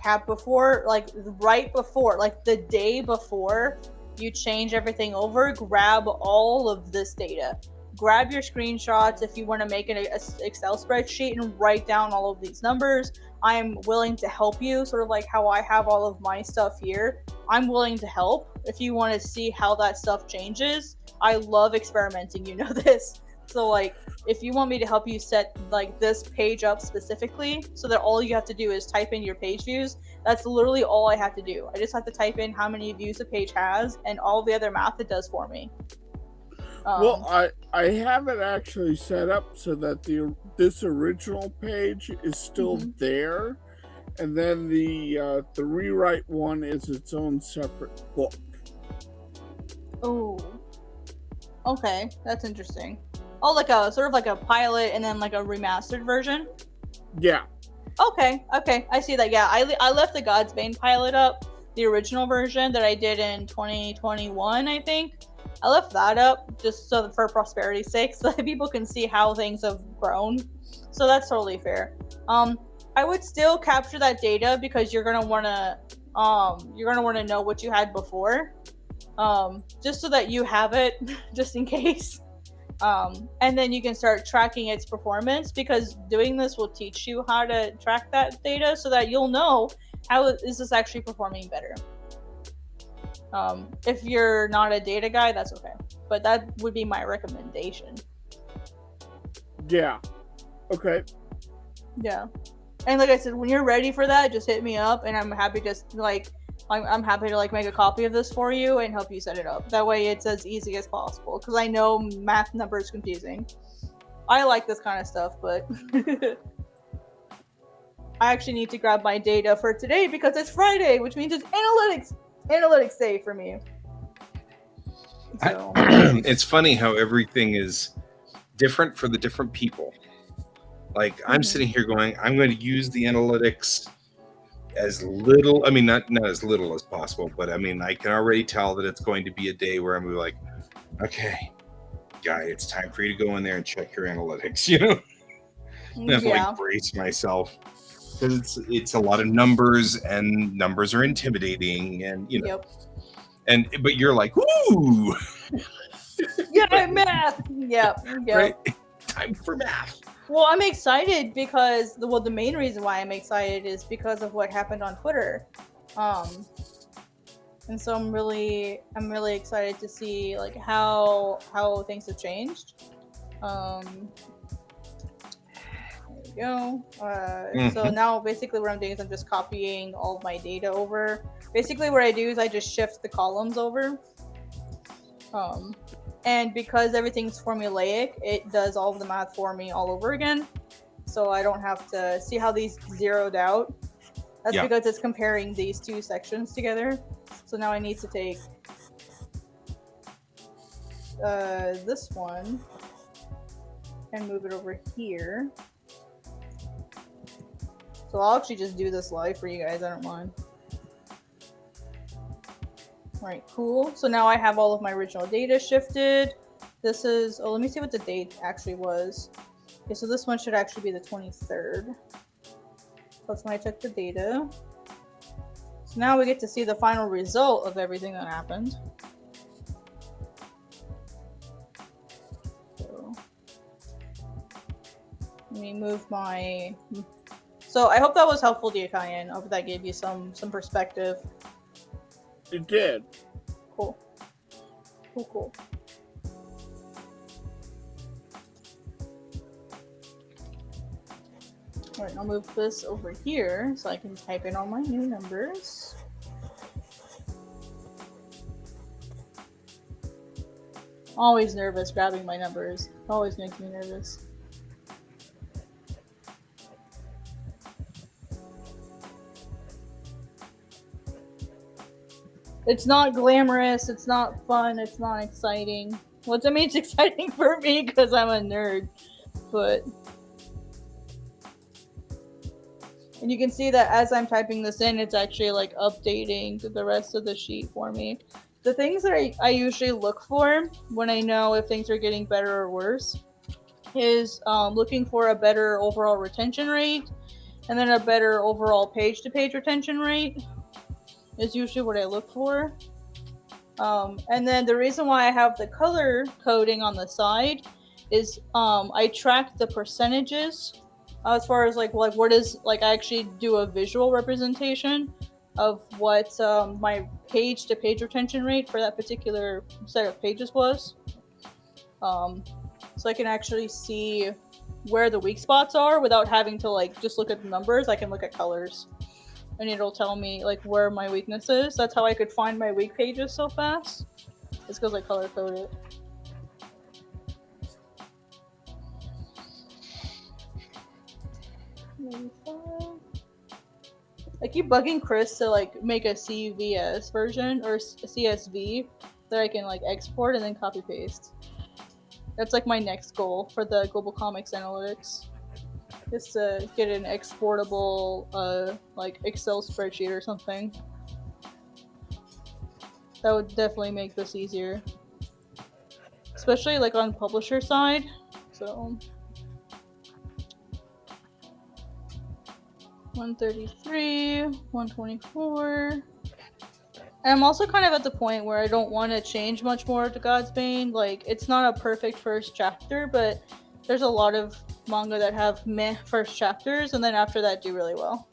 S3: have before, like right before, like the day before you change everything over, grab all of this data. Grab your screenshots if you want to make an Excel spreadsheet and write down all of these numbers. I'm willing to help you, sort of like how I have all of my stuff here. I'm willing to help if you want to see how that stuff changes. I love experimenting, you know this. So like, if you want me to help you set like this page up specifically so that all you have to do is type in your page views, that's literally all I have to do. I just have to type in how many views a page has, and all the other math it does for me.
S2: Well, I have it actually set up so that this original page is still there, and then the rewrite one is its own separate book.
S3: Oh, okay, that's interesting. Oh, like a sort of like a pilot and then like a remastered version.
S2: Yeah.
S3: Okay, I see that. Yeah, I left the Godsbane pilot up, the original version that I did in 2021, I think. I left that up just so for prosperity's sake, so that people can see how things have grown. So that's totally fair. I would still capture that data because you're gonna wanna know what you had before, just so that you have it, just in case. And then you can start tracking its performance, because doing this will teach you how to track that data so that you'll know how is this actually performing better. If you're not a data guy, that's okay, but that would be my recommendation.
S2: Yeah. Okay.
S3: Yeah. And like I said, when you're ready for that, just hit me up, and I'm happy to I'm happy to make a copy of this for you and help you set it up. That way it's as easy as possible, because I know math number is confusing. I like this kind of stuff, but I actually need to grab my data for today because it's Friday, which means it's analytics day for me. So.
S1: It's funny how everything is different for the different people. Like, I'm sitting here going, I'm going to use the analytics as little, not as little as possible, but I can already tell that it's going to be a day where I'm like, okay, guy, it's time for you to go in there and check your analytics, I have to like brace myself because it's a lot of numbers, and numbers are intimidating, and you know.
S3: Yep.
S1: But you're like, ooh,
S3: Yeah, math. Yep.
S1: right? Time for math.
S3: Well, I'm excited because the main reason why I'm excited is because of what happened on Twitter. And so I'm really excited to see like how things have changed. There we go. So now basically what I'm doing is I'm just copying all of my data over. Basically what I do is I just shift the columns over. And because everything's formulaic, it does all of the math for me all over again. So I don't have to see how these zeroed out. That's because it's comparing these two sections together. So now I need to take this one and move it over here. So I'll actually just do this live for you guys, I don't mind. Alright, cool. So now I have all of my original data shifted. This is, let me see what the date actually was. Okay, so this one should actually be the 23rd. That's when I took the data. So now we get to see the final result of everything that happened. So, let me move my... So I hope that was helpful to you, Kyan. I hope that gave you some perspective.
S2: It did.
S3: Cool. Cool. Alright, I'll move this over here so I can type in all my new numbers. Always nervous grabbing my numbers. Always makes me nervous. It's not glamorous, it's not fun, it's not exciting. Well, I mean, it's exciting for me because I'm a nerd, but... And you can see that as I'm typing this in, it's actually like updating the rest of the sheet for me. The things that I usually look for when I know if things are getting better or worse is looking for a better overall retention rate and then a better overall page-to-page retention rate is usually what I look for. And then the reason why I have the color coding on the side is I track the percentages as far as like what is like I actually do a visual representation of what my page to page retention rate for that particular set of pages was. So I can actually see where the weak spots are without having to like just look at the numbers. I can look at colors and it'll tell me like where my weakness is. That's how I could find my weak pages so fast. It's because I color code it. I keep bugging Chris to like make a CVS version or CSV that I can like export and then copy paste. That's like my next goal for the Global Comics Analytics. Just to get an exportable like Excel spreadsheet or something. That would definitely make this easier. Especially like on publisher side. So 133, 124. And I'm also kind of at the point where I don't want to change much more to Godsbane. Like, it's not a perfect first chapter, but there's a lot of manga that have meh first chapters, and then after that do really well.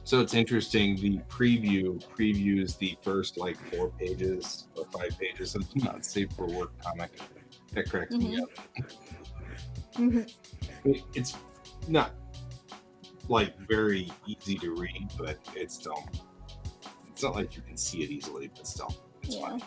S1: So it's interesting, the previews the first like 4 pages or 5 pages of Not Safe for Work comic. That cracks me up. It's not like very easy to read, but it's still, it's not like you can see it easily, but still, it's fine.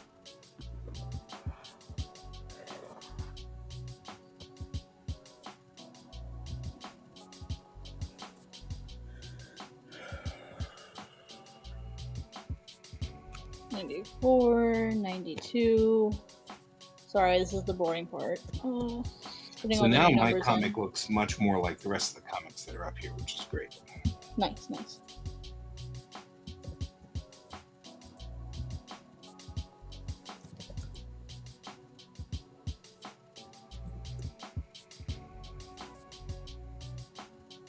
S3: $94, $92. Sorry, this is the boring part.
S1: So now my comic looks much more like the rest of the comics that are up here, which is great.
S3: Nice, nice.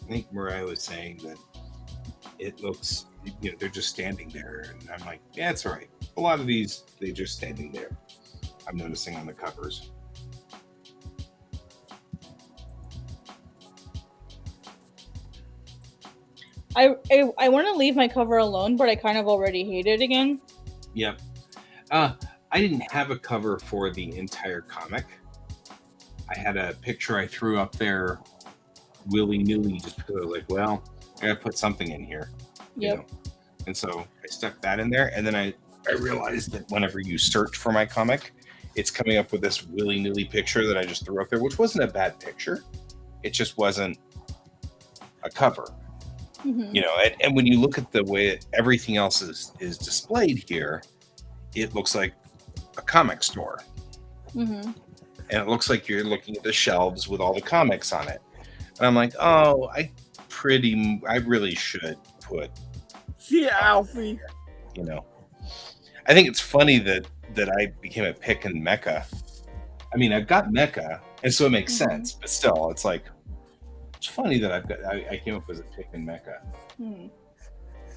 S1: think Mariah was saying that it looks, they're just standing there, and I'm like, yeah, it's all right. A lot of these, they're just standing there. I'm noticing on the covers.
S3: I want to leave my cover alone, but I kind of already hate it again.
S1: Yep. I didn't have a cover for the entire comic. I had a picture I threw up there willy-nilly just because I was like, well, I gotta put something in here.
S3: Yep.
S1: And so I stuck that in there, and then I realized that whenever you search for my comic, it's coming up with this willy-nilly picture that I just threw up there, which wasn't a bad picture. It just wasn't a cover.
S3: Mm-hmm.
S1: And when you look at the way everything else is displayed here, it looks like a comic store.
S3: Mm-hmm.
S1: And it looks like you're looking at the shelves with all the comics on it. And I'm like, oh, I really should put.
S2: See, Alfie.
S1: I think it's funny that I became a pick and mecha. I mean, I've got mecha, and so it makes sense. But still, it's like, it's funny that I came up with a pick and mecha. I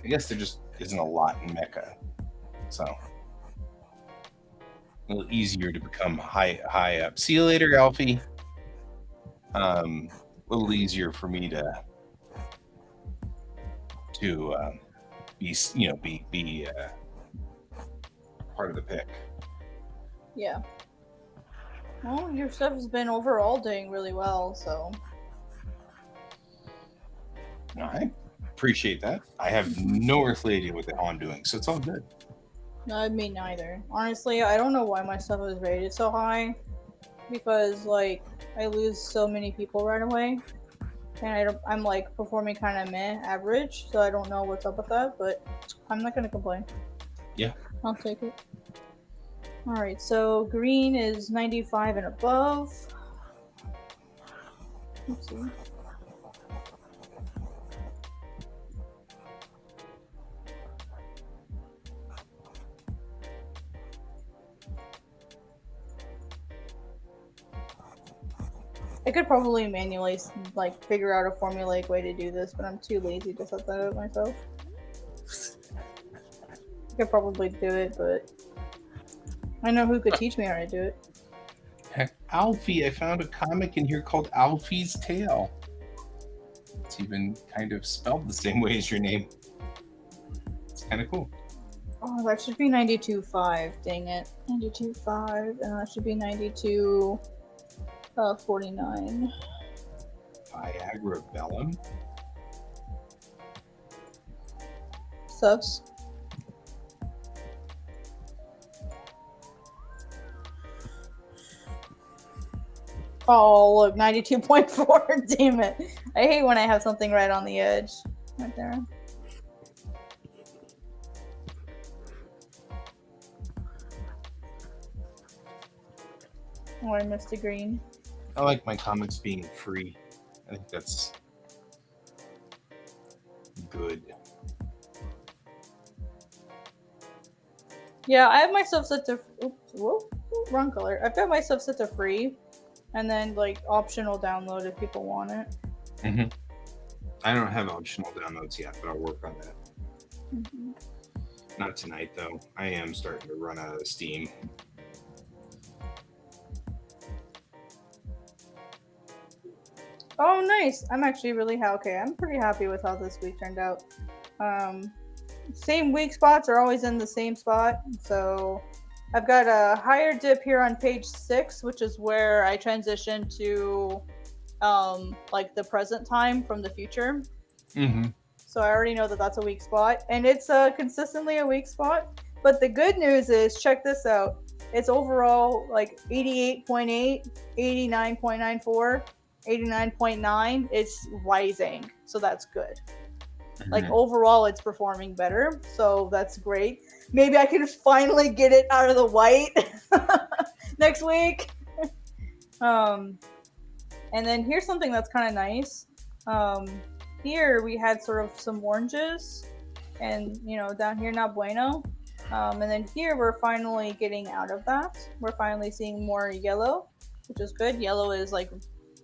S1: guess there just isn't a lot in mecha, so a little easier to become high up. See you later, Alfie. A little easier for me to be part of the pick.
S3: Yeah. Well, your stuff has been overall doing really well, so.
S1: I appreciate that. I have no earthly idea what the hell I'm doing, so it's all good.
S3: No, me neither. Honestly, I don't know why my stuff is rated so high, because like I lose so many people right away, and I'm like performing kind of average, so I don't know what's up with that, but I'm not gonna complain.
S1: Yeah,
S3: I'll take it. All right, so green is 95 and above. Let's see. I could probably manually figure out a formulaic way to do this, but I'm too lazy to set that up myself. I could probably do it, but I know who could teach me how to do it.
S1: Heck, Alfie, I found a comic in here called Alfie's Tale. It's even kind of spelled the same way as your name. It's kind of cool.
S3: Oh, that should be 92.5. Dang it. 92.5, and that should be 92. 49.
S1: Viagra Bellum.
S3: Subs. Oh, look, 92.4. Damn it. I hate when I have something right on the edge. Right there. Oh, I missed a green.
S1: I like my comics being free. I think that's good.
S3: Yeah, I have my stuff set to. Oops, wrong color. I've got my stuff set to free, and then optional download if people want it.
S1: Mm-hmm. I don't have optional downloads yet, but I'll work on that. Mm-hmm. Not tonight, though. I am starting to run out of steam.
S3: Oh, nice. I'm actually really okay. I'm pretty happy with how this week turned out. Same weak spots are always in the same spot. So I've got a higher dip here on page 6, which is where I transition to the present time from the future.
S1: Mm-hmm.
S3: So I already know that that's a weak spot, and it's consistently a weak spot. But the good news is, check this out. It's overall 88.8, 89.94. 89.9. It's rising, so that's good. Mm-hmm. Overall it's performing better, so that's great. Maybe I can finally get it out of the white next week. And then here's something that's kind of nice. Here we had sort of some oranges, and down here not bueno. And then here we're finally getting out of that. We're finally seeing more yellow, which is good. Yellow is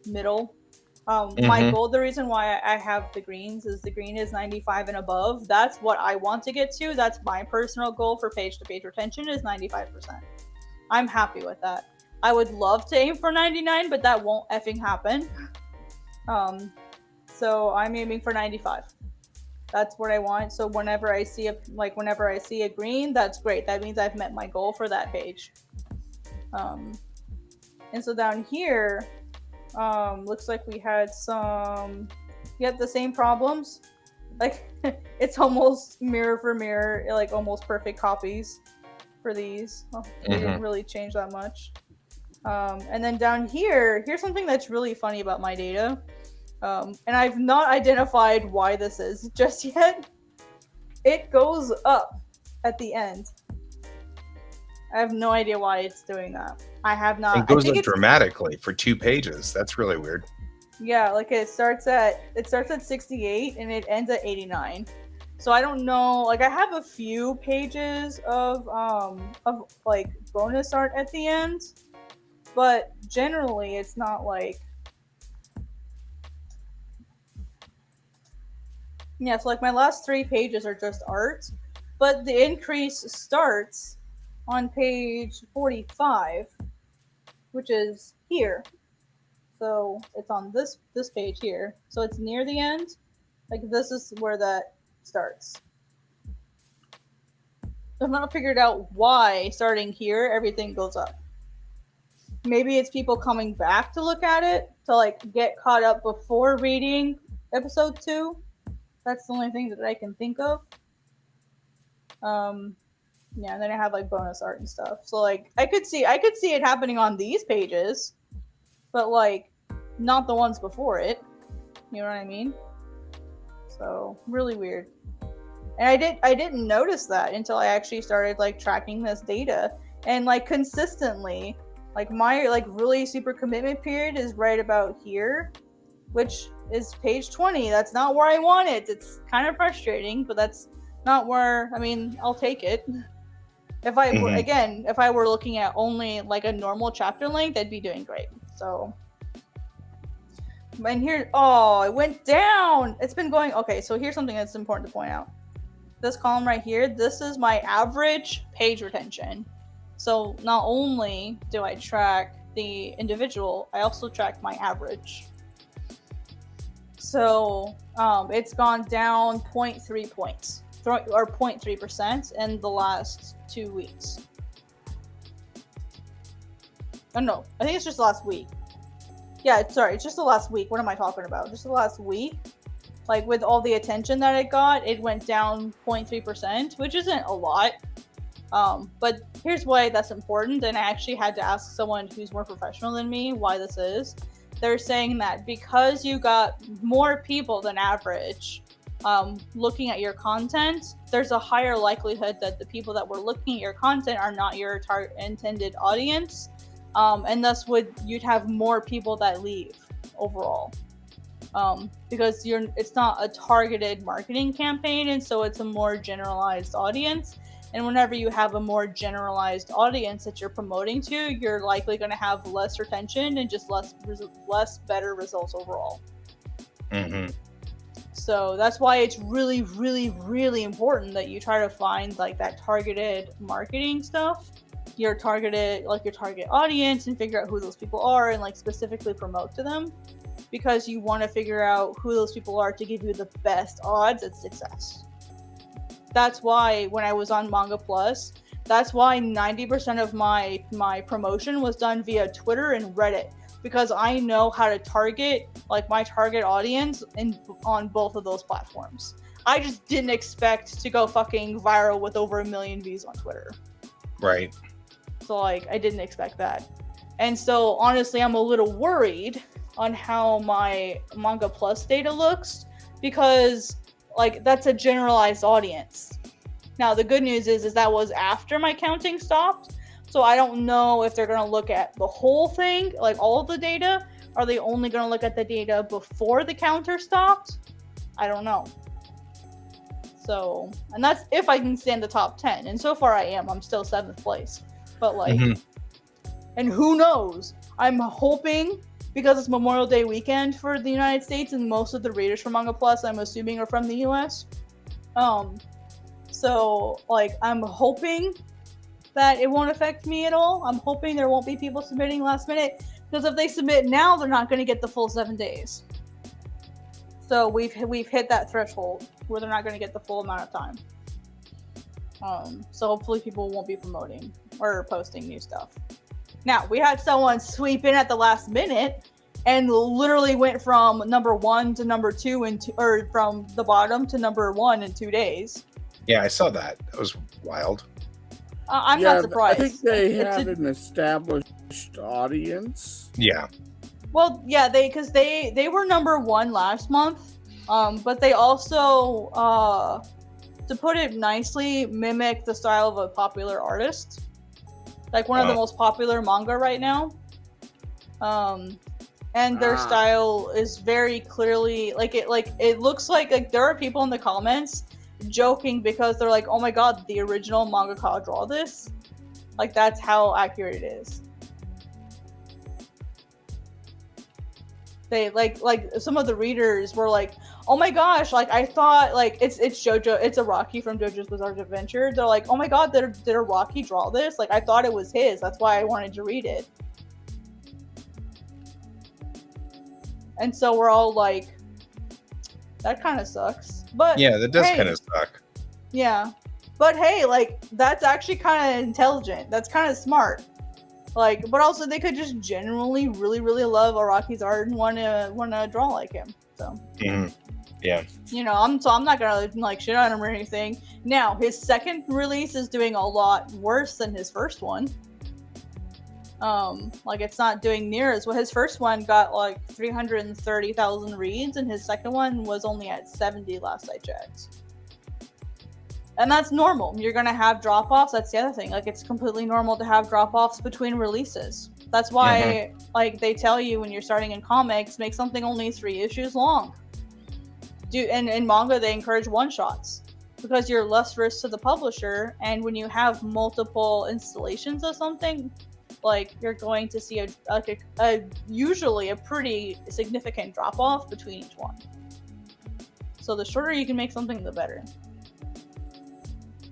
S3: middle My goal, the reason why I have the greens is the green is 95 and above. That's what I want to get to. That's my personal goal for page-to-page retention is 95%. I'm happy with that. I would love to aim for 99, but that won't effing happen. So I'm aiming for 95. That's what I want. So whenever I see a green, that's great. That means I've met my goal for that page. And so down here, looks like we had the same problems. Like it's almost mirror for mirror, like almost perfect copies for these. They didn't really change that much. And then down here, here's something that's really funny about my data. And I've not identified why this is just yet. It goes up at the end. I have no idea why it's doing that. I have not.
S4: It goes up dramatically for 2 pages. That's really weird.
S3: Yeah, like it starts at 68 and it ends at 89. So I don't know. Like I have a few pages of like bonus art at the end, but generally it's not like. Yeah, so like my last 3 pages are just art, but the increase starts on page 45, which is here. So it's on this page here. So it's near the end. Like this is where that starts. I've not figured out why starting here everything goes up. Maybe it's people coming back to look at it to like get caught up before reading episode 2. That's the only thing that I can think of. Yeah, and then I have like bonus art and stuff. So like I could see it happening on these pages, but like not the ones before it. You know what I mean? So really weird. And I didn't notice that until I actually started like tracking this data and like consistently, like my like really super commitment period is right about here, which is page 20. That's not where I want it. It's kind of frustrating, but that's not where, I mean, I'll take it. If I were, again, if I were looking at only like a normal chapter length, I'd be doing great. So, and here, oh, it went down. It's been going, okay, so here's something that's important to point out. This column right here, this is my average page retention. So not only do I track the individual, I also track my average. So it's gone down 0.3 points. Or 0.3% in the last 2 weeks. Oh no, I think it's just the last week. Yeah, sorry, it's just the last week. What am I talking about? Just the last week. Like with all the attention that it got, it went down 0.3%, which isn't a lot. But here's why that's important, and I actually had to ask someone who's more professional than me why this is. They're saying that because you got more people than average looking at your content, there's a higher likelihood that the people that were looking at your content are not your intended audience, and thus you'd have more people that leave overall, because it's not a targeted marketing campaign, and so it's a more generalized audience. And whenever you have a more generalized audience that you're promoting to, you're likely going to have less retention and just less better results overall. So that's why it's really, really, really important that you try to find like that targeted marketing stuff, your target audience, and figure out who those people are and like specifically promote to them, because you want to figure out who those people are to give you the best odds at success. That's why when I was on Manga Plus, that's why 90% of my promotion was done via Twitter and Reddit, because I know how to target like my target audience on both of those platforms. I just didn't expect to go fucking viral with over 1 million views on Twitter.
S4: Right.
S3: So like I didn't expect that. And so honestly, I'm a little worried on how my Manga Plus data looks, because like that's a generalized audience. Now the good news is that was after my counting stopped. So I don't know if they're going to look at the whole thing, like all of the data. Are they only going to look at the data before the counter stopped? I don't know. So, and that's if I can stay in the top 10. And so far I am. I'm still 7th place. But like, and who knows? I'm hoping, because it's Memorial Day weekend for the United States, and most of the readers for Manga Plus, I'm assuming, are from the US. So like I'm hoping that it won't affect me at all. I'm hoping there won't be people submitting last minute, because if they submit now, they're not going to get the full 7 days. So we've hit that threshold where they're not going to get the full amount of time. So hopefully people won't be promoting or posting new stuff. Now, we had someone sweep in at the last minute and literally went from number 1 to number 2 or from the bottom to number 1 in 2 days.
S4: Yeah, I saw that. That was wild.
S3: I'm not surprised.
S2: I think they had an established audience.
S4: Yeah.
S3: Well, yeah, because they were number 1 last month, but they also, to put it nicely, mimic the style of a popular artist, like one of the most popular manga right now. And their style is very clearly it looks like there are people in the comments joking because they're like, oh my god, the original mangaka draw this. Like, that's how accurate it is. They like some of the readers were like, oh my gosh, like I thought like it's JoJo, it's Araki from JoJo's Bizarre Adventure. They're like, oh my god, did Araki draw this? Like I thought it was his. That's why I wanted to read it. And so we're all like, that kind of sucks. But
S4: Yeah, that does
S3: hey,
S4: kind of suck.
S3: Yeah. But hey, like that's actually kind of intelligent. That's kind of smart. Like, but also they could just generally really, really love Araki's art and want to draw like him. So,
S4: yeah,
S3: you know, I'm not gonna like shit on him or anything. Now, his second release is doing a lot worse than his first one. Like it's not doing near as well. His first one got like 330,000 reads, and his second one was only at 70 last I checked. And that's normal. You're gonna have drop-offs. That's the other thing. Like, it's completely normal to have drop-offs between releases. That's why, like, they tell you when you're starting in comics, make something only 3 issues long. And in manga, they encourage one-shots because you're less risk to the publisher. And when you have multiple installations of something, like, you're going to see usually a pretty significant drop-off between each one. So the shorter you can make something, the better.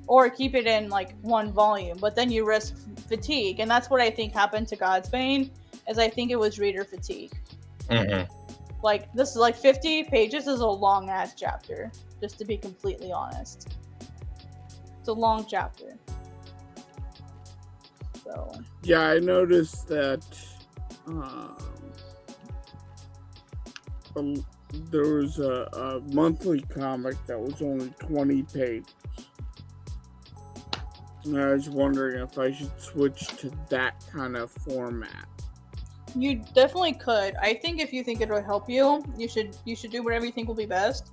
S3: Or keep it in like one volume, but then you risk fatigue, and that's what I think happened to Godsbane. Is I think it was reader fatigue. Like this is like 50 pages is a long ass chapter, just to be completely honest. It's a long chapter. So
S2: yeah, I noticed that there was a monthly comic that was only 20 pages. And I was wondering if I should switch to that kind of format.
S3: you definitely could. I think if you think it would help you, you should do whatever you think will be best.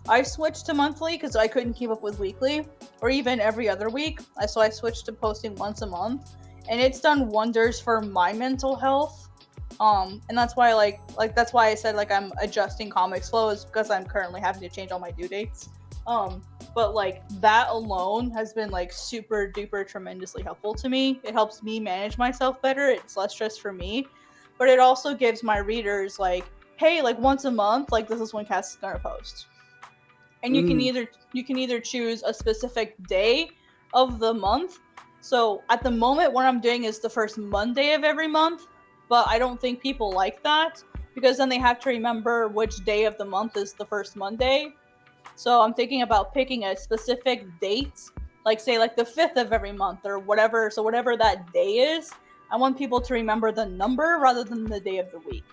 S3: I switched to monthly because I couldn't keep up with weekly or even every other week. So I switched to posting once a month, and it's done wonders for my mental health. And that's why like that's why I said like I'm adjusting comics flow, is because I'm currently having to change all my due dates. But like that alone has been like super duper tremendously helpful to me. It helps me manage myself better. It's less stress for me, but it also gives my readers like, hey, like once a month, like this is when Cass is gonna post. And you can either choose a specific day of the month. So at the moment, what I'm doing is the first Monday of every month, but I don't think people like that because then they have to remember which day of the month is the first Monday. So I'm thinking about picking a specific date, like say like the 5th of every month or whatever. So whatever that day is, I want people to remember the number rather than the day of the week.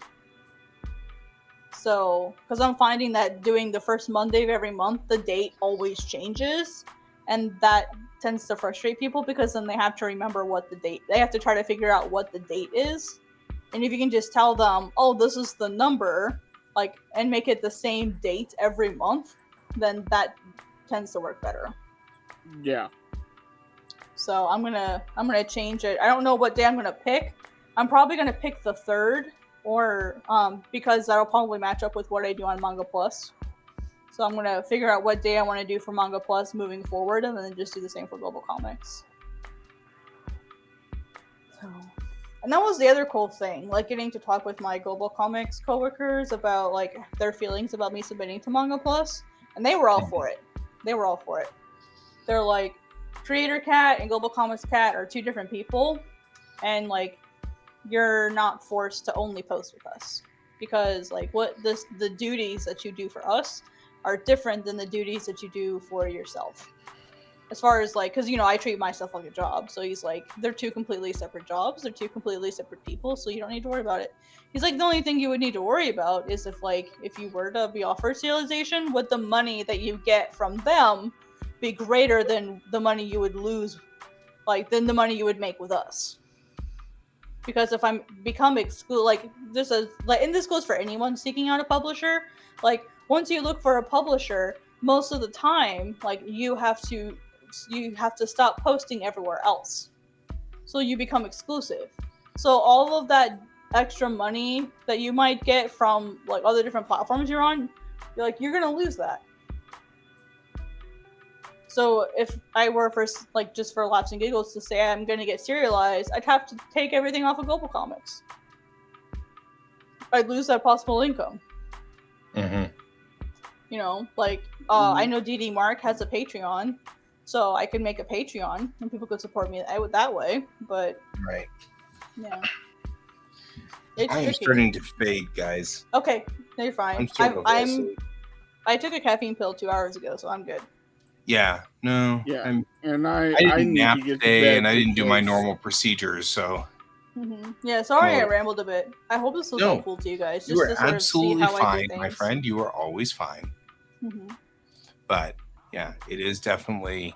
S3: So, because I'm finding that doing the first Monday of every month, the date always changes, and that tends to frustrate people because then they have to remember what the date, they have to try to figure out what the date is. And if you can just tell them, oh, this is the number, like, and make it the same date every month, then that tends to work better.
S2: Yeah.
S3: So I'm gonna change it. I don't know what day I'm gonna pick. I'm probably gonna pick the 3rd, or because that'll probably match up with what I do on Manga Plus. So I'm gonna figure out what day I want to do for Manga Plus moving forward, and then just do the same for Global Comics. So And that was the other cool thing, like getting to talk with my Global Comics coworkers about like their feelings about me submitting to Manga Plus, and they were all for it. They were all for it. They're like, Creator Cat and Global Comics Cat are two different people, and like you're not forced to only post with us because like the duties that you do for us are different than the duties that you do for yourself. As far as like, because I treat myself like a job, so he's like, they're two completely separate jobs, they're two completely separate people, so you don't need to worry about it. He's like, the only thing you would need to worry about is if you were to be offered serialization, would the money that you get from them be greater than the money you would lose, like than the money you would make with us? Because if I'm become exclusive, like this is like, and this goes for anyone seeking out a publisher. Like once you look for a publisher, most of the time, like you have to stop posting everywhere else, so you become exclusive. So all of that extra money that you might get from like other different platforms you're on, you're gonna lose that. So if I were just for laughs and giggles to say I'm gonna get serialized, I'd have to take everything off of Global Comics. I'd lose that possible income.
S4: Mm-hmm.
S3: I know DD Mark has a Patreon, so I could make a Patreon and people could support me that way. But
S4: Right.
S3: yeah,
S1: I am starting to fade, guys.
S3: Okay, no, you're fine. I took a caffeine pill 2 hours ago, so I'm good.
S1: Yeah, no.
S2: Yeah,
S1: I didn't
S2: need
S1: nap
S2: to get
S1: today,
S2: to bed
S1: and I didn't do my
S2: because-
S1: normal procedures, so.
S3: Mm-hmm. Yeah, sorry I
S1: Oh.
S3: rambled a bit. I hope this was
S1: No,
S3: helpful to you guys. Just
S1: You are
S3: to sort
S1: absolutely
S3: of see how I
S1: fine,
S3: do
S1: my
S3: things.
S1: friend. You are always fine.
S3: Mm-hmm.
S1: But yeah, it is definitely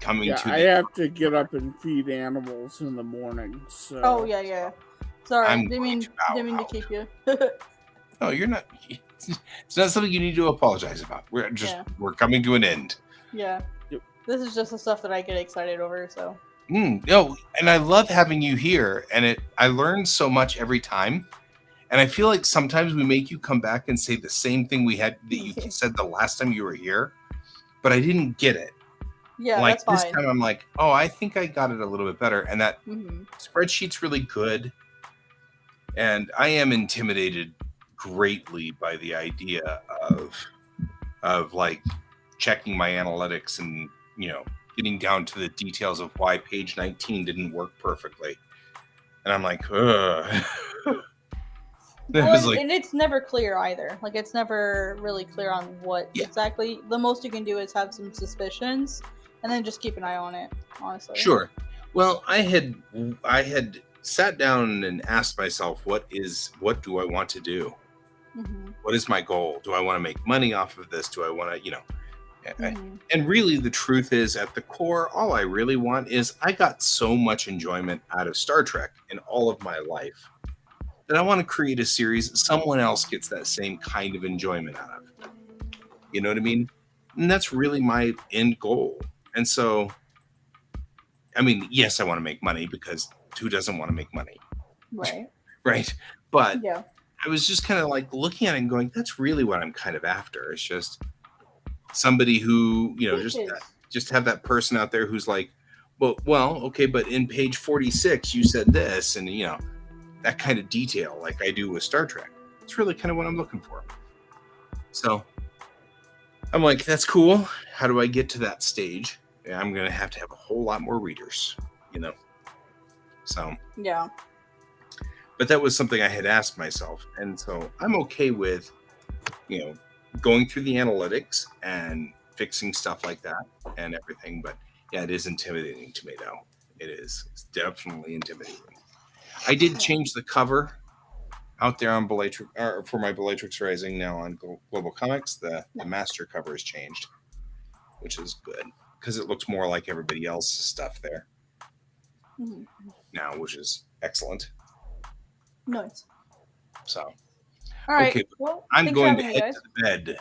S1: coming to
S2: I
S1: the.
S2: have to get up and feed animals in the morning. So.
S3: Oh yeah. Sorry,
S1: I'm
S3: didn't mean
S1: going to bow
S3: to
S1: out.
S3: keep you.
S1: No, you're not. It's not something you need to apologize about. We're coming to an end.
S3: Yeah.
S2: Yep.
S3: This is just the stuff that I get excited over. So.
S1: No, and I love having you here, and I learn so much every time. And I feel like sometimes we make you come back and say the same thing that you said the last time you were here, but I didn't get it.
S3: Yeah,
S1: like
S3: that's
S1: this
S3: fine.
S1: time I'm like, oh, I think I got it a little bit better. And that
S3: Mm-hmm.
S1: spreadsheet's really good. And I am intimidated greatly by the idea of like checking my analytics and, getting down to the details of why page 19 didn't work perfectly. And I'm like, ugh.
S3: And it's never clear either. Like it's never really clear on what exactly. The most you can do is have some suspicions, and then just keep an eye on it. Honestly.
S1: Sure. Well, I had sat down and asked myself, what do I want to do?
S3: Mm-hmm.
S1: What is my goal? Do I want to make money off of this? Do I want to,
S3: Mm-hmm.
S1: And really the truth is, at the core, all I really want is I got so much enjoyment out of Star Trek in all of my life that I want to create a series that someone else gets that same kind of enjoyment out of. You know what I mean? And that's really my end goal. And so, I mean, yes, I want to make money, because who doesn't want to make money?
S3: Right.
S1: Right. But
S3: yeah.
S1: I was just kind of like looking at it and going, that's really what I'm kind of after. It's just somebody who, just have that person out there who's like, well, okay, but in page 46, you said this, and, that kind of detail like I do with Star Trek. It's really kind of what I'm looking for. So I'm like, that's cool. How do I get to that stage? I'm going to have a whole lot more readers, So.
S3: Yeah.
S1: But that was something I had asked myself. And so I'm okay with, going through the analytics and fixing stuff like that and everything. But yeah, it is intimidating to me, though. It is. It's definitely intimidating. I did change the cover out there on Bellatrix, or for my Bellatrix Rising now on Global Comics. The master cover has changed, which is good because it looks more like everybody else's stuff there now, which is excellent.
S3: Nice.
S1: So,
S3: all right.
S1: Okay,
S3: well,
S1: I'm going to head to the bed,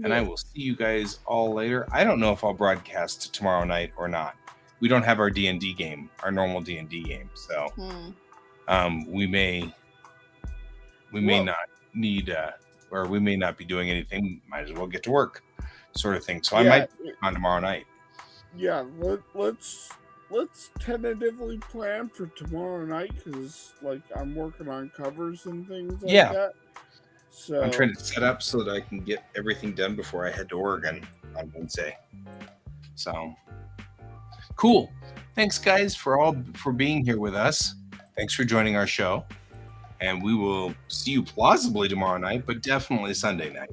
S1: and I will see you guys all later. I don't know if I'll broadcast tomorrow night or not. We don't have our D&D game, our normal D&D game, so we may not need, or we may not be doing anything. Might as well get to work, sort of thing. So I might be on tomorrow night.
S2: Yeah, let's let's tentatively plan for tomorrow night because, like, I'm working on covers and things like
S1: Yeah.
S2: that. So
S1: I'm trying to set up so that I can get everything done before I head to Oregon on Wednesday. So cool. Thanks, guys, for being here with us. Thanks for joining our show. And we will see you plausibly tomorrow night, but definitely Sunday night.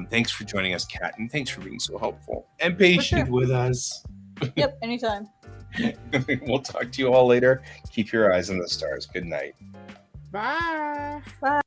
S1: Thanks for joining us, Kat, and thanks for being so helpful and patient with us.
S3: Yep, anytime.
S1: We'll talk to you all later. Keep your eyes on the stars. Good night.
S2: bye.
S3: Bye.